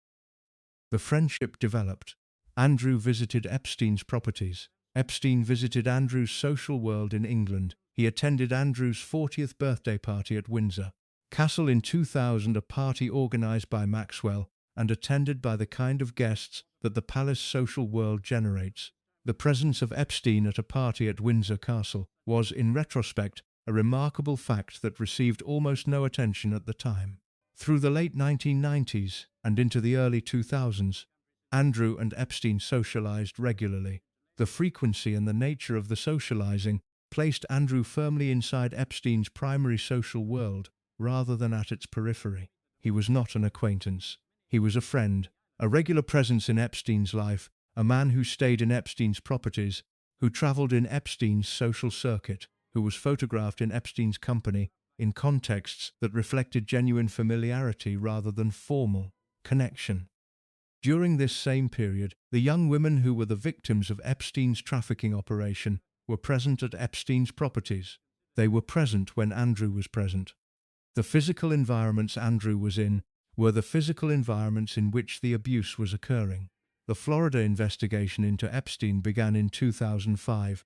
The friendship developed. Andrew visited Epstein's properties. Epstein visited Andrew's social world in England. He attended Andrew's 40th birthday party at Windsor Castle in 2000, a party organized by Maxwell and attended by the kind of guests that the palace social world generates. The presence of Epstein at a party at Windsor Castle was, in retrospect, a remarkable fact that received almost no attention at the time. Through the late 1990s and into the early 2000s, Andrew and Epstein socialized regularly. The frequency and the nature of the socializing placed Andrew firmly inside Epstein's primary social world rather than at its periphery. He was not an acquaintance. He was a friend, a regular presence in Epstein's life, a man who stayed in Epstein's properties, who traveled in Epstein's social circuit, who was photographed in Epstein's company in contexts that reflected genuine familiarity rather than formal connection. During this same period, the young women who were the victims of Epstein's trafficking operation were present at Epstein's properties. They were present when Andrew was present. The physical environments Andrew was in were the physical environments in which the abuse was occurring. The Florida investigation into Epstein began in 2005,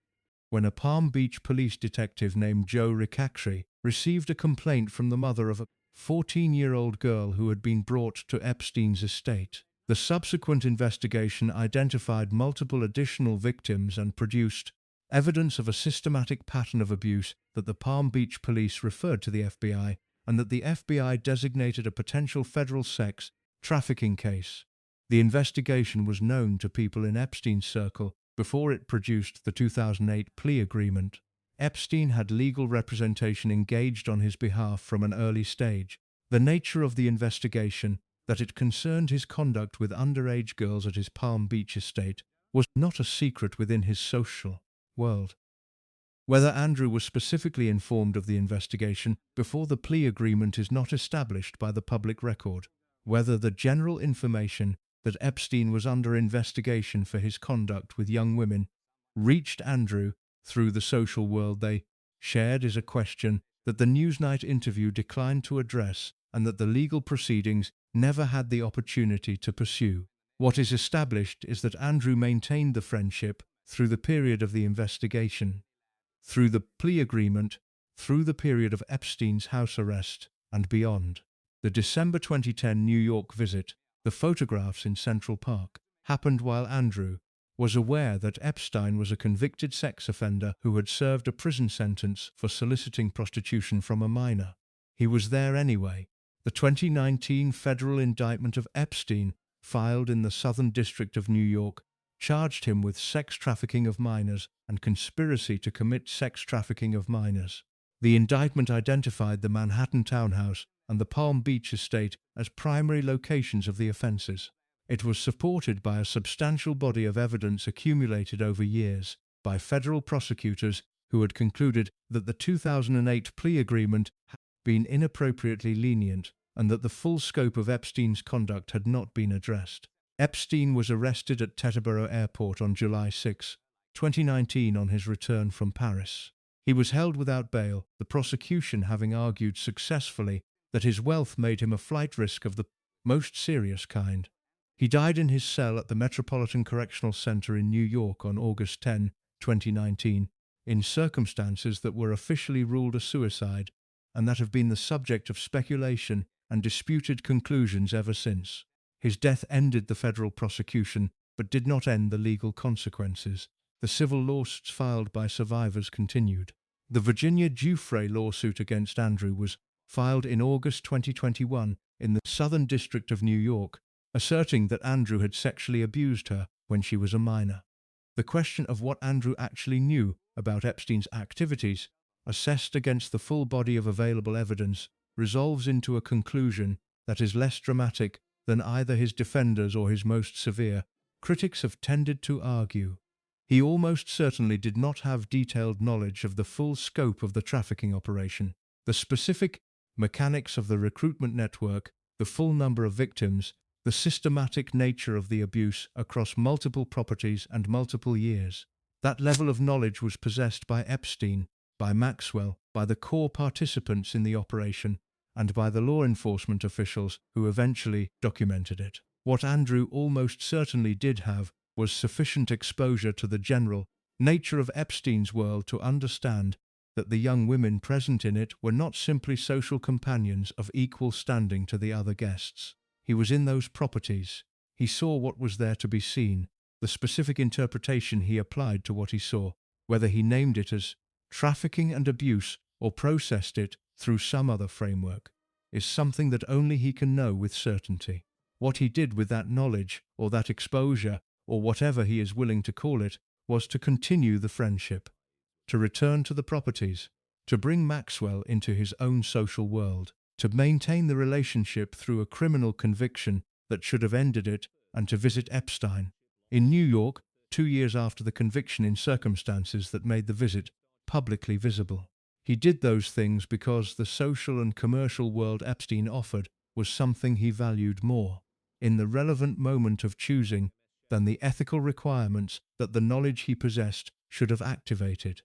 when a Palm Beach police detective named Joe Ricacci received a complaint from the mother of a 14-year-old girl who had been brought to Epstein's estate. The subsequent investigation identified multiple additional victims and produced evidence of a systematic pattern of abuse that the Palm Beach police referred to the FBI, and that the FBI designated a potential federal sex trafficking case. The investigation was known to people in Epstein's circle before it produced the 2008 plea agreement. Epstein had legal representation engaged on his behalf from an early stage. The nature of the investigation, that it concerned his conduct with underage girls at his Palm Beach estate, was not a secret within his social world. Whether Andrew was specifically informed of the investigation before the plea agreement is not established by the public record. Whether the general information that Epstein was under investigation for his conduct with young women reached Andrew through the social world they shared is a question that the Newsnight interview declined to address and that the legal proceedings never had the opportunity to pursue. What is established is that Andrew maintained the friendship through the period of the investigation, through the plea agreement, through the period of Epstein's house arrest, and beyond. The December 2010 New York visit, the photographs in Central Park, happened while Andrew was aware that Epstein was a convicted sex offender who had served a prison sentence for soliciting prostitution from a minor. He was there anyway. The 2019 federal indictment of Epstein, filed in the Southern District of New York, charged him with sex trafficking of minors and conspiracy to commit sex trafficking of minors. The indictment identified the Manhattan townhouse and the Palm Beach estate as primary locations of the offenses. It was supported by a substantial body of evidence accumulated over years by federal prosecutors who had concluded that the 2008 plea agreement had been inappropriately lenient and that the full scope of Epstein's conduct had not been addressed. Epstein was arrested at Teterboro Airport on July 6, 2019 on his return from Paris. He was held without bail, the prosecution having argued successfully that his wealth made him a flight risk of the most serious kind. He died in his cell at the Metropolitan Correctional Center in New York on August 10, 2019, in circumstances that were officially ruled a suicide and that have been the subject of speculation and disputed conclusions ever since. His death ended the federal prosecution, but did not end the legal consequences. The civil lawsuits filed by survivors continued. The Virginia Giuffre lawsuit against Andrew was filed in August 2021 in the Southern District of New York, asserting that Andrew had sexually abused her when she was a minor. The question of what Andrew actually knew about Epstein's activities, assessed against the full body of available evidence, resolves into a conclusion that is less dramatic than either his defenders or his most severe critics have tended to argue. He almost certainly did not have detailed knowledge of the full scope of the trafficking operation. The specific mechanics of the recruitment network, the full number of victims, the systematic nature of the abuse across multiple properties and multiple years. That level of knowledge was possessed by Epstein, by Maxwell, by the core participants in the operation, and by the law enforcement officials who eventually documented it. What Andrew almost certainly did have was sufficient exposure to the general nature of Epstein's world to understand that the young women present in it were not simply social companions of equal standing to the other guests. He was in those properties. He saw what was there to be seen. The specific interpretation he applied to what he saw, whether he named it as trafficking and abuse or processed it through some other framework, is something that only he can know with certainty. What he did with that knowledge, or that exposure, or whatever he is willing to call it, was to continue the friendship, to return to the properties, to bring Maxwell into his own social world, to maintain the relationship through a criminal conviction that should have ended it, and to visit Epstein in New York 2 years after the conviction in circumstances that made the visit publicly visible. He did those things because the social and commercial world Epstein offered was something he valued more, in the relevant moment of choosing, than the ethical requirements that the knowledge he possessed should have activated.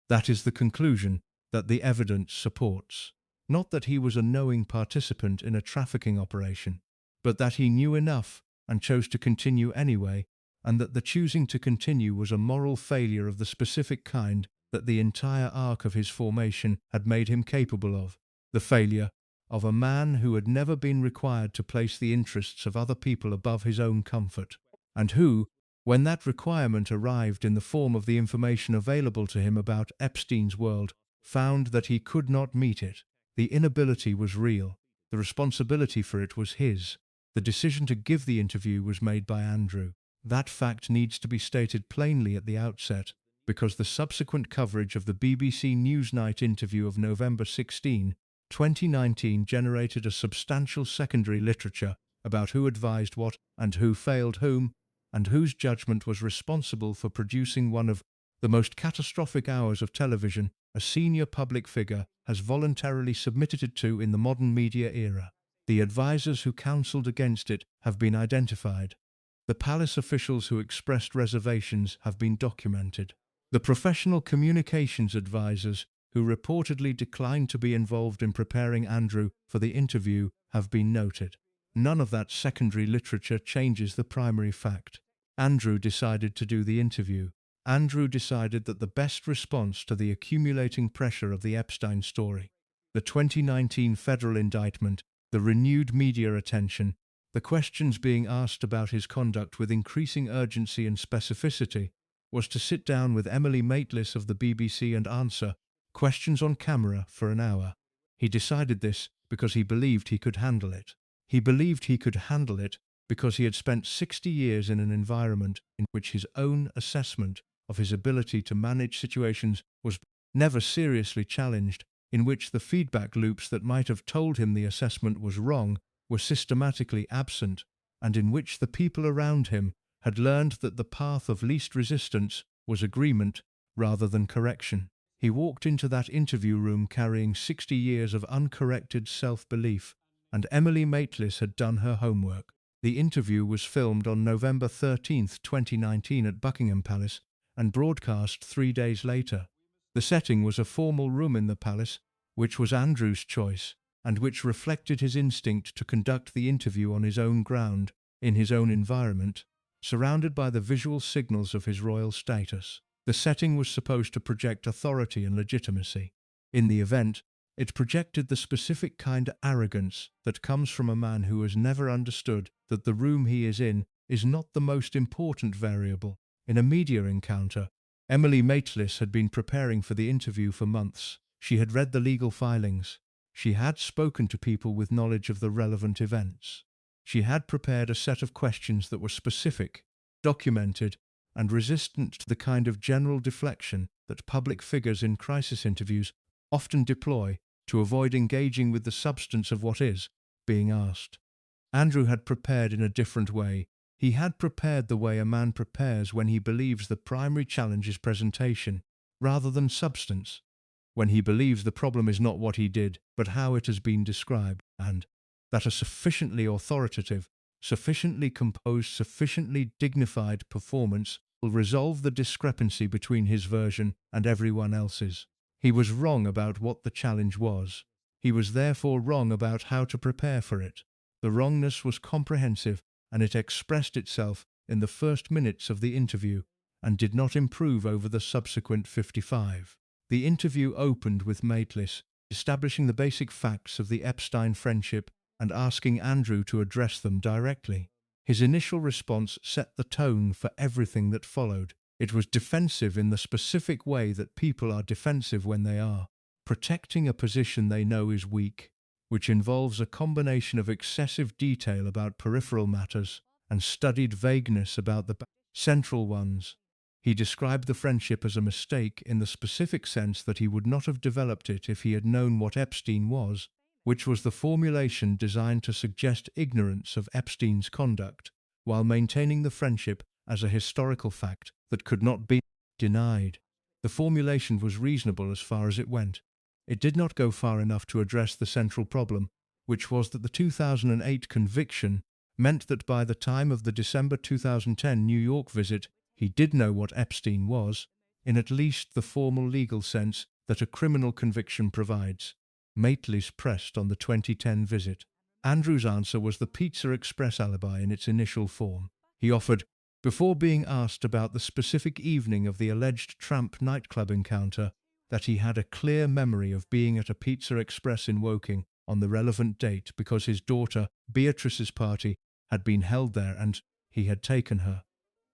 That is the conclusion that the evidence supports. Not that he was a knowing participant in a trafficking operation, but that he knew enough and chose to continue anyway, and that the choosing to continue was a moral failure of the specific kind that the entire arc of his formation had made him capable of, the failure of a man who had never been required to place the interests of other people above his own comfort, and who, when that requirement arrived in the form of the information available to him about Epstein's world, found that he could not meet it. The inability was real. The responsibility for it was his. The decision to give the interview was made by Andrew. That fact needs to be stated plainly at the outset, because the subsequent coverage of the BBC Newsnight interview of November 16, 2019 generated a substantial secondary literature about who advised what and who failed whom, and whose judgment was responsible for producing one of the most catastrophic hours of television a senior public figure has voluntarily submitted to in the modern media era. The advisors who counselled against it have been identified. The palace officials who expressed reservations have been documented. The professional communications advisors who reportedly declined to be involved in preparing Andrew for the interview have been noted. None of that secondary literature changes the primary fact. Andrew decided to do the interview. Andrew decided that the best response to the accumulating pressure of the Epstein story, the 2019 federal indictment, the renewed media attention, the questions being asked about his conduct with increasing urgency and specificity, was to sit down with Emily Maitlis of the BBC and answer questions on camera for an hour. He decided this because he believed he could handle it. He believed he could handle it because he had spent 60 years in an environment in which his own assessment of his ability to manage situations was never seriously challenged, in which the feedback loops that might have told him the assessment was wrong were systematically absent, and in which the people around him had learned that the path of least resistance was agreement rather than correction. He walked into that interview room carrying 60 years of uncorrected self-belief, and Emily Maitlis had done her homework. The interview was filmed on November 13, 2019 at Buckingham Palace and broadcast 3 days later. The setting was a formal room in the palace, which was Andrew's choice, and which reflected his instinct to conduct the interview on his own ground, in his own environment, surrounded by the visual signals of his royal status. The setting was supposed to project authority and legitimacy. In the event, it projected the specific kind of arrogance that comes from a man who has never understood that the room he is in is not the most important variable. In a media encounter, Emily Maitlis had been preparing for the interview for months. She had read the legal filings. She had spoken to people with knowledge of the relevant events. She had prepared a set of questions that were specific, documented, and resistant to the kind of general deflection that public figures in crisis interviews often deploy to avoid engaging with the substance of what is being asked. Andrew had prepared in a different way. He had prepared the way a man prepares when he believes the primary challenge is presentation, rather than substance. when he believes the problem is not what he did, but how it has been described, and that a sufficiently authoritative, sufficiently composed, sufficiently dignified performance will resolve the discrepancy between his version and everyone else's. He was wrong about what the challenge was. He was therefore wrong about how to prepare for it. The wrongness was comprehensive, and it expressed itself in the first minutes of the interview, and did not improve over the subsequent 55. The interview opened with Maitlis establishing the basic facts of the Epstein friendship and asking Andrew to address them directly. His initial response set the tone for everything that followed. It was defensive in the specific way that people are defensive when they are protecting a position they know is weak, which involves a combination of excessive detail about peripheral matters and studied vagueness about the central ones. He described the friendship as a mistake in the specific sense that he would not have developed it if he had known what Epstein was, which was the formulation designed to suggest ignorance of Epstein's conduct, while maintaining the friendship as a historical fact that could not be denied. The formulation was reasonable as far as it went. It did not go far enough to address the central problem, which was that the 2008 conviction meant that by the time of the December 2010 New York visit, he did know what Epstein was, in at least the formal legal sense that a criminal conviction provides. Maitlis pressed on the 2010 visit. Andrew's answer was the Pizza Express alibi in its initial form. He offered, before being asked about the specific evening of the alleged Tramp nightclub encounter, that he had a clear memory of being at a Pizza Express in Woking on the relevant date because his daughter Beatrice's party had been held there and he had taken her.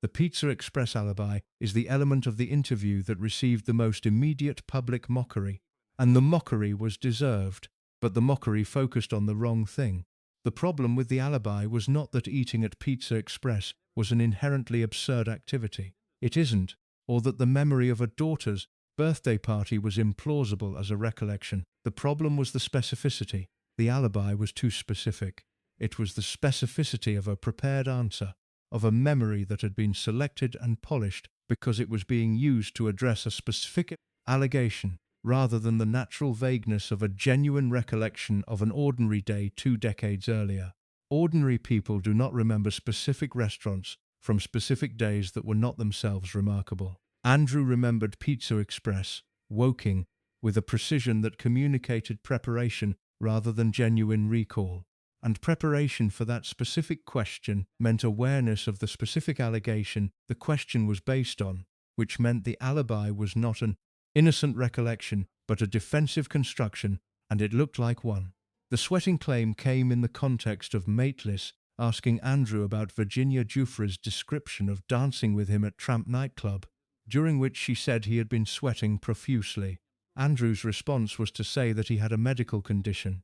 The Pizza Express alibi is the element of the interview that received the most immediate public mockery, and the mockery was deserved, but the mockery focused on the wrong thing. The problem with the alibi was not that eating at Pizza Express was an inherently absurd activity. It isn't, or that the memory of a daughter's birthday party was implausible as a recollection. The problem was the specificity. The alibi was too specific. It was the specificity of a prepared answer, of a memory that had been selected and polished because it was being used to address a specific allegation, rather than the natural vagueness of a genuine recollection of an ordinary day 2 decades earlier. Ordinary people do not remember specific restaurants from specific days that were not themselves remarkable. Andrew remembered Pizza Express, Woking, with a precision that communicated preparation rather than genuine recall. And preparation for that specific question meant awareness of the specific allegation the question was based on, which meant the alibi was not an innocent recollection, but a defensive construction, and it looked like one. The sweating claim came in the context of Maitlis asking Andrew about Virginia Giuffre's description of dancing with him at Tramp nightclub, during which she said he had been sweating profusely. Andrew's response was to say that he had a medical condition,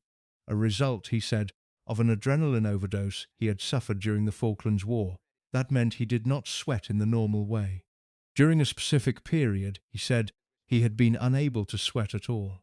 a result, he said, of an adrenaline overdose he had suffered during the Falklands War. That meant he did not sweat in the normal way. During a specific period, he said, he had been unable to sweat at all.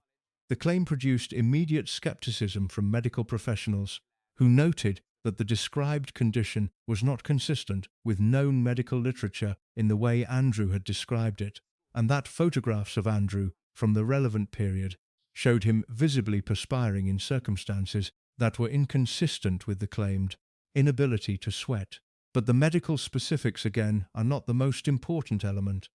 The claim produced immediate skepticism from medical professionals, who noted that the described condition was not consistent with known medical literature in the way Andrew had described it, and that photographs of Andrew from the relevant period showed him visibly perspiring in circumstances that were inconsistent with the claimed inability to sweat. But the medical specifics, again, are not the most important element.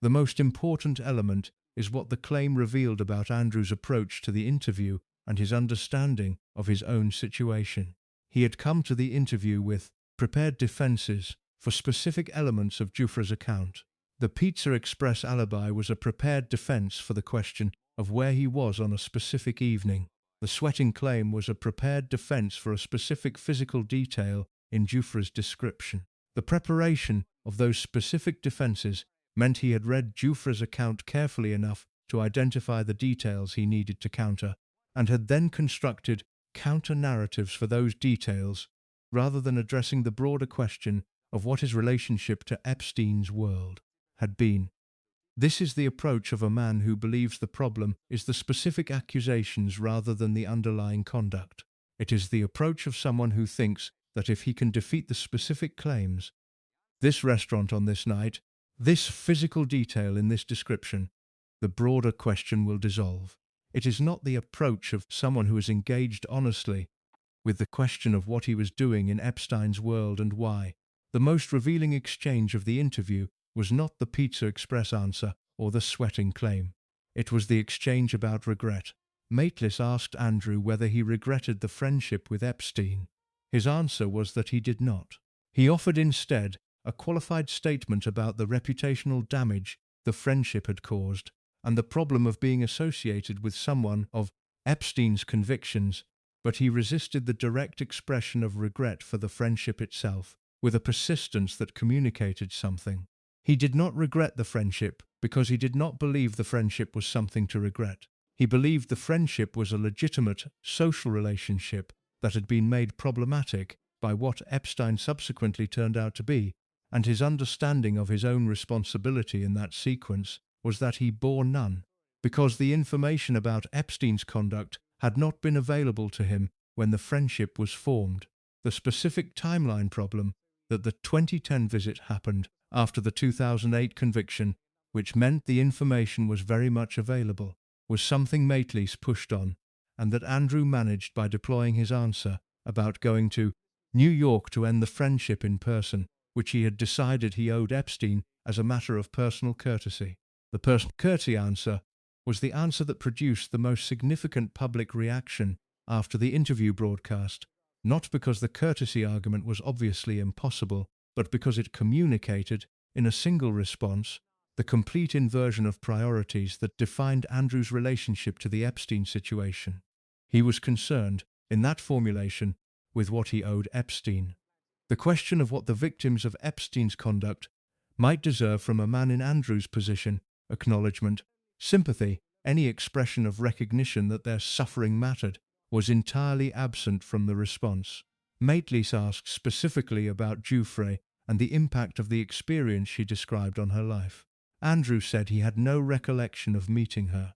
The most important element is what the claim revealed about Andrew's approach to the interview and his understanding of his own situation. He had come to the interview with prepared defenses for specific elements of Giuffre's account. The Pizza Express alibi was a prepared defense for the question of where he was on a specific evening. The sweating claim was a prepared defense for a specific physical detail in Giuffre's description. The preparation of those specific defenses meant he had read Giuffre's account carefully enough to identify the details he needed to counter, and had then constructed counter-narratives for those details, rather than addressing the broader question of what his relationship to Epstein's world had been. This is the approach of a man who believes the problem is the specific accusations rather than the underlying conduct. It is the approach of someone who thinks that if he can defeat the specific claims, this restaurant on this night, this physical detail in this description, the broader question will dissolve. It is not the approach of someone who is engaged honestly with the question of what he was doing in Epstein's world and why. The most revealing exchange of the interview was not the Pizza Express answer or the sweating claim. It was the exchange about regret. Maitlis asked Andrew whether he regretted the friendship with Epstein. His answer was that he did not. He offered instead a qualified statement about the reputational damage the friendship had caused and the problem of being associated with someone of Epstein's convictions, but he resisted the direct expression of regret for the friendship itself, with a persistence that communicated something. He did not regret the friendship because he did not believe the friendship was something to regret. He believed the friendship was a legitimate social relationship that had been made problematic by what Epstein subsequently turned out to be, and his understanding of his own responsibility in that sequence was that he bore none, because the information about Epstein's conduct had not been available to him when the friendship was formed. The specific timeline problem that the 2010 visit happened after the 2008 conviction, which meant the information was very much available, was something Maitlis pushed on, and that Andrew managed by deploying his answer about going to New York to end the friendship in person, which he had decided he owed Epstein as a matter of personal courtesy. The personal courtesy answer was the answer that produced the most significant public reaction after the interview broadcast, not because the courtesy argument was obviously impossible, but because it communicated, in a single response, the complete inversion of priorities that defined Andrew's relationship to the Epstein situation. He was concerned, in that formulation, with what he owed Epstein. The question of what the victims of Epstein's conduct might deserve from a man in Andrew's position, acknowledgement, sympathy, any expression of recognition that their suffering mattered, was entirely absent from the response. Maitlis asked specifically about Giuffre and the impact of the experience she described on her life. Andrew said he had no recollection of meeting her.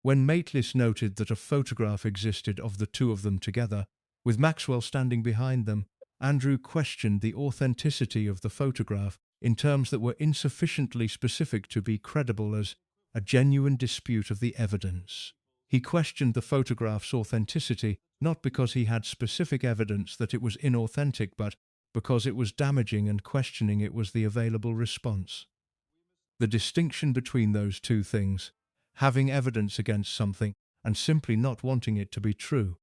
When Maitlis noted that a photograph existed of the two of them together, with Maxwell standing behind them, Andrew questioned the authenticity of the photograph in terms that were insufficiently specific to be credible as a genuine dispute of the evidence. He questioned the photograph's authenticity not because he had specific evidence that it was inauthentic, but because it was damaging, and questioning it was the available response. The distinction between those two things, having evidence against something and simply not wanting it to be true,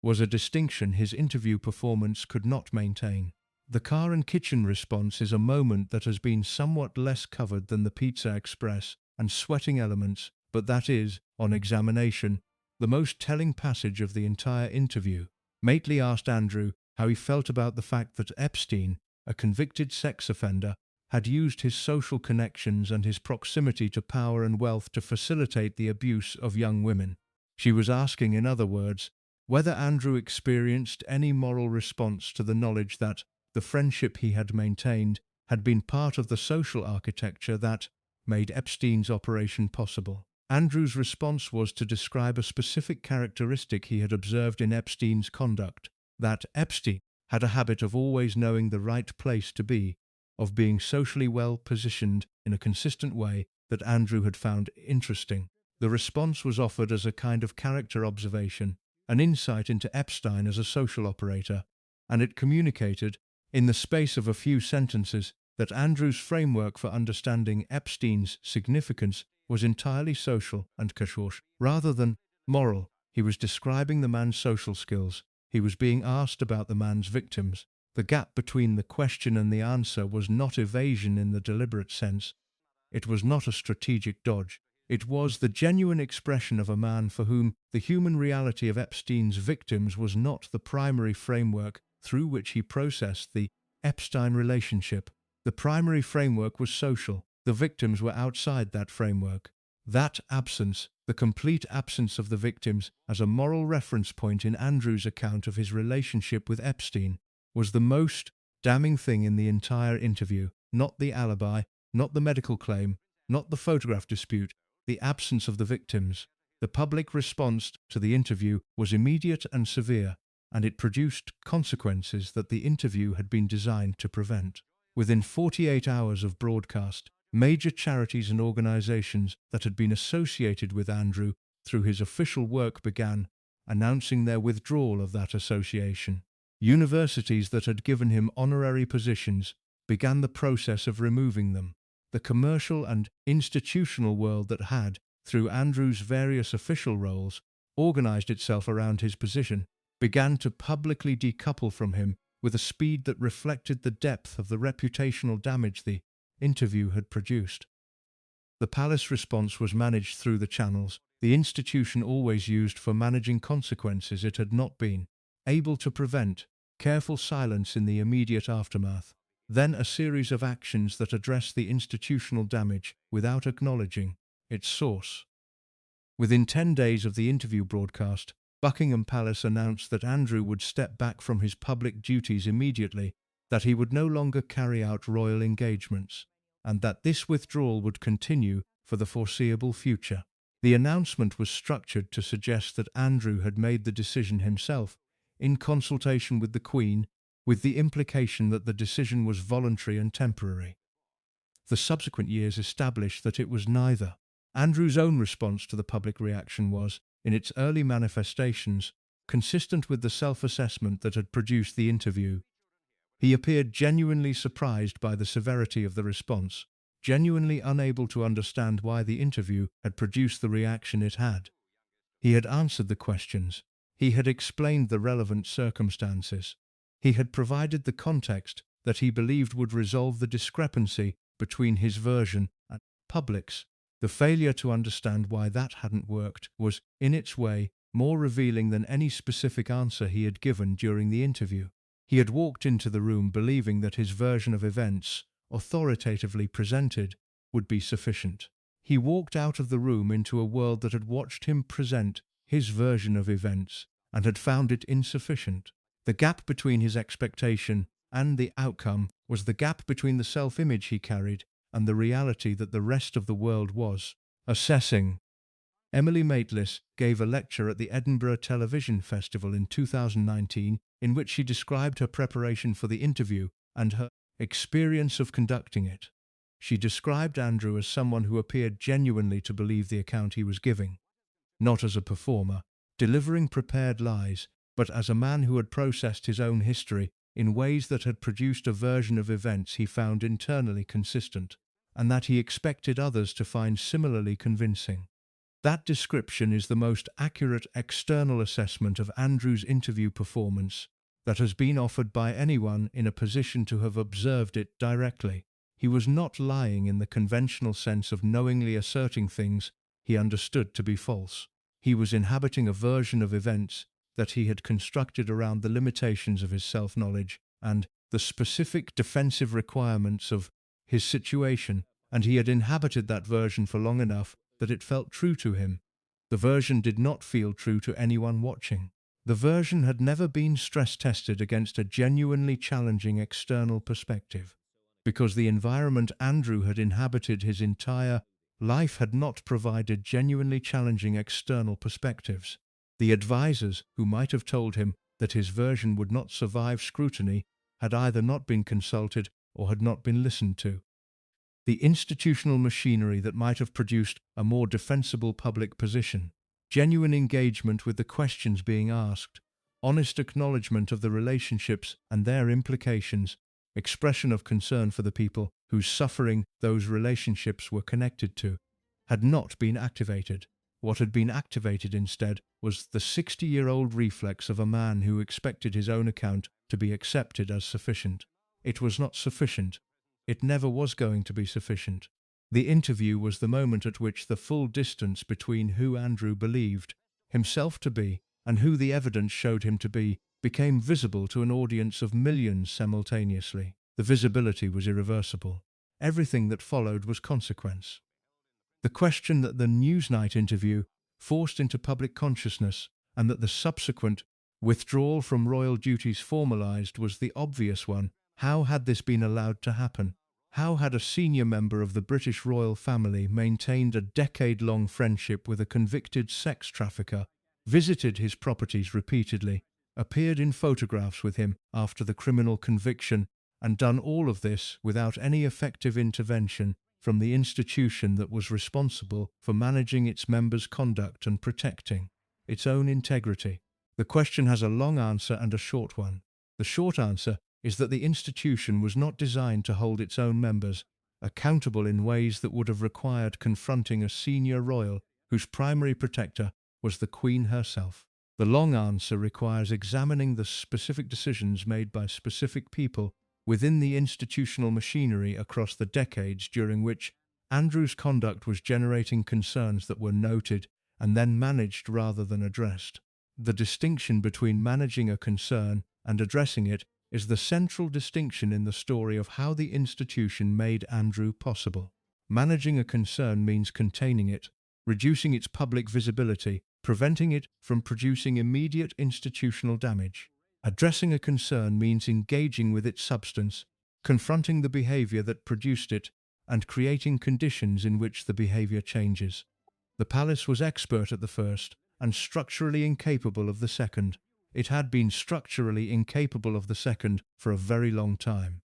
was a distinction his interview performance could not maintain. The car and kitchen response is a moment that has been somewhat less covered than the Pizza Express and sweating elements, but that is, on examination, the most telling passage of the entire interview. Maitlis asked Andrew how he felt about the fact that Epstein, a convicted sex offender, had used his social connections and his proximity to power and wealth to facilitate the abuse of young women. She was asking, in other words, whether Andrew experienced any moral response to the knowledge that the friendship he had maintained had been part of the social architecture that made Epstein's operation possible. Andrew's response was to describe a specific characteristic he had observed in Epstein's conduct, that Epstein had a habit of always knowing the right place to be, of being socially well positioned in a consistent way that Andrew had found interesting. The response was offered as a kind of character observation, an insight into Epstein as a social operator, and it communicated, in the space of a few sentences, that Andrew's framework for understanding Epstein's significance was entirely social and causal, rather than moral. He was describing the man's social skills. He was being asked about the man's victims. The gap between the question and the answer was not evasion in the deliberate sense. It was not a strategic dodge. It was the genuine expression of a man for whom the human reality of Epstein's victims was not the primary framework through which he processed the Epstein relationship. The primary framework was social. The victims were outside that framework. That absence, the complete absence of the victims as a moral reference point in Andrew's account of his relationship with Epstein, was the most damning thing in the entire interview. Not the alibi, not the medical claim, not the photograph dispute, the absence of the victims. The public response to the interview was immediate and severe, and it produced consequences that the interview had been designed to prevent. Within 48 hours of broadcast, Major charities and organizations that had been associated with Andrew through his official work began announcing their withdrawal of that association. Universities that had given him honorary positions began the process of removing them. The commercial and institutional world that had, through Andrew's various official roles, organized itself around his position, began to publicly decouple from him with a speed that reflected the depth of the reputational damage the interview had produced. The palace response was managed through the channels the institution always used for managing consequences it had not been able to prevent: careful silence in the immediate aftermath, then a series of actions that address the institutional damage without acknowledging its source. Within 10 days of the interview broadcast, Buckingham Palace announced that Andrew would step back from his public duties immediately, that he would no longer carry out royal engagements, and that this withdrawal would continue for the foreseeable future. The announcement was structured to suggest that Andrew had made the decision himself, in consultation with the Queen, with the implication that the decision was voluntary and temporary. The subsequent years established that it was neither. Andrew's own response to the public reaction was, in its early manifestations, consistent with the self-assessment that had produced the interview. He appeared genuinely surprised by the severity of the response, genuinely unable to understand why the interview had produced the reaction it had. He had answered the questions. He had explained the relevant circumstances. He had provided the context that he believed would resolve the discrepancy between his version and the public's. The failure to understand why that hadn't worked was, in its way, more revealing than any specific answer he had given during the interview. He had walked into the room believing that his version of events, authoritatively presented, would be sufficient. He walked out of the room into a world that had watched him present his version of events and had found it insufficient. The gap between his expectation and the outcome was the gap between the self-image he carried and the reality that the rest of the world was assessing. Emily Maitlis gave a lecture at the Edinburgh Television Festival in 2019 in which she described her preparation for the interview and her experience of conducting it. She described Andrew as someone who appeared genuinely to believe the account he was giving, not as a performer, delivering prepared lies, but as a man who had processed his own history in ways that had produced a version of events he found internally consistent, and that he expected others to find similarly convincing. That description is the most accurate external assessment of Andrew's interview performance that has been offered by anyone in a position to have observed it directly. He was not lying in the conventional sense of knowingly asserting things he understood to be false. He was inhabiting a version of events that he had constructed around the limitations of his self-knowledge and the specific defensive requirements of his situation, and he had inhabited that version for long enough that it felt true to him. The version did not feel true to anyone watching. The version had never been stress-tested against a genuinely challenging external perspective, because the environment Andrew had inhabited his entire life had not provided genuinely challenging external perspectives. The advisors who might have told him that his version would not survive scrutiny had either not been consulted or had not been listened to. The institutional machinery that might have produced a more defensible public position, genuine engagement with the questions being asked, honest acknowledgement of the relationships and their implications, expression of concern for the people whose suffering those relationships were connected to, had not been activated. What had been activated instead was the 60-year-old reflex of a man who expected his own account to be accepted as sufficient. It was not sufficient. It never was going to be sufficient. The interview was the moment at which the full distance between who Andrew believed himself to be and who the evidence showed him to be became visible to an audience of millions simultaneously. The visibility was irreversible. Everything that followed was consequence. The question that the Newsnight interview forced into public consciousness and that the subsequent withdrawal from royal duties formalized was the obvious one. How had this been allowed to happen? How had a senior member of the British royal family maintained a decade-long friendship with a convicted sex trafficker, visited his properties repeatedly, appeared in photographs with him after the criminal conviction, and done all of this without any effective intervention from the institution that was responsible for managing its members' conduct and protecting its own integrity. The question has a long answer and a short one. The short answer is that the institution was not designed to hold its own members accountable in ways that would have required confronting a senior royal whose primary protector was the Queen herself. The long answer requires examining the specific decisions made by specific people within the institutional machinery across the decades during which Andrew's conduct was generating concerns that were noted and then managed rather than addressed. The distinction between managing a concern and addressing it is the central distinction in the story of how the institution made Andrew possible. Managing a concern means containing it, reducing its public visibility, preventing it from producing immediate institutional damage. Addressing a concern means engaging with its substance, confronting the behavior that produced it, and creating conditions in which the behavior changes. The palace was expert at the first and structurally incapable of the second. It had been structurally incapable of the second for a very long time.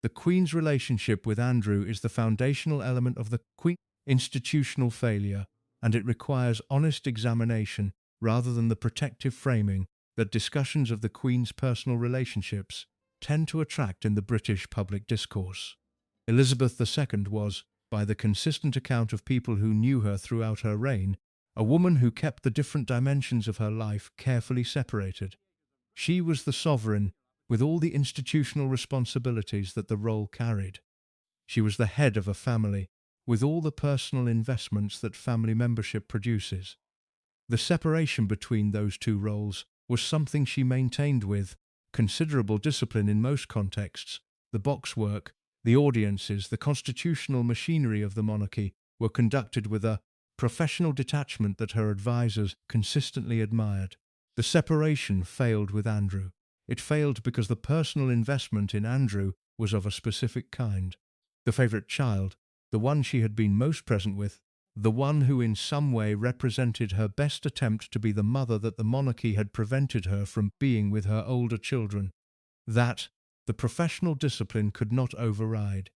The Queen's relationship with Andrew is the foundational element of the Queen's institutional failure, and it requires honest examination rather than the protective framing that discussions of the Queen's personal relationships tend to attract in the British public discourse. Elizabeth II was, by the consistent account of people who knew her throughout her reign, a woman who kept the different dimensions of her life carefully separated. She was the sovereign with all the institutional responsibilities that the role carried. She was the head of a family with all the personal investments that family membership produces. The separation between those two roles was something she maintained with considerable discipline in most contexts. The boxwork, the audiences, the constitutional machinery of the monarchy were conducted with a professional detachment that her advisers consistently admired. The separation failed with Andrew. It failed because the personal investment in Andrew was of a specific kind. The favourite child, the one she had been most present with, the one who in some way represented her best attempt to be the mother that the monarchy had prevented her from being with her older children. That, the professional discipline could not override.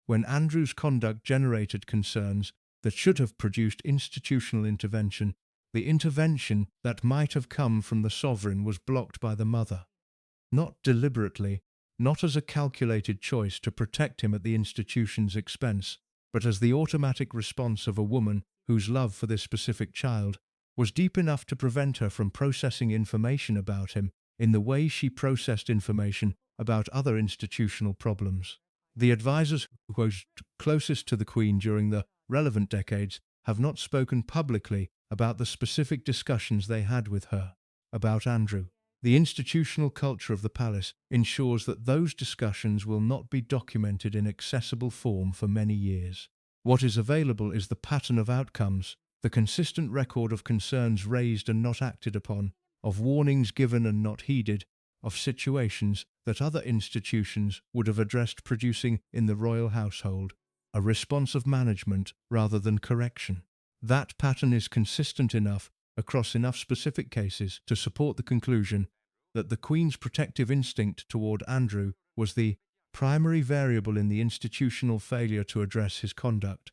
When Andrew's conduct generated concerns that should have produced institutional intervention, the intervention that might have come from the sovereign was blocked by the mother. Not deliberately, not as a calculated choice to protect him at the institution's expense, but as the automatic response of a woman whose love for this specific child was deep enough to prevent her from processing information about him in the way she processed information about other institutional problems. The advisers who were closest to the Queen during the relevant decades have not spoken publicly about the specific discussions they had with her about Andrew. The institutional culture of the palace ensures that those discussions will not be documented in accessible form for many years. What is available is the pattern of outcomes, the consistent record of concerns raised and not acted upon, of warnings given and not heeded, of situations that other institutions would have addressed, producing in the royal household a response of management rather than correction. That pattern is consistent enough across enough specific cases to support the conclusion that the Queen's protective instinct toward Andrew was the primary variable in the institutional failure to address his conduct.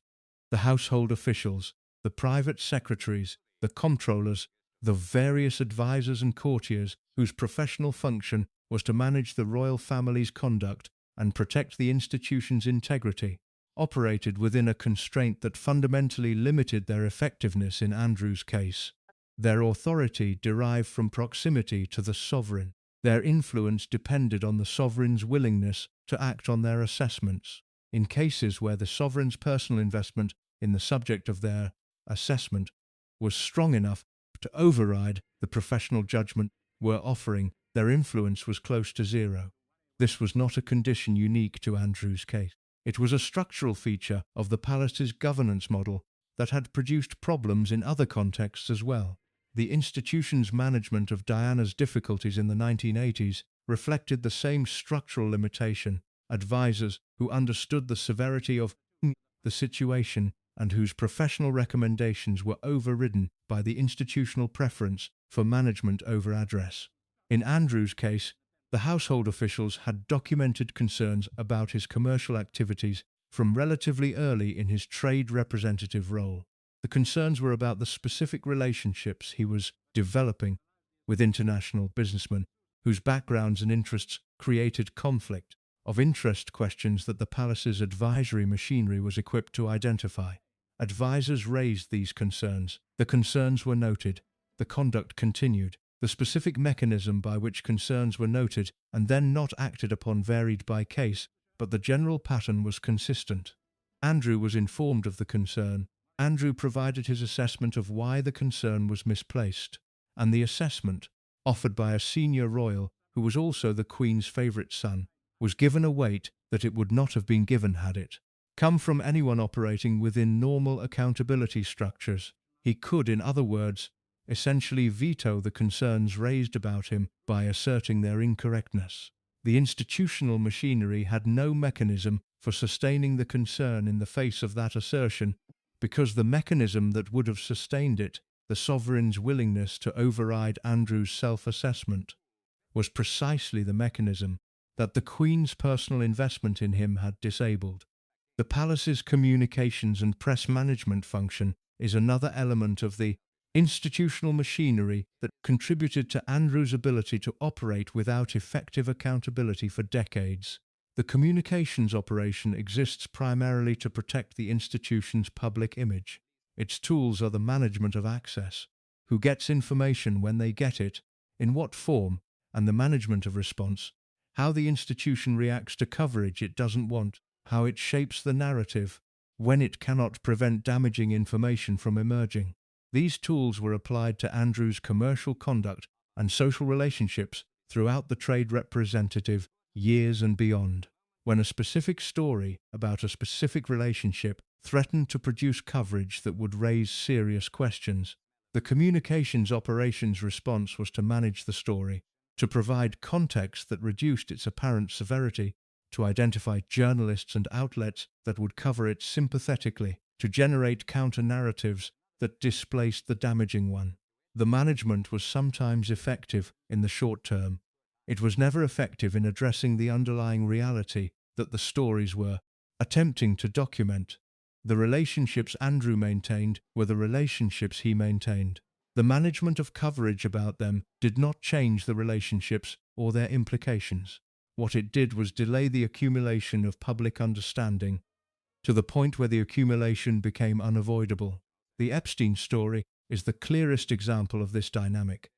The household officials, the private secretaries, the comptrollers, the various advisers and courtiers whose professional function was to manage the royal family's conduct and protect the institution's integrity, operated within a constraint that fundamentally limited their effectiveness in Andrew's case. Their authority derived from proximity to the sovereign. Their influence depended on the sovereign's willingness to act on their assessments. In cases where the sovereign's personal investment in the subject of their assessment was strong enough to override the professional judgment were offering, their influence was close to zero. This was not a condition unique to Andrew's case. It was a structural feature of the palace's governance model that had produced problems in other contexts as well. The institution's management of Diana's difficulties in the 1980s reflected the same structural limitation. Advisors who understood the severity of the situation and whose professional recommendations were overridden by the institutional preference for management over address. In Andrew's case, the household officials had documented concerns about his commercial activities from relatively early in his trade representative role. The concerns were about the specific relationships he was developing with international businessmen whose backgrounds and interests created conflict of interest questions that the palace's advisory machinery was equipped to identify. Advisors raised these concerns. The concerns were noted. The conduct continued. The specific mechanism by which concerns were noted and then not acted upon varied by case, but the general pattern was consistent. Andrew was informed of the concern. Andrew provided his assessment of why the concern was misplaced, and the assessment, offered by a senior royal who was also the Queen's favourite son, was given a weight that it would not have been given had it come from anyone operating within normal accountability structures. He could, in other words, essentially veto the concerns raised about him by asserting their incorrectness. The institutional machinery had no mechanism for sustaining the concern in the face of that assertion, because the mechanism that would have sustained it, the sovereign's willingness to override Andrew's self-assessment, was precisely the mechanism that the Queen's personal investment in him had disabled. The palace's communications and press management function is another element of the institutional machinery that contributed to Andrew's ability to operate without effective accountability for decades. The communications operation exists primarily to protect the institution's public image. Its tools are the management of access, who gets information when they get it, in what form, and the management of response, how the institution reacts to coverage it doesn't want, how it shapes the narrative when it cannot prevent damaging information from emerging. These tools were applied to Andrew's commercial conduct and social relationships throughout the trade representative years and beyond. When a specific story about a specific relationship threatened to produce coverage that would raise serious questions, the communications operations response was to manage the story, to provide context that reduced its apparent severity, to identify journalists and outlets that would cover it sympathetically, to generate counter-narratives that displaced the damaging one. The management was sometimes effective in the short term. It was never effective in addressing the underlying reality that the stories were attempting to document. The relationships Andrew maintained were the relationships he maintained. The management of coverage about them did not change the relationships or their implications. What it did was delay the accumulation of public understanding to the point where the accumulation became unavoidable. The Epstein story is the clearest example of this dynamic.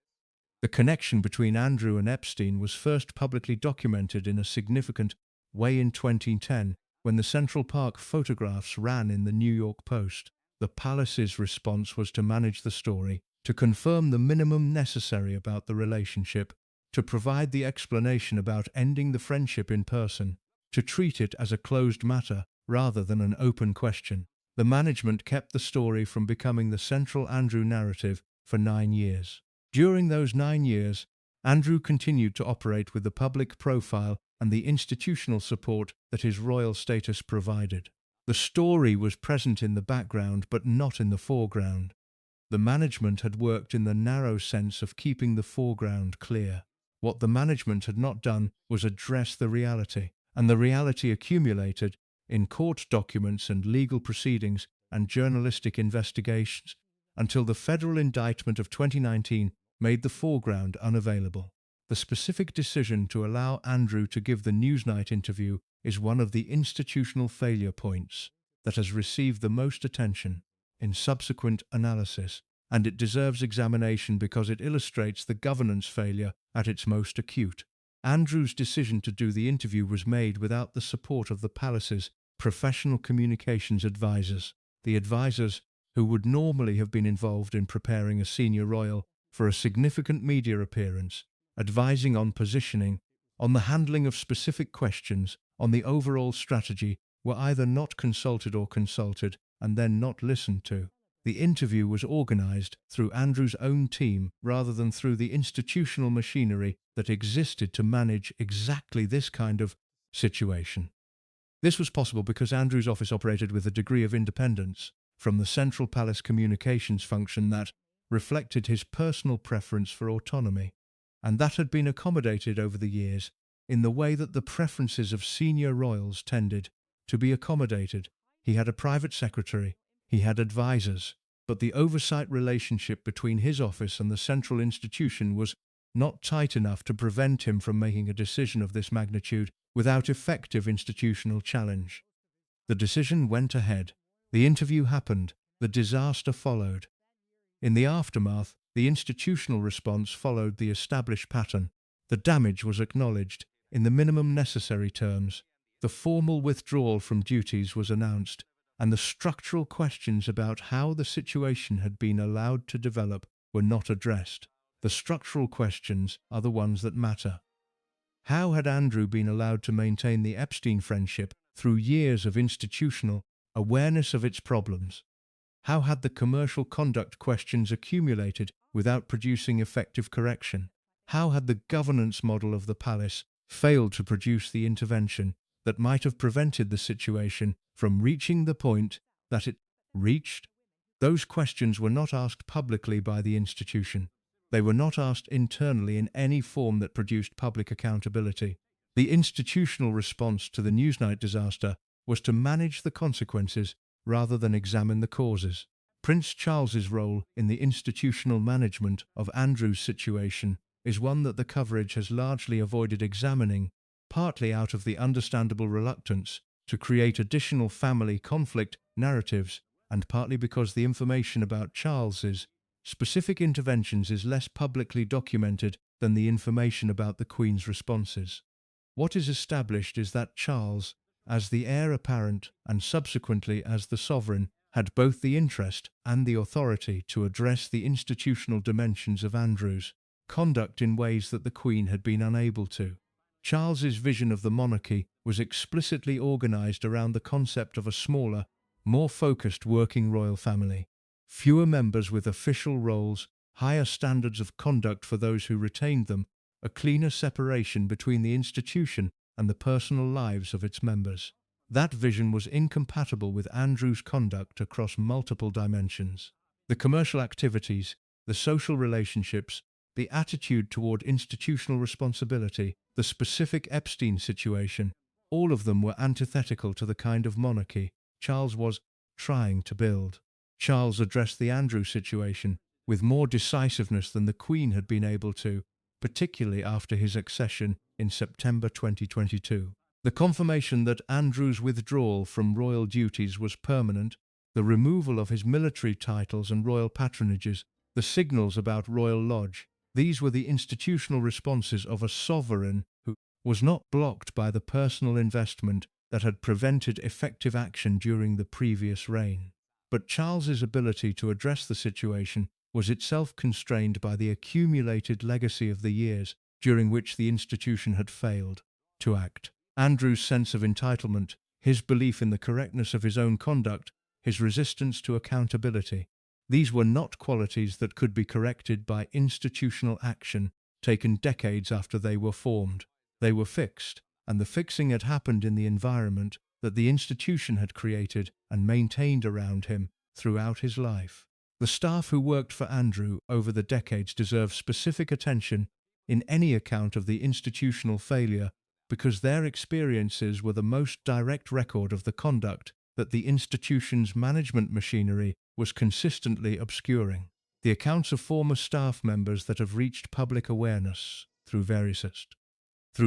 The connection between Andrew and Epstein was first publicly documented in a significant way in 2010 when the Central Park photographs ran in the New York Post. The palace's response was to manage the story, to confirm the minimum necessary about the relationship, to provide the explanation about ending the friendship in person, to treat it as a closed matter rather than an open question. The management kept the story from becoming the central Andrew narrative for 9 years. During those 9 years, Andrew continued to operate with the public profile and the institutional support that his royal status provided. The story was present in the background but not in the foreground. The management had worked in the narrow sense of keeping the foreground clear. What the management had not done was address the reality, and the reality accumulated in court documents and legal proceedings and journalistic investigations until the federal indictment of 2019 made the foreground unavailable. The specific decision to allow Andrew to give the Newsnight interview is one of the institutional failure points that has received the most attention in subsequent analysis, and it deserves examination because it illustrates the governance failure at its most acute. Andrew's decision to do the interview was made without the support of the palace's professional communications advisors, the advisors who would normally have been involved in preparing a senior royal for a significant media appearance, advising on positioning, on the handling of specific questions, on the overall strategy, were either not consulted or consulted and then not listened to. The interview was organized through Andrew's own team rather than through the institutional machinery that existed to manage exactly this kind of situation. This was possible because Andrew's office operated with a degree of independence from the central palace communications function that reflected his personal preference for autonomy, and that had been accommodated over the years in the way that the preferences of senior royals tended to be accommodated. He had a private secretary, he had advisors, but the oversight relationship between his office and the central institution was not tight enough to prevent him from making a decision of this magnitude without effective institutional challenge. The decision went ahead. The interview happened. The disaster followed. In the aftermath, the institutional response followed the established pattern. The damage was acknowledged in the minimum necessary terms. The formal withdrawal from duties was announced, and the structural questions about how the situation had been allowed to develop were not addressed. The structural questions are the ones that matter. How had Andrew been allowed to maintain the Epstein friendship through years of institutional awareness of its problems? How had the commercial conduct questions accumulated without producing effective correction? How had the governance model of the palace failed to produce the intervention that might have prevented the situation from reaching the point that it reached? Those questions were not asked publicly by the institution. They were not asked internally in any form that produced public accountability. The institutional response to the Newsnight disaster was to manage the consequences rather than examine the causes. Prince Charles's role in the institutional management of Andrew's situation is one that the coverage has largely avoided examining, partly out of the understandable reluctance to create additional family conflict narratives, and partly because the information about Charles's specific interventions is less publicly documented than the information about the Queen's responses. What is established is that Charles, as the heir apparent and subsequently as the sovereign, had both the interest and the authority to address the institutional dimensions of Andrew's conduct in ways that the Queen had been unable to. Charles's vision of the monarchy was explicitly organized around the concept of a smaller, more focused working royal family. Fewer members with official roles, higher standards of conduct for those who retained them, a cleaner separation between the institution and the personal lives of its members. That vision was incompatible with Andrew's conduct across multiple dimensions. The commercial activities, the social relationships, the attitude toward institutional responsibility, the specific Epstein situation, all of them were antithetical to the kind of monarchy Charles was trying to build. Charles addressed the Andrew situation with more decisiveness than the Queen had been able to, particularly after his accession in September 2022. The confirmation that Andrew's withdrawal from royal duties was permanent, the removal of his military titles and royal patronages, the signals about Royal Lodge, these were the institutional responses of a sovereign who was not blocked by the personal investment that had prevented effective action during the previous reign. But Charles's ability to address the situation was itself constrained by the accumulated legacy of the years during which the institution had failed to act. Andrew's sense of entitlement, his belief in the correctness of his own conduct, his resistance to accountability, these were not qualities that could be corrected by institutional action taken decades after they were formed. They were fixed, and the fixing had happened in the environment that the institution had created and maintained around him throughout his life. The staff who worked for Andrew over the decades deserve specific attention in any account of the institutional failure because their experiences were the most direct record of the conduct that the institution's management machinery was consistently obscuring. The accounts of former staff members that have reached public awareness through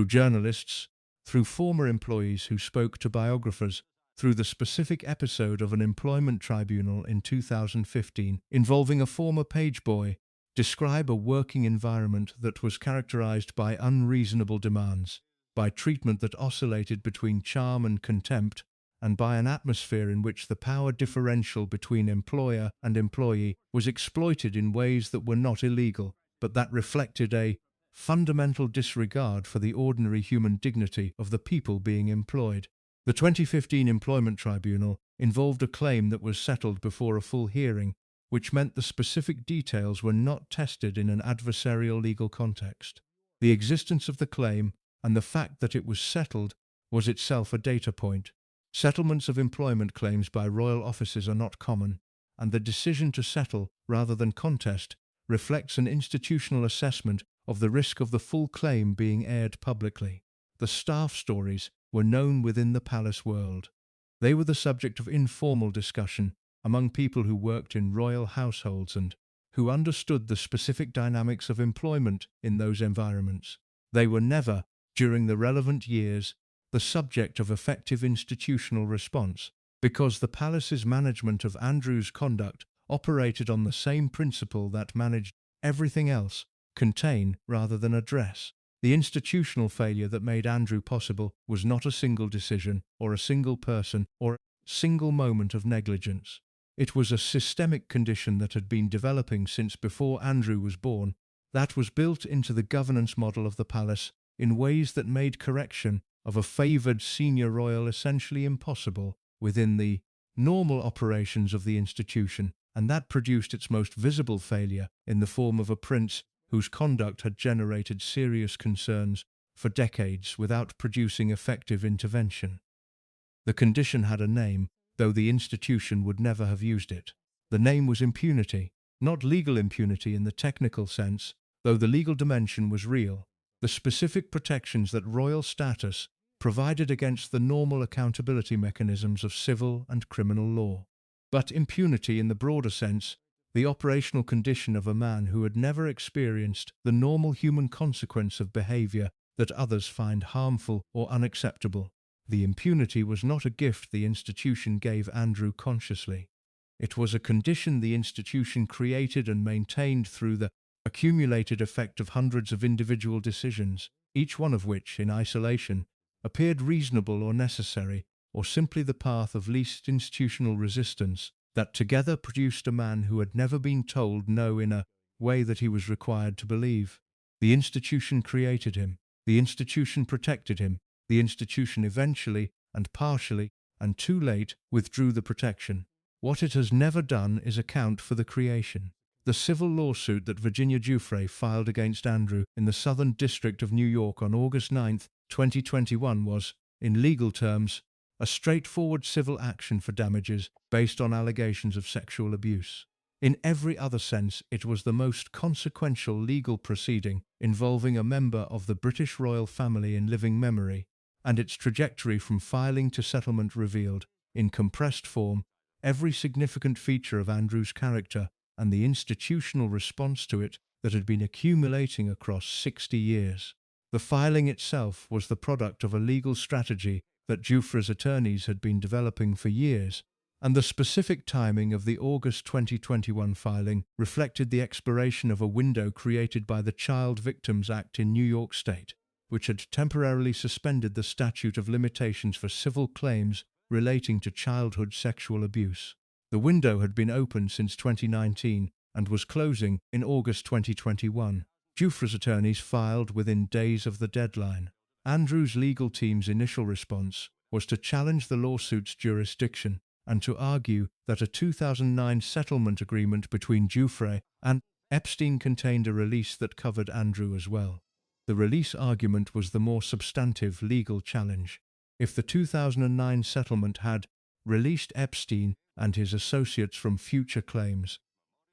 journalists, through former employees who spoke to biographers, through the specific episode of an employment tribunal in 2015 involving a former page boy, describe a working environment that was characterized by unreasonable demands, by treatment that oscillated between charm and contempt, and by an atmosphere in which the power differential between employer and employee was exploited in ways that were not illegal, but that reflected a fundamental disregard for the ordinary human dignity of the people being employed. The 2015 Employment Tribunal involved a claim that was settled before a full hearing, which meant the specific details were not tested in an adversarial legal context. The existence of the claim and the fact that it was settled was itself a data point. Settlements of employment claims by royal offices are not common, and the decision to settle rather than contest reflects an institutional assessment of the risk of the full claim being aired publicly. The staff stories were known within the palace world. They were the subject of informal discussion among people who worked in royal households and who understood the specific dynamics of employment in those environments. They were never, during the relevant years, the subject of effective institutional response, because the palace's management of Andrew's conduct operated on the same principle that managed everything else: contain rather than address. The institutional failure that made Andrew possible was not a single decision, or a single person, or a single moment of negligence. It was a systemic condition that had been developing since before Andrew was born, that was built into the governance model of the palace in ways that made correction of a favoured senior royal essentially impossible within the normal operations of the institution, and that produced its most visible failure in the form of a prince whose conduct had generated serious concerns for decades without producing effective intervention. The condition had a name, though the institution would never have used it. The name was impunity, not legal impunity in the technical sense, though the legal dimension was real. The specific protections that royal status provided against the normal accountability mechanisms of civil and criminal law. But impunity in the broader sense, the operational condition of a man who had never experienced the normal human consequence of behavior that others find harmful or unacceptable. The impunity was not a gift the institution gave Andrew consciously. It was a condition the institution created and maintained through the accumulated effect of hundreds of individual decisions, each one of which, in isolation, appeared reasonable or necessary, or simply the path of least institutional resistance, that together produced a man who had never been told no in a way that he was required to believe. The institution created him. The institution protected him. The institution eventually, and partially, and too late, withdrew the protection. What it has never done is account for the creation. The civil lawsuit that Virginia Giuffre filed against Andrew in the Southern District of New York on August 9, 2021 was, in legal terms, a straightforward civil action for damages based on allegations of sexual abuse. In every other sense, it was the most consequential legal proceeding involving a member of the British royal family in living memory, and its trajectory from filing to settlement revealed, in compressed form, every significant feature of Andrew's character and the institutional response to it that had been accumulating across 60 years. The filing itself was the product of a legal strategy that Giuffre's attorneys had been developing for years, and the specific timing of the August 2021 filing reflected the expiration of a window created by the Child Victims Act in New York State, which had temporarily suspended the statute of limitations for civil claims relating to childhood sexual abuse. The window had been open since 2019 and was closing in August 2021. Giuffre's attorneys filed within days of the deadline. Andrew's legal team's initial response was to challenge the lawsuit's jurisdiction and to argue that a 2009 settlement agreement between Giuffre and Epstein contained a release that covered Andrew as well. The release argument was the more substantive legal challenge. If the 2009 settlement had released Epstein and his associates from future claims,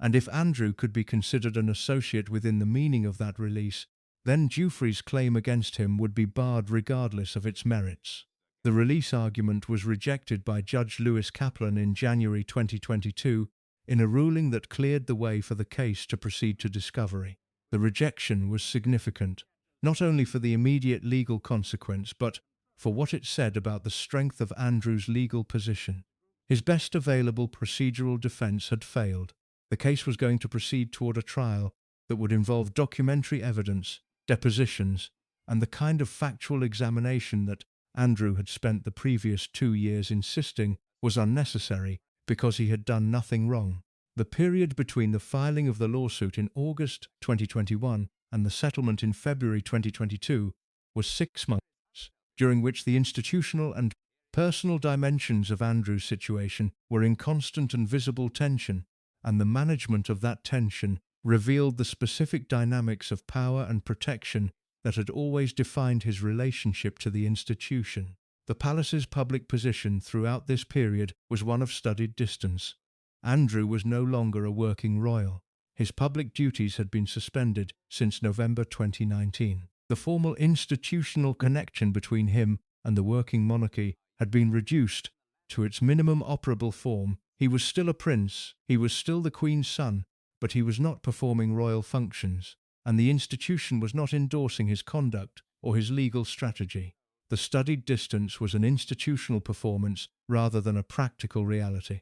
and if Andrew could be considered an associate within the meaning of that release, then Giuffre's claim against him would be barred regardless of its merits. The release argument was rejected by Judge Lewis Kaplan in January 2022 in a ruling that cleared the way for the case to proceed to discovery. The rejection was significant, not only for the immediate legal consequence, but for what it said about the strength of Andrew's legal position. His best available procedural defense had failed. The case was going to proceed toward a trial that would involve documentary evidence, depositions, and the kind of factual examination that Andrew had spent the previous 2 years insisting was unnecessary because he had done nothing wrong. The period between the filing of the lawsuit in August 2021 and the settlement in February 2022 was 6 months, during which the institutional and personal dimensions of Andrew's situation were in constant and visible tension, and the management of that tension revealed the specific dynamics of power and protection that had always defined his relationship to the institution. The palace's public position throughout this period was one of studied distance. Andrew was no longer a working royal. His public duties had been suspended since November 2019. The formal institutional connection between him and the working monarchy had been reduced to its minimum operable form, he was still a prince, he was still the Queen's son, but he was not performing royal functions, and the institution was not endorsing his conduct or his legal strategy. The studied distance was an institutional performance rather than a practical reality.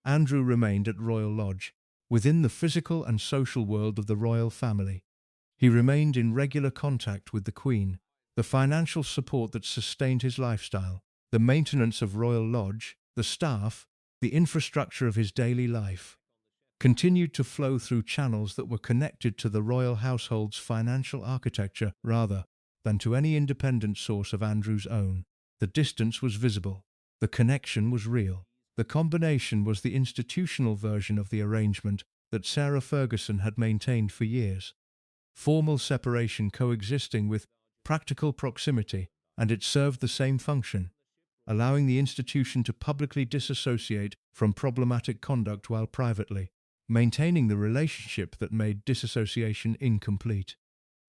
Andrew remained at Royal Lodge, within the physical and social world of the royal family. He remained in regular contact with the Queen. The financial support that sustained his lifestyle, the maintenance of Royal Lodge, the staff, the infrastructure of his daily life, continued to flow through channels that were connected to the royal household's financial architecture rather than to any independent source of Andrew's own. The distance was visible. The connection was real. The combination was the institutional version of the arrangement that Sarah Ferguson had maintained for years. Formal separation coexisting with practical proximity, and it served the same function, allowing the institution to publicly disassociate from problematic conduct while privately maintaining the relationship that made disassociation incomplete.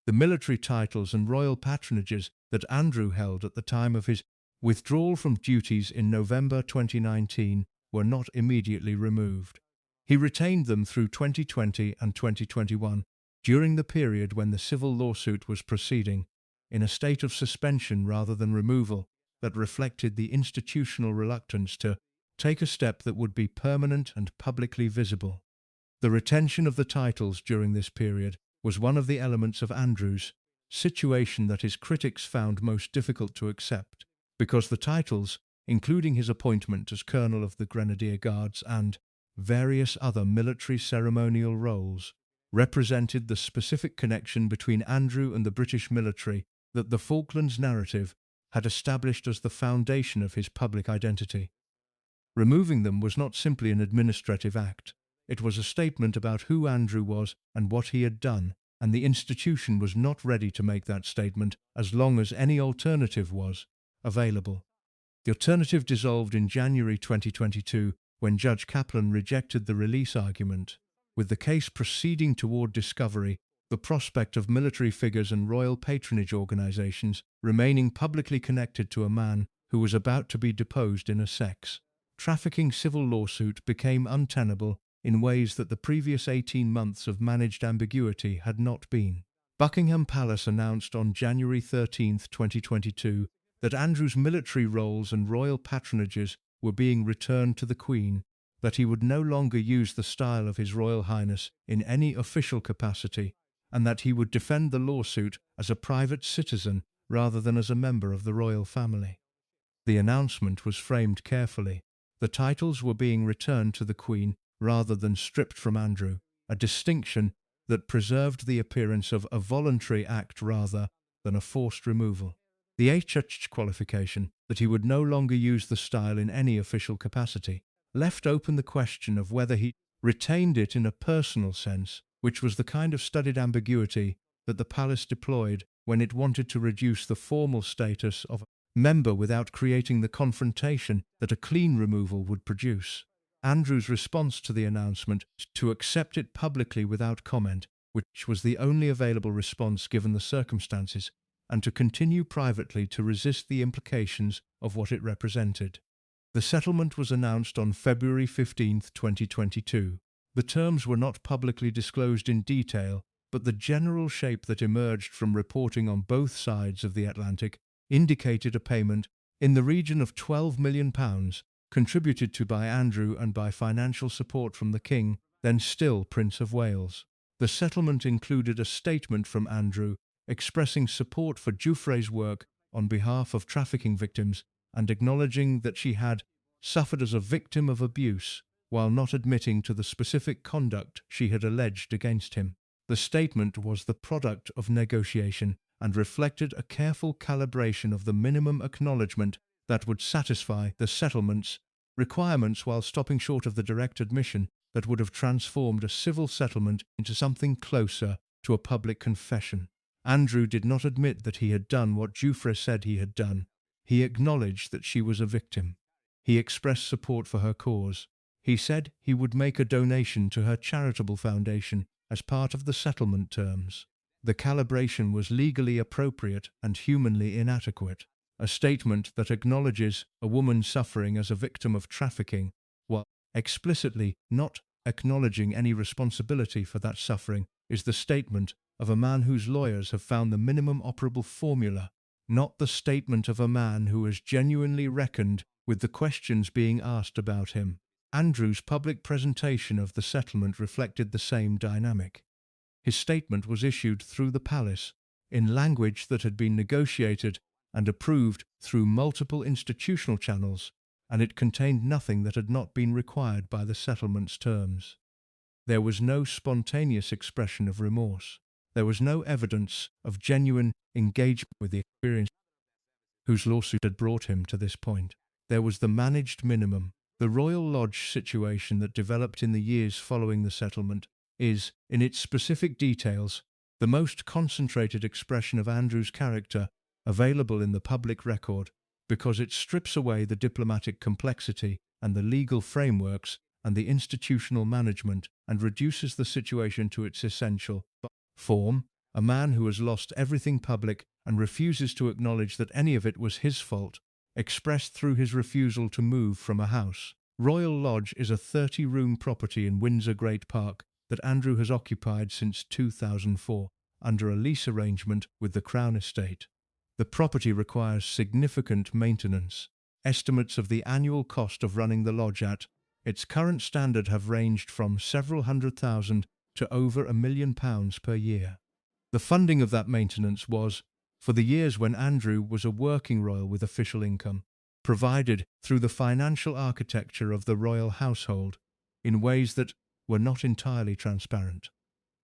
The military titles and royal patronages that Andrew held at the time of his withdrawal from duties in November 2019 were not immediately removed. He retained them through 2020 and 2021, during the period when the civil lawsuit was proceeding, in a state of suspension rather than removal that reflected the institutional reluctance to take a step that would be permanent and publicly visible. The retention of the titles during this period was one of the elements of Andrew's situation that his critics found most difficult to accept, because the titles, including his appointment as Colonel of the Grenadier Guards and various other military ceremonial roles, represented the specific connection between Andrew and the British military that the Falklands narrative had established as the foundation of his public identity. Removing them was not simply an administrative act. It was a statement about who Andrew was and what he had done, and the institution was not ready to make that statement as long as any alternative was available. The alternative dissolved in January 2022 when Judge Kaplan rejected the release argument. With the case proceeding toward discovery, the prospect of military figures and royal patronage organizations remaining publicly connected to a man who was about to be deposed in a sex trafficking civil lawsuit became untenable in ways that the previous 18 months of managed ambiguity had not been. Buckingham Palace announced on January 13, 2022, that Andrew's military roles and royal patronages were being returned to the Queen, that he would no longer use the style of His Royal Highness in any official capacity, and that he would defend the lawsuit as a private citizen rather than as a member of the royal family. The announcement was framed carefully. The titles were being returned to the Queen rather than stripped from Andrew, a distinction that preserved the appearance of a voluntary act rather than a forced removal. The unchecked qualification, that he would no longer use the style in any official capacity, left open the question of whether he retained it in a personal sense, which was the kind of studied ambiguity that the palace deployed when it wanted to reduce the formal status of a member without creating the confrontation that a clean removal would produce. Andrew's response to the announcement to accept it publicly without comment, which was the only available response given the circumstances, and to continue privately to resist the implications of what it represented. The settlement was announced on February 15, 2022. The terms were not publicly disclosed in detail, but the general shape that emerged from reporting on both sides of the Atlantic indicated a payment in the region of £12 million, contributed to by Andrew and by financial support from the King, then still Prince of Wales. The settlement included a statement from Andrew expressing support for Giuffre's work on behalf of trafficking victims and acknowledging that she had suffered as a victim of abuse, while not admitting to the specific conduct she had alleged against him. The statement was the product of negotiation and reflected a careful calibration of the minimum acknowledgement that would satisfy the settlement's requirements while stopping short of the direct admission that would have transformed a civil settlement into something closer to a public confession. Andrew did not admit that he had done what Giuffre said he had done. He acknowledged that she was a victim. He expressed support for her cause. He said he would make a donation to her charitable foundation as part of the settlement terms. The calibration was legally appropriate and humanly inadequate. a statement that acknowledges a woman's suffering as a victim of trafficking, while explicitly not acknowledging any responsibility for that suffering, is the statement of a man whose lawyers have found the minimum operable formula, not the statement of a man who has genuinely reckoned with the questions being asked about him. Andrew's public presentation of the settlement reflected the same dynamic. His statement was issued through the palace, in language that had been negotiated and approved through multiple institutional channels, and it contained nothing that had not been required by the settlement's terms. There was no spontaneous expression of remorse. There was no evidence of genuine engagement with the experience whose lawsuit had brought him to this point. There was the managed minimum. The Royal Lodge situation that developed in the years following the settlement is, in its specific details, the most concentrated expression of Andrew's character available in the public record, because it strips away the diplomatic complexity and the legal frameworks and the institutional management and reduces the situation to its essential form: a man who has lost everything public and refuses to acknowledge that any of it was his fault, expressed through his refusal to move from a house. Royal Lodge is a 30-room property in Windsor Great Park that Andrew has occupied since 2004 under a lease arrangement with the Crown Estate. The property requires significant maintenance. Estimates of the annual cost of running the lodge at its current standard have ranged from several £100,000 to over £1 million per year. The funding of that maintenance was, for the years when Andrew was a working royal with official income, provided through the financial architecture of the royal household in ways that were not entirely transparent.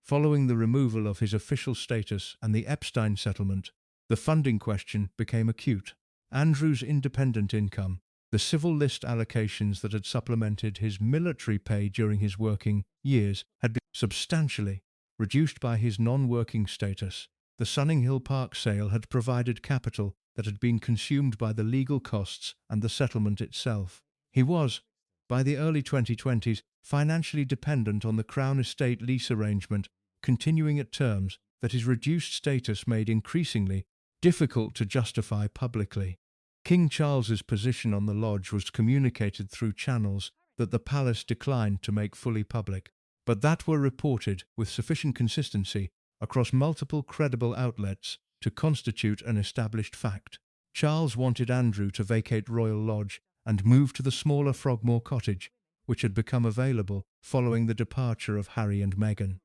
Following the removal of his official status and the Epstein settlement, the funding question became acute. Andrew's independent income, the civil list allocations that had supplemented his military pay during his working years, had been substantially reduced by his non-working status. The Sunninghill Park sale had provided capital that had been consumed by the legal costs and the settlement itself. He was, by the early 2020s, financially dependent on the Crown Estate lease arrangement, continuing at terms that his reduced status made increasingly difficult to justify publicly. King Charles's position on the lodge was communicated through channels that the palace declined to make fully public, but that were reported with sufficient consistency across multiple credible outlets to constitute an established fact. Charles wanted Andrew to vacate Royal Lodge and move to the smaller Frogmore Cottage, which had become available following the departure of Harry and Meghan.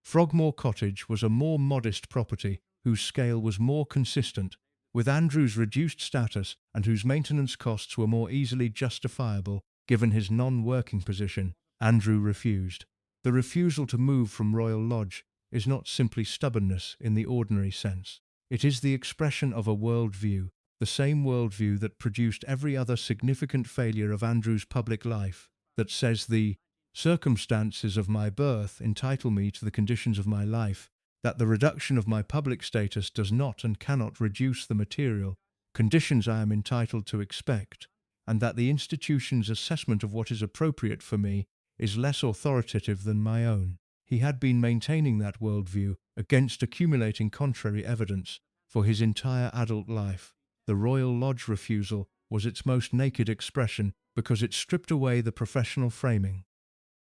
Frogmore Cottage was a more modest property whose scale was more consistent with Andrew's reduced status and whose maintenance costs were more easily justifiable given his non-working position. Andrew refused. The refusal to move from Royal Lodge is not simply stubbornness in the ordinary sense. It is the expression of a worldview, the same worldview that produced every other significant failure of Andrew's public life, that says the circumstances of my birth entitle me to the conditions of my life, that the reduction of my public status does not and cannot reduce the material conditions I am entitled to expect, and that the institution's assessment of what is appropriate for me is less authoritative than my own. He had been maintaining that worldview against accumulating contrary evidence for his entire adult life. The Royal Lodge refusal was its most naked expression because it stripped away the professional framing,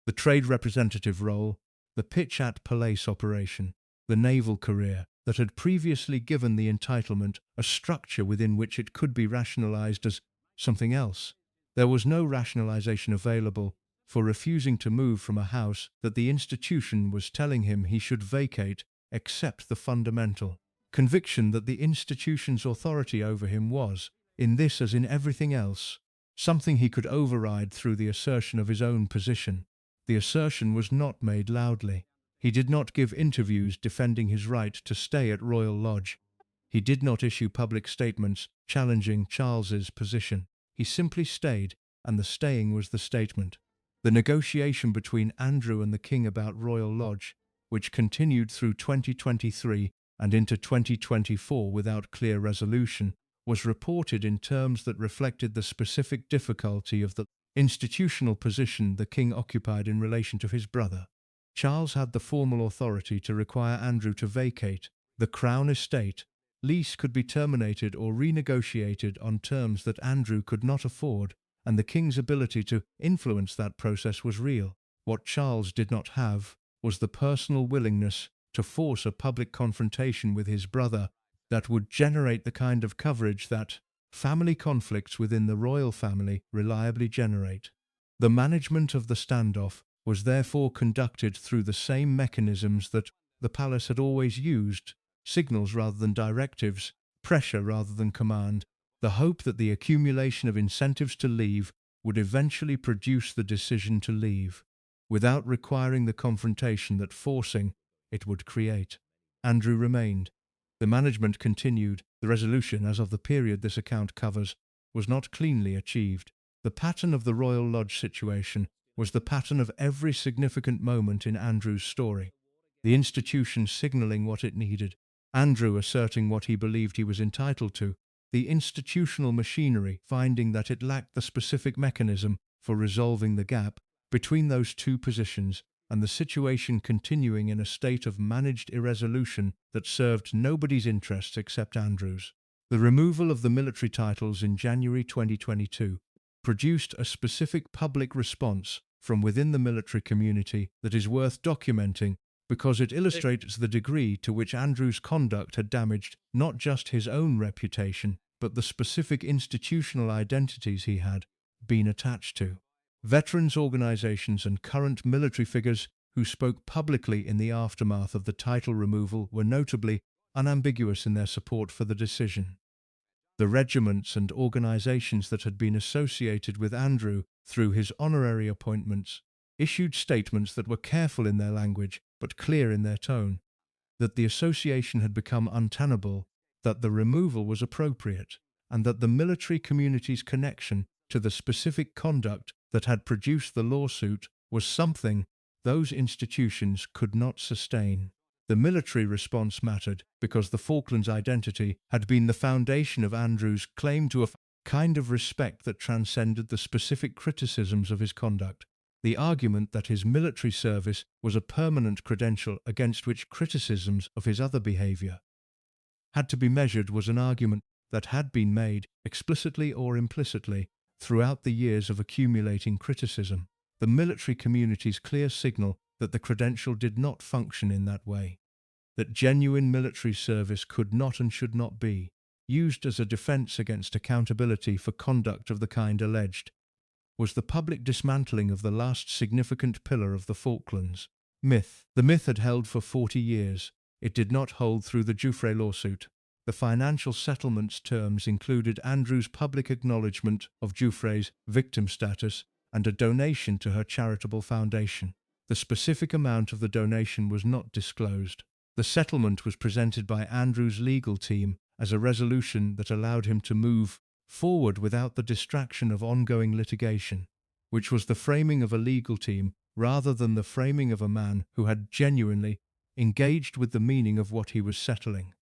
the trade representative role, the pitch at Palais operation, the naval career that had previously given the entitlement a structure within which it could be rationalized as something else. There was no rationalization available for refusing to move from a house that the institution was telling him he should vacate, except the fundamental conviction that the institution's authority over him was, in this as in everything else, something he could override through the assertion of his own position. The assertion was not made loudly. He did not give interviews defending his right to stay at Royal Lodge. He did not issue public statements challenging Charles's position. He simply stayed, and the staying was the statement. The negotiation between Andrew and the King about Royal Lodge, which continued through 2023 and into 2024 without clear resolution, was reported in terms that reflected the specific difficulty of the institutional position the King occupied in relation to his brother. Charles had the formal authority to require Andrew to vacate the Crown Estate lease could be terminated or renegotiated on terms that Andrew could not afford, and the king's ability to influence that process was real. What Charles did not have was the personal willingness to force a public confrontation with his brother that would generate the kind of coverage that family conflicts within the royal family reliably generate. The management of the standoff was therefore conducted through the same mechanisms that the palace had always used: signals rather than directives, pressure rather than command, the hope that the accumulation of incentives to leave would eventually produce the decision to leave, without requiring the confrontation that forcing it would create. Andrew remained. The management continued. The resolution, as of the period this account covers, was not cleanly achieved. The pattern of the Royal Lodge situation was the pattern of every significant moment in Andrew's story. The institution signalling what it needed, Andrew asserting what he believed he was entitled to, the institutional machinery finding that it lacked the specific mechanism for resolving the gap between those two positions, and the situation continuing in a state of managed irresolution that served nobody's interests except Andrew's. The removal of the military titles in January 2022 produced a specific public response from within the military community that is worth documenting because it illustrates the degree to which Andrew's conduct had damaged not just his own reputation, but the specific institutional identities he had been attached to. Veterans organizations and current military figures who spoke publicly in the aftermath of the title removal were notably unambiguous in their support for the decision. The regiments and organizations that had been associated with Andrew through his honorary appointments issued statements that were careful in their language but clear in their tone, that the association had become untenable, that the removal was appropriate, and that the military community's connection to the specific conduct that had produced the lawsuit was something those institutions could not sustain. The military response mattered because the Falklands identity had been the foundation of Andrew's claim to a kind of respect that transcended the specific criticisms of his conduct. The argument that his military service was a permanent credential against which criticisms of his other behavior had to be measured was an argument that had been made, explicitly or implicitly, throughout the years of accumulating criticism. The military community's clear signal that the credential did not function in that way, that genuine military service could not and should not be used as a defense against accountability for conduct of the kind alleged, was the public dismantling of the last significant pillar of the Falklands myth. The myth had held for 40 years. It did not hold through the Giuffre lawsuit. The financial settlement's terms included Andrew's public acknowledgement of Giuffre's victim status and a donation to her charitable foundation. The specific amount of the donation was not disclosed. The settlement was presented by Andrew's legal team as a resolution that allowed him to move forward without the distraction of ongoing litigation, which was the framing of a legal team rather than the framing of a man who had genuinely engaged with the meaning of what he was settling.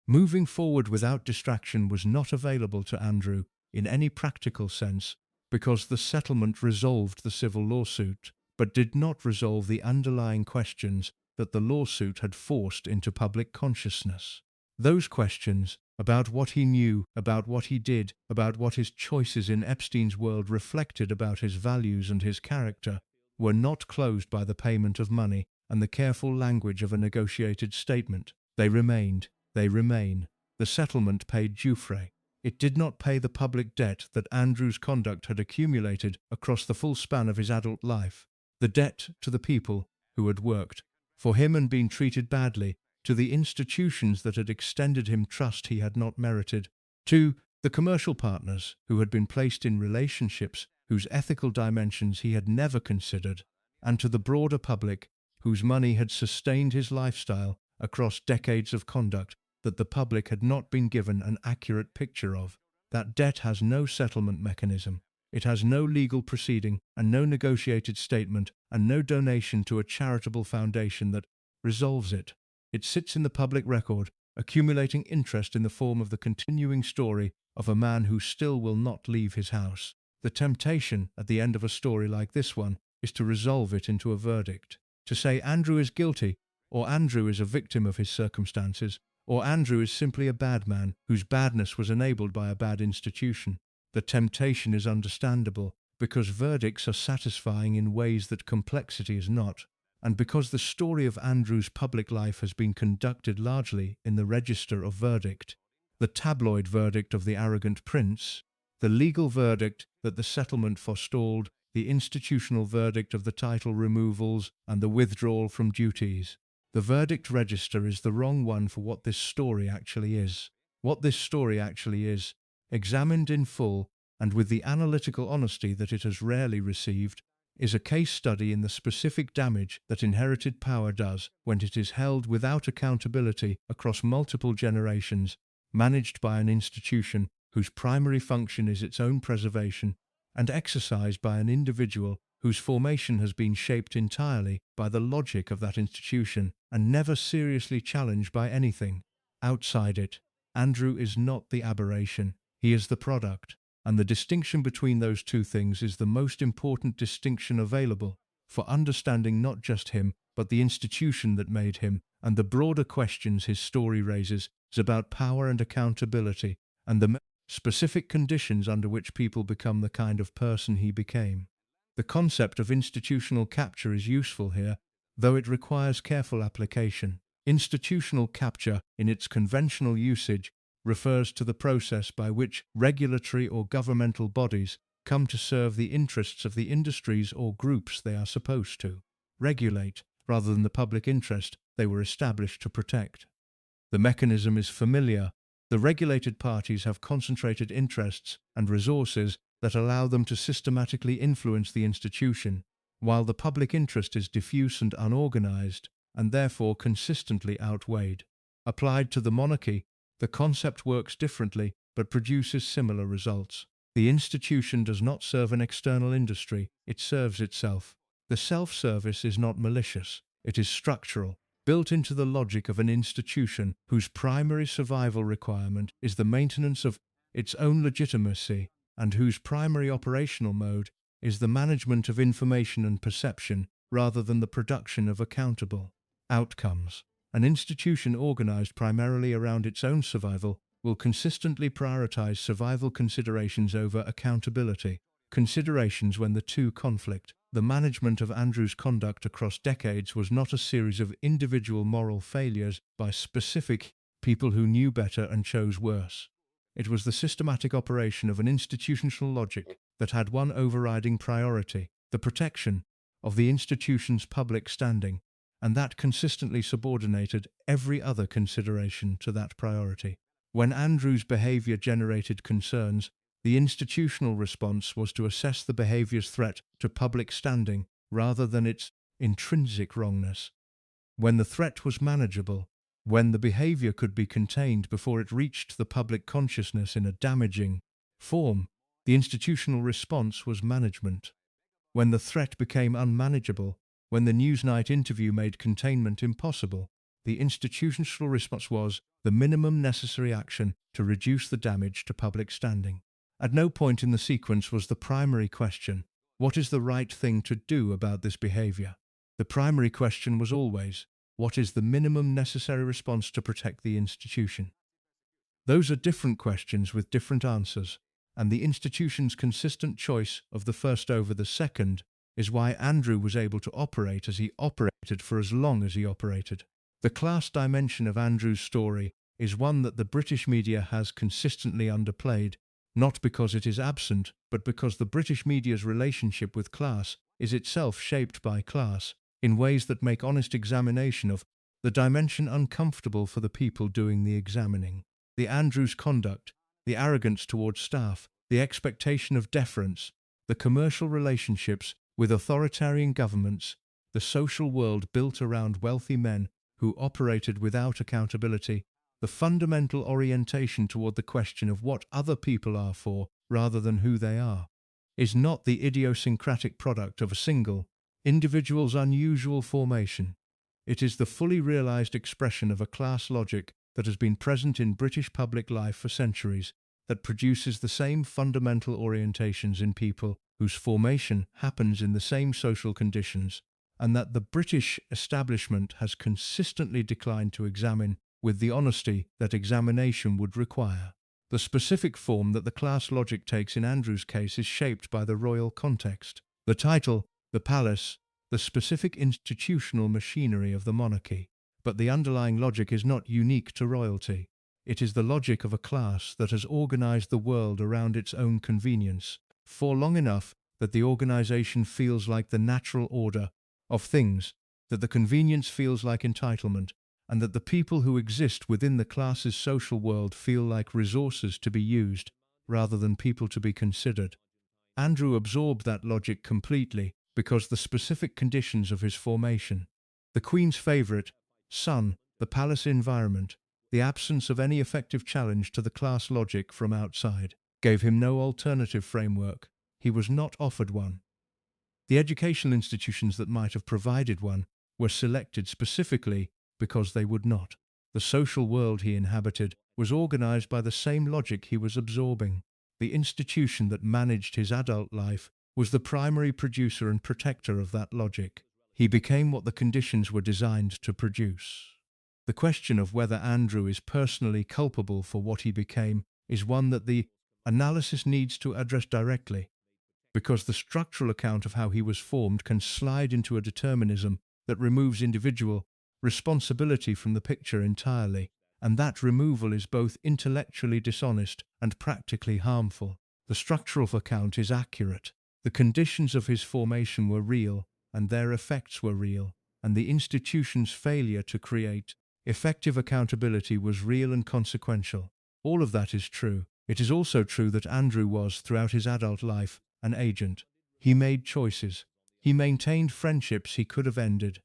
Moving forward without distraction was not available to Andrew in any practical sense because the settlement resolved the civil lawsuit, but did not resolve the underlying questions that the lawsuit had forced into public consciousness. Those questions about what he knew, about what he did, about what his choices in Epstein's world reflected about his values and his character, were not closed by the payment of money and the careful language of a negotiated statement. They remained. They remain. The settlement paid Giuffre. It did not pay the public debt that Andrew's conduct had accumulated across the full span of his adult life. The debt to the people who had worked for him and been treated badly, to the institutions that had extended him trust he had not merited, to the commercial partners who had been placed in relationships whose ethical dimensions he had never considered, and to the broader public whose money had sustained his lifestyle across decades of conduct that the public had not been given an accurate picture of. That debt has no settlement mechanism. It has no legal proceeding and no negotiated statement and no donation to a charitable foundation that resolves it. It sits in the public record, accumulating interest in the form of the continuing story of a man who still will not leave his house. The temptation at the end of a story like this one is to resolve it into a verdict, to say Andrew is guilty or Andrew is a victim of his circumstances, Or Andrew is simply a bad man whose badness was enabled by a bad institution. The temptation is understandable, because verdicts are satisfying in ways that complexity is not, and because the story of Andrew's public life has been conducted largely in the register of verdict. The tabloid verdict of the arrogant prince, the legal verdict that the settlement forestalled, the institutional verdict of the title removals and the withdrawal from duties. The verdict register is the wrong one for what this story actually is. What this story actually is, examined in full and with the analytical honesty that it has rarely received, is a case study in the specific damage that inherited power does when it is held without accountability across multiple generations, managed by an institution whose primary function is its own preservation, and exercised by an individual whose formation has been shaped entirely by the logic of that institution and never seriously challenged by anything outside it. Andrew is not the aberration, he is the product, and the distinction between those two things is the most important distinction available for understanding not just him, but the institution that made him, and the broader questions his story raises is about power and accountability, and the specific conditions under which people become the kind of person he became. The concept of institutional capture is useful here, though it requires careful application. Institutional capture, in its conventional usage, refers to the process by which regulatory or governmental bodies come to serve the interests of the industries or groups they are supposed to regulate, rather than the public interest they were established to protect. The mechanism is familiar. The regulated parties have concentrated interests and resources that allow them to systematically influence the institution, while the public interest is diffuse and unorganized, and therefore consistently outweighed. Applied to the monarchy, the concept works differently but produces similar results. The institution does not serve an external industry, it serves itself. The self-service is not malicious, it is structural, built into the logic of an institution whose primary survival requirement is the maintenance of its own legitimacy, and whose primary operational mode is the management of information and perception rather than the production of accountable outcomes. An institution organized primarily around its own survival will consistently prioritize survival considerations over accountability considerations when the two conflict. The management of Andrew's conduct across decades was not a series of individual moral failures by specific people who knew better and chose worse. It was the systematic operation of an institutional logic that had one overriding priority, the protection of the institution's public standing, and that consistently subordinated every other consideration to that priority. When Andrew's behavior generated concerns, the institutional response was to assess the behavior's threat to public standing rather than its intrinsic wrongness. When the threat was manageable, when the behavior could be contained before it reached the public consciousness in a damaging form, the institutional response was management. When the threat became unmanageable, when the Newsnight interview made containment impossible, the institutional response was the minimum necessary action to reduce the damage to public standing. At no point in the sequence was the primary question, what is the right thing to do about this behavior? The primary question was always, what is the minimum necessary response to protect the institution? Those are different questions with different answers, and the institution's consistent choice of the first over the second is why Andrew was able to operate as he operated for as long as he operated. The class dimension of Andrew's story is one that the British media has consistently underplayed, not because it is absent, but because the British media's relationship with class is itself shaped by class, in ways that make honest examination of the dimension uncomfortable for the people doing the examining. The Andrews conduct, the arrogance towards staff, the expectation of deference, the commercial relationships with authoritarian governments, the social world built around wealthy men who operated without accountability, the fundamental orientation toward the question of what other people are for rather than who they are, is not the idiosyncratic product of a single individual's unusual formation. It is the fully realized expression of a class logic that has been present in British public life for centuries, that produces the same fundamental orientations in people whose formation happens in the same social conditions, and that the British establishment has consistently declined to examine with the honesty that examination would require. The specific form that the class logic takes in Andrew's case is shaped by the royal context. The title, the palace, the specific institutional machinery of the monarchy. But the underlying logic is not unique to royalty. It is the logic of a class that has organized the world around its own convenience, for long enough that the organization feels like the natural order of things, that the convenience feels like entitlement, and that the people who exist within the class's social world feel like resources to be used rather than people to be considered. Andrew absorbed that logic completely because the specific conditions of his formation, the Queen's favourite, son, the palace environment, the absence of any effective challenge to the class logic from outside, gave him no alternative framework. He was not offered one. The educational institutions that might have provided one were selected specifically because they would not. The social world he inhabited was organized by the same logic he was absorbing. The institution that managed his adult life was the primary producer and protector of that logic. He became what the conditions were designed to produce. The question of whether Andrew is personally culpable for what he became is one that the analysis needs to address directly, because the structural account of how he was formed can slide into a determinism that removes individual responsibility from the picture entirely, and that removal is both intellectually dishonest and practically harmful. The structural account is accurate. The conditions of his formation were real, and their effects were real, and the institution's failure to create effective accountability was real and consequential. All of that is true. It is also true that Andrew was, throughout his adult life, an agent. He made choices. He maintained friendships he could have ended.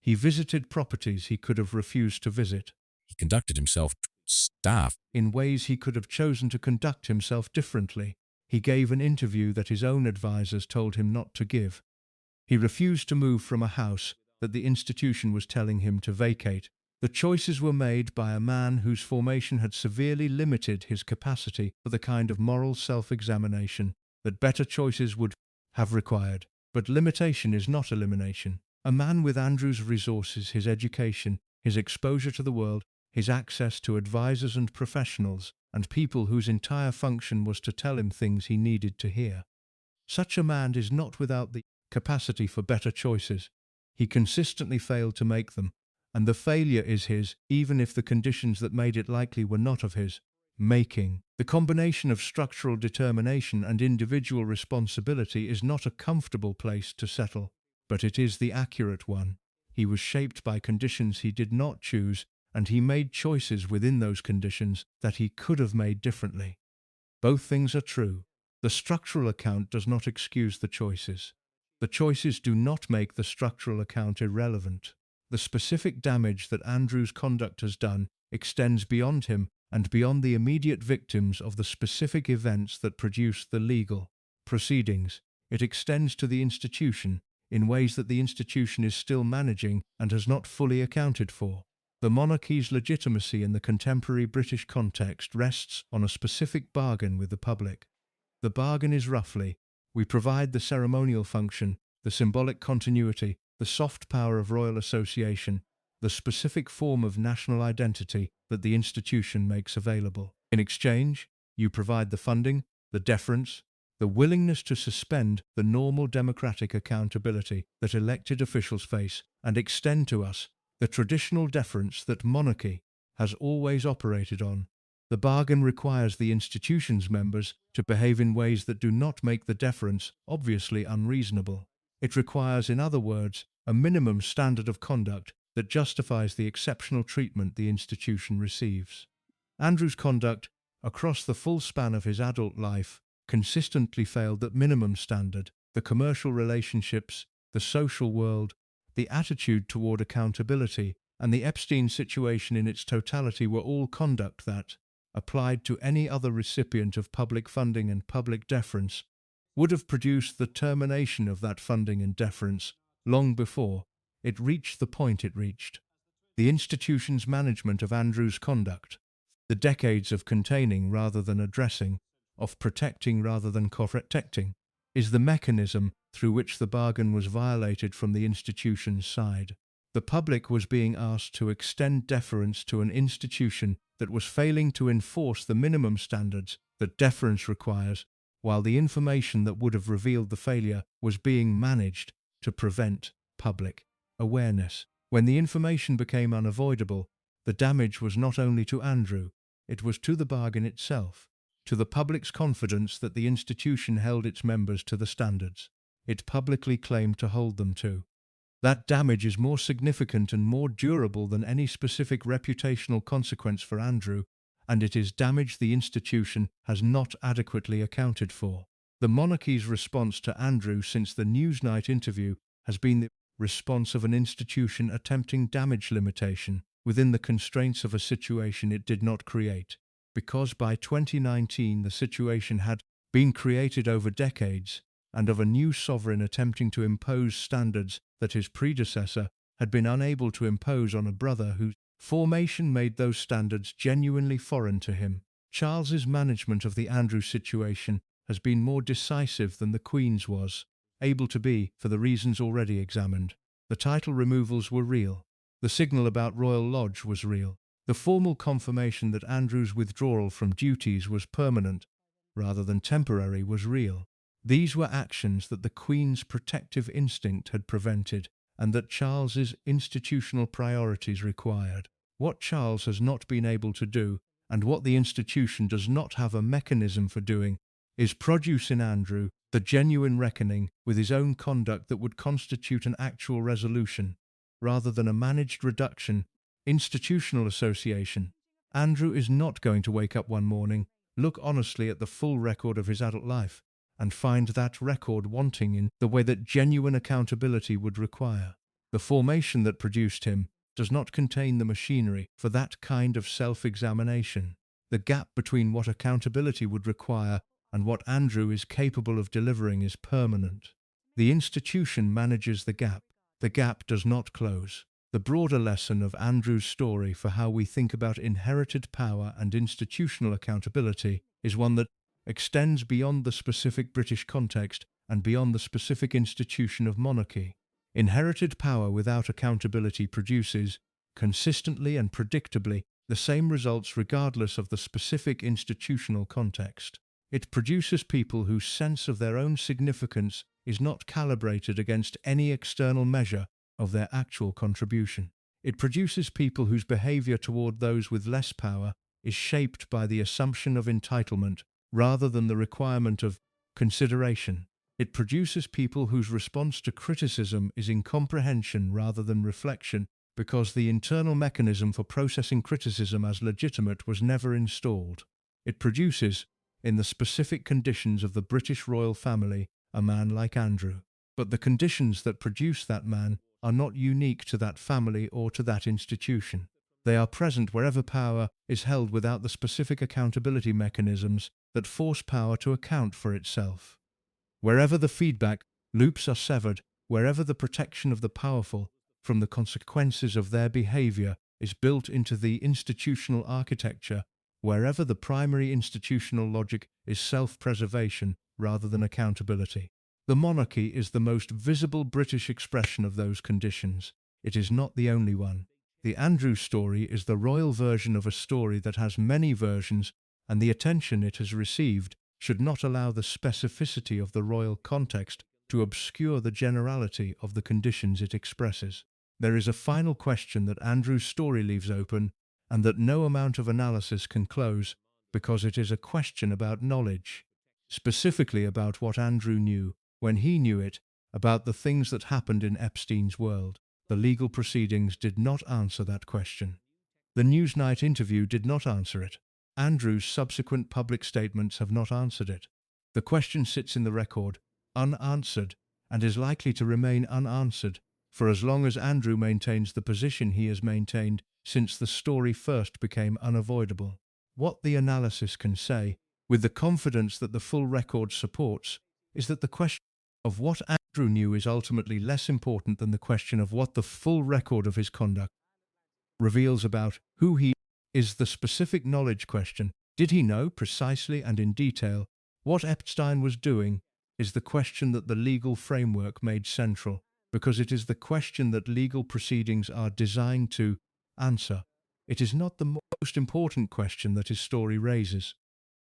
He visited properties he could have refused to visit. He conducted himself staff in ways he could have chosen to conduct himself differently. He gave an interview that his own advisors told him not to give. He refused to move from a house that the institution was telling him to vacate. The choices were made by a man whose formation had severely limited his capacity for the kind of moral self-examination that better choices would have required. But limitation is not elimination. A man with Andrew's resources, his education, his exposure to the world, his access to advisors and professionals, and people whose entire function was to tell him things he needed to hear. Such a man is not without the capacity for better choices. He consistently failed to make them, and the failure is his, even if the conditions that made it likely were not of his making. The combination of structural determination and individual responsibility is not a comfortable place to settle, but it is the accurate one. He was shaped by conditions he did not choose, and he made choices within those conditions that he could have made differently. Both things are true. The structural account does not excuse the choices. The choices do not make the structural account irrelevant. The specific damage that Andrew's conduct has done extends beyond him and beyond the immediate victims of the specific events that produced the legal proceedings. It extends to the institution in ways that the institution is still managing and has not fully accounted for. The monarchy's legitimacy in the contemporary British context rests on a specific bargain with the public. The bargain is roughly, we provide the ceremonial function, the symbolic continuity, the soft power of royal association, the specific form of national identity that the institution makes available. In exchange, you provide the funding, the deference, the willingness to suspend the normal democratic accountability that elected officials face and extend to us the traditional deference that monarchy has always operated on. The bargain requires the institution's members to behave in ways that do not make the deference obviously unreasonable. It requires, in other words, a minimum standard of conduct that justifies the exceptional treatment the institution receives. Andrew's conduct, across the full span of his adult life, consistently failed that minimum standard. The commercial relationships, the social world, the attitude toward accountability, and the Epstein situation in its totality were all conduct that, applied to any other recipient of public funding and public deference, would have produced the termination of that funding and deference long before it reached the point it reached. The institution's management of Andrew's conduct, the decades of containing rather than addressing, of protecting rather than protecting, is the mechanism through which the bargain was violated from the institution's side. The public was being asked to extend deference to an institution that was failing to enforce the minimum standards that deference requires, while the information that would have revealed the failure was being managed to prevent public awareness. When the information became unavoidable, the damage was not only to Andrew, it was to the bargain itself, to the public's confidence that the institution held its members to the standards it publicly claimed to hold them to. That damage is more significant and more durable than any specific reputational consequence for Andrew, and it is damage the institution has not adequately accounted for. The monarchy's response to Andrew since the Newsnight interview has been the response of an institution attempting damage limitation within the constraints of a situation it did not create, because by 2019 the situation had been created over decades, and of a new sovereign attempting to impose standards that his predecessor had been unable to impose on a brother whose formation made those standards genuinely foreign to him. Charles's management of the Andrew situation has been more decisive than the Queen's was able to be for the reasons already examined. The title removals were real. The signal about Royal Lodge was real. The formal confirmation that Andrew's withdrawal from duties was permanent rather than temporary was real. These were actions that the Queen's protective instinct had prevented and that Charles's institutional priorities required. What Charles has not been able to do, and what the institution does not have a mechanism for doing, is produce in Andrew the genuine reckoning with his own conduct that would constitute an actual resolution, rather than a managed reduction, institutional association. Andrew is not going to wake up one morning, look honestly at the full record of his adult life, and find that record wanting in the way that genuine accountability would require. The formation that produced him does not contain the machinery for that kind of self-examination. The gap between what accountability would require and what Andrew is capable of delivering is permanent. The institution manages the gap. The gap does not close. The broader lesson of Andrew's story for how we think about inherited power and institutional accountability is one that extends beyond the specific British context and beyond the specific institution of monarchy. Inherited power without accountability produces, consistently and predictably, the same results regardless of the specific institutional context. It produces people whose sense of their own significance is not calibrated against any external measure of their actual contribution. It produces people whose behavior toward those with less power is shaped by the assumption of entitlement rather than the requirement of consideration. It produces people whose response to criticism is incomprehension rather than reflection, because the internal mechanism for processing criticism as legitimate was never installed. It produces, in the specific conditions of the British royal family, a man like Andrew. But the conditions that produce that man are not unique to that family or to that institution. They are present wherever power is held without the specific accountability mechanisms that force power to account for itself. Wherever the feedback loops are severed, wherever the protection of the powerful from the consequences of their behavior is built into the institutional architecture, wherever the primary institutional logic is self-preservation rather than accountability. The monarchy is the most visible British expression of those conditions. It is not the only one. The Andrew story is the royal version of a story that has many versions, and the attention it has received should not allow the specificity of the royal context to obscure the generality of the conditions it expresses. There is a final question that Andrew's story leaves open, and that no amount of analysis can close, because it is a question about knowledge, specifically about what Andrew knew, when he knew it, about the things that happened in Epstein's world. The legal proceedings did not answer that question. The Newsnight interview did not answer it. Andrew's subsequent public statements have not answered it. The question sits in the record, unanswered, and is likely to remain unanswered for as long as Andrew maintains the position he has maintained since the story first became unavoidable. What the analysis can say, with the confidence that the full record supports, is that the question of what Andrew knew is ultimately less important than the question of what the full record of his conduct reveals about who he is. The specific knowledge question, did he know precisely and in detail what Epstein was doing, is the question that the legal framework made central. because it is the question that legal proceedings are designed to answer. It is not the most important question that his story raises.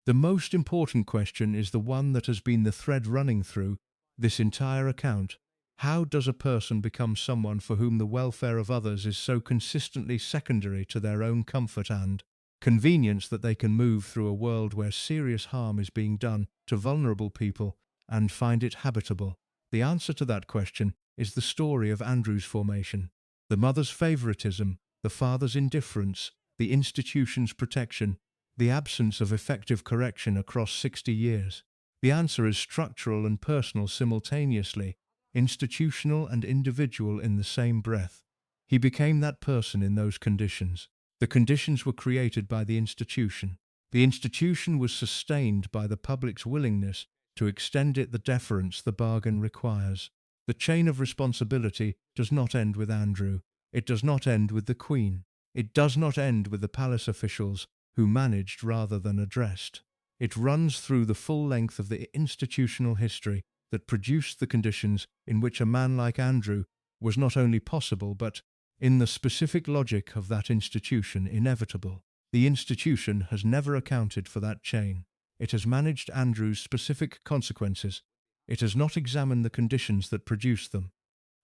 The most important question is the one that has been the thread running through this entire account. How does a person become someone for whom the welfare of others is so consistently secondary to their own comfort and convenience that they can move through a world where serious harm is being done to vulnerable people and find it habitable? The answer to that question is the story of Andrew's formation. The mother's favoritism, the father's indifference, the institution's protection, the absence of effective correction across 60 years. The answer is structural and personal simultaneously, institutional and individual in the same breath. He became that person in those conditions. The conditions were created by the institution. The institution was sustained by the public's willingness to extend it the deference the bargain requires. The chain of responsibility does not end with Andrew. It does not end with the Queen. It does not end with the palace officials who managed rather than addressed. It runs through the full length of the institutional history that produced the conditions in which a man like Andrew was not only possible but, in the specific logic of that institution, inevitable. The institution has never accounted for that chain. It has managed Andrew's specific consequences. It has not examined the conditions that produced them.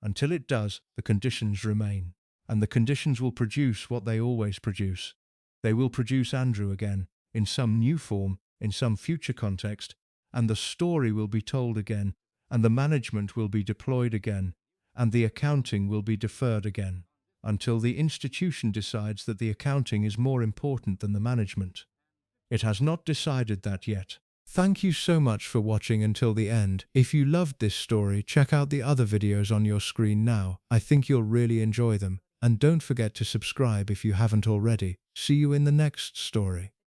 Until it does, the conditions remain. And the conditions will produce what they always produce. They will produce Andrew again, in some new form, in some future context, and the story will be told again, and the management will be deployed again, and the accounting will be deferred again, until the institution decides that the accounting is more important than the management. It has not decided that yet. Thank you so much for watching until the end. If you loved this story, check out the other videos on your screen now. I think you'll really enjoy them. And don't forget to subscribe if you haven't already. See you in the next story.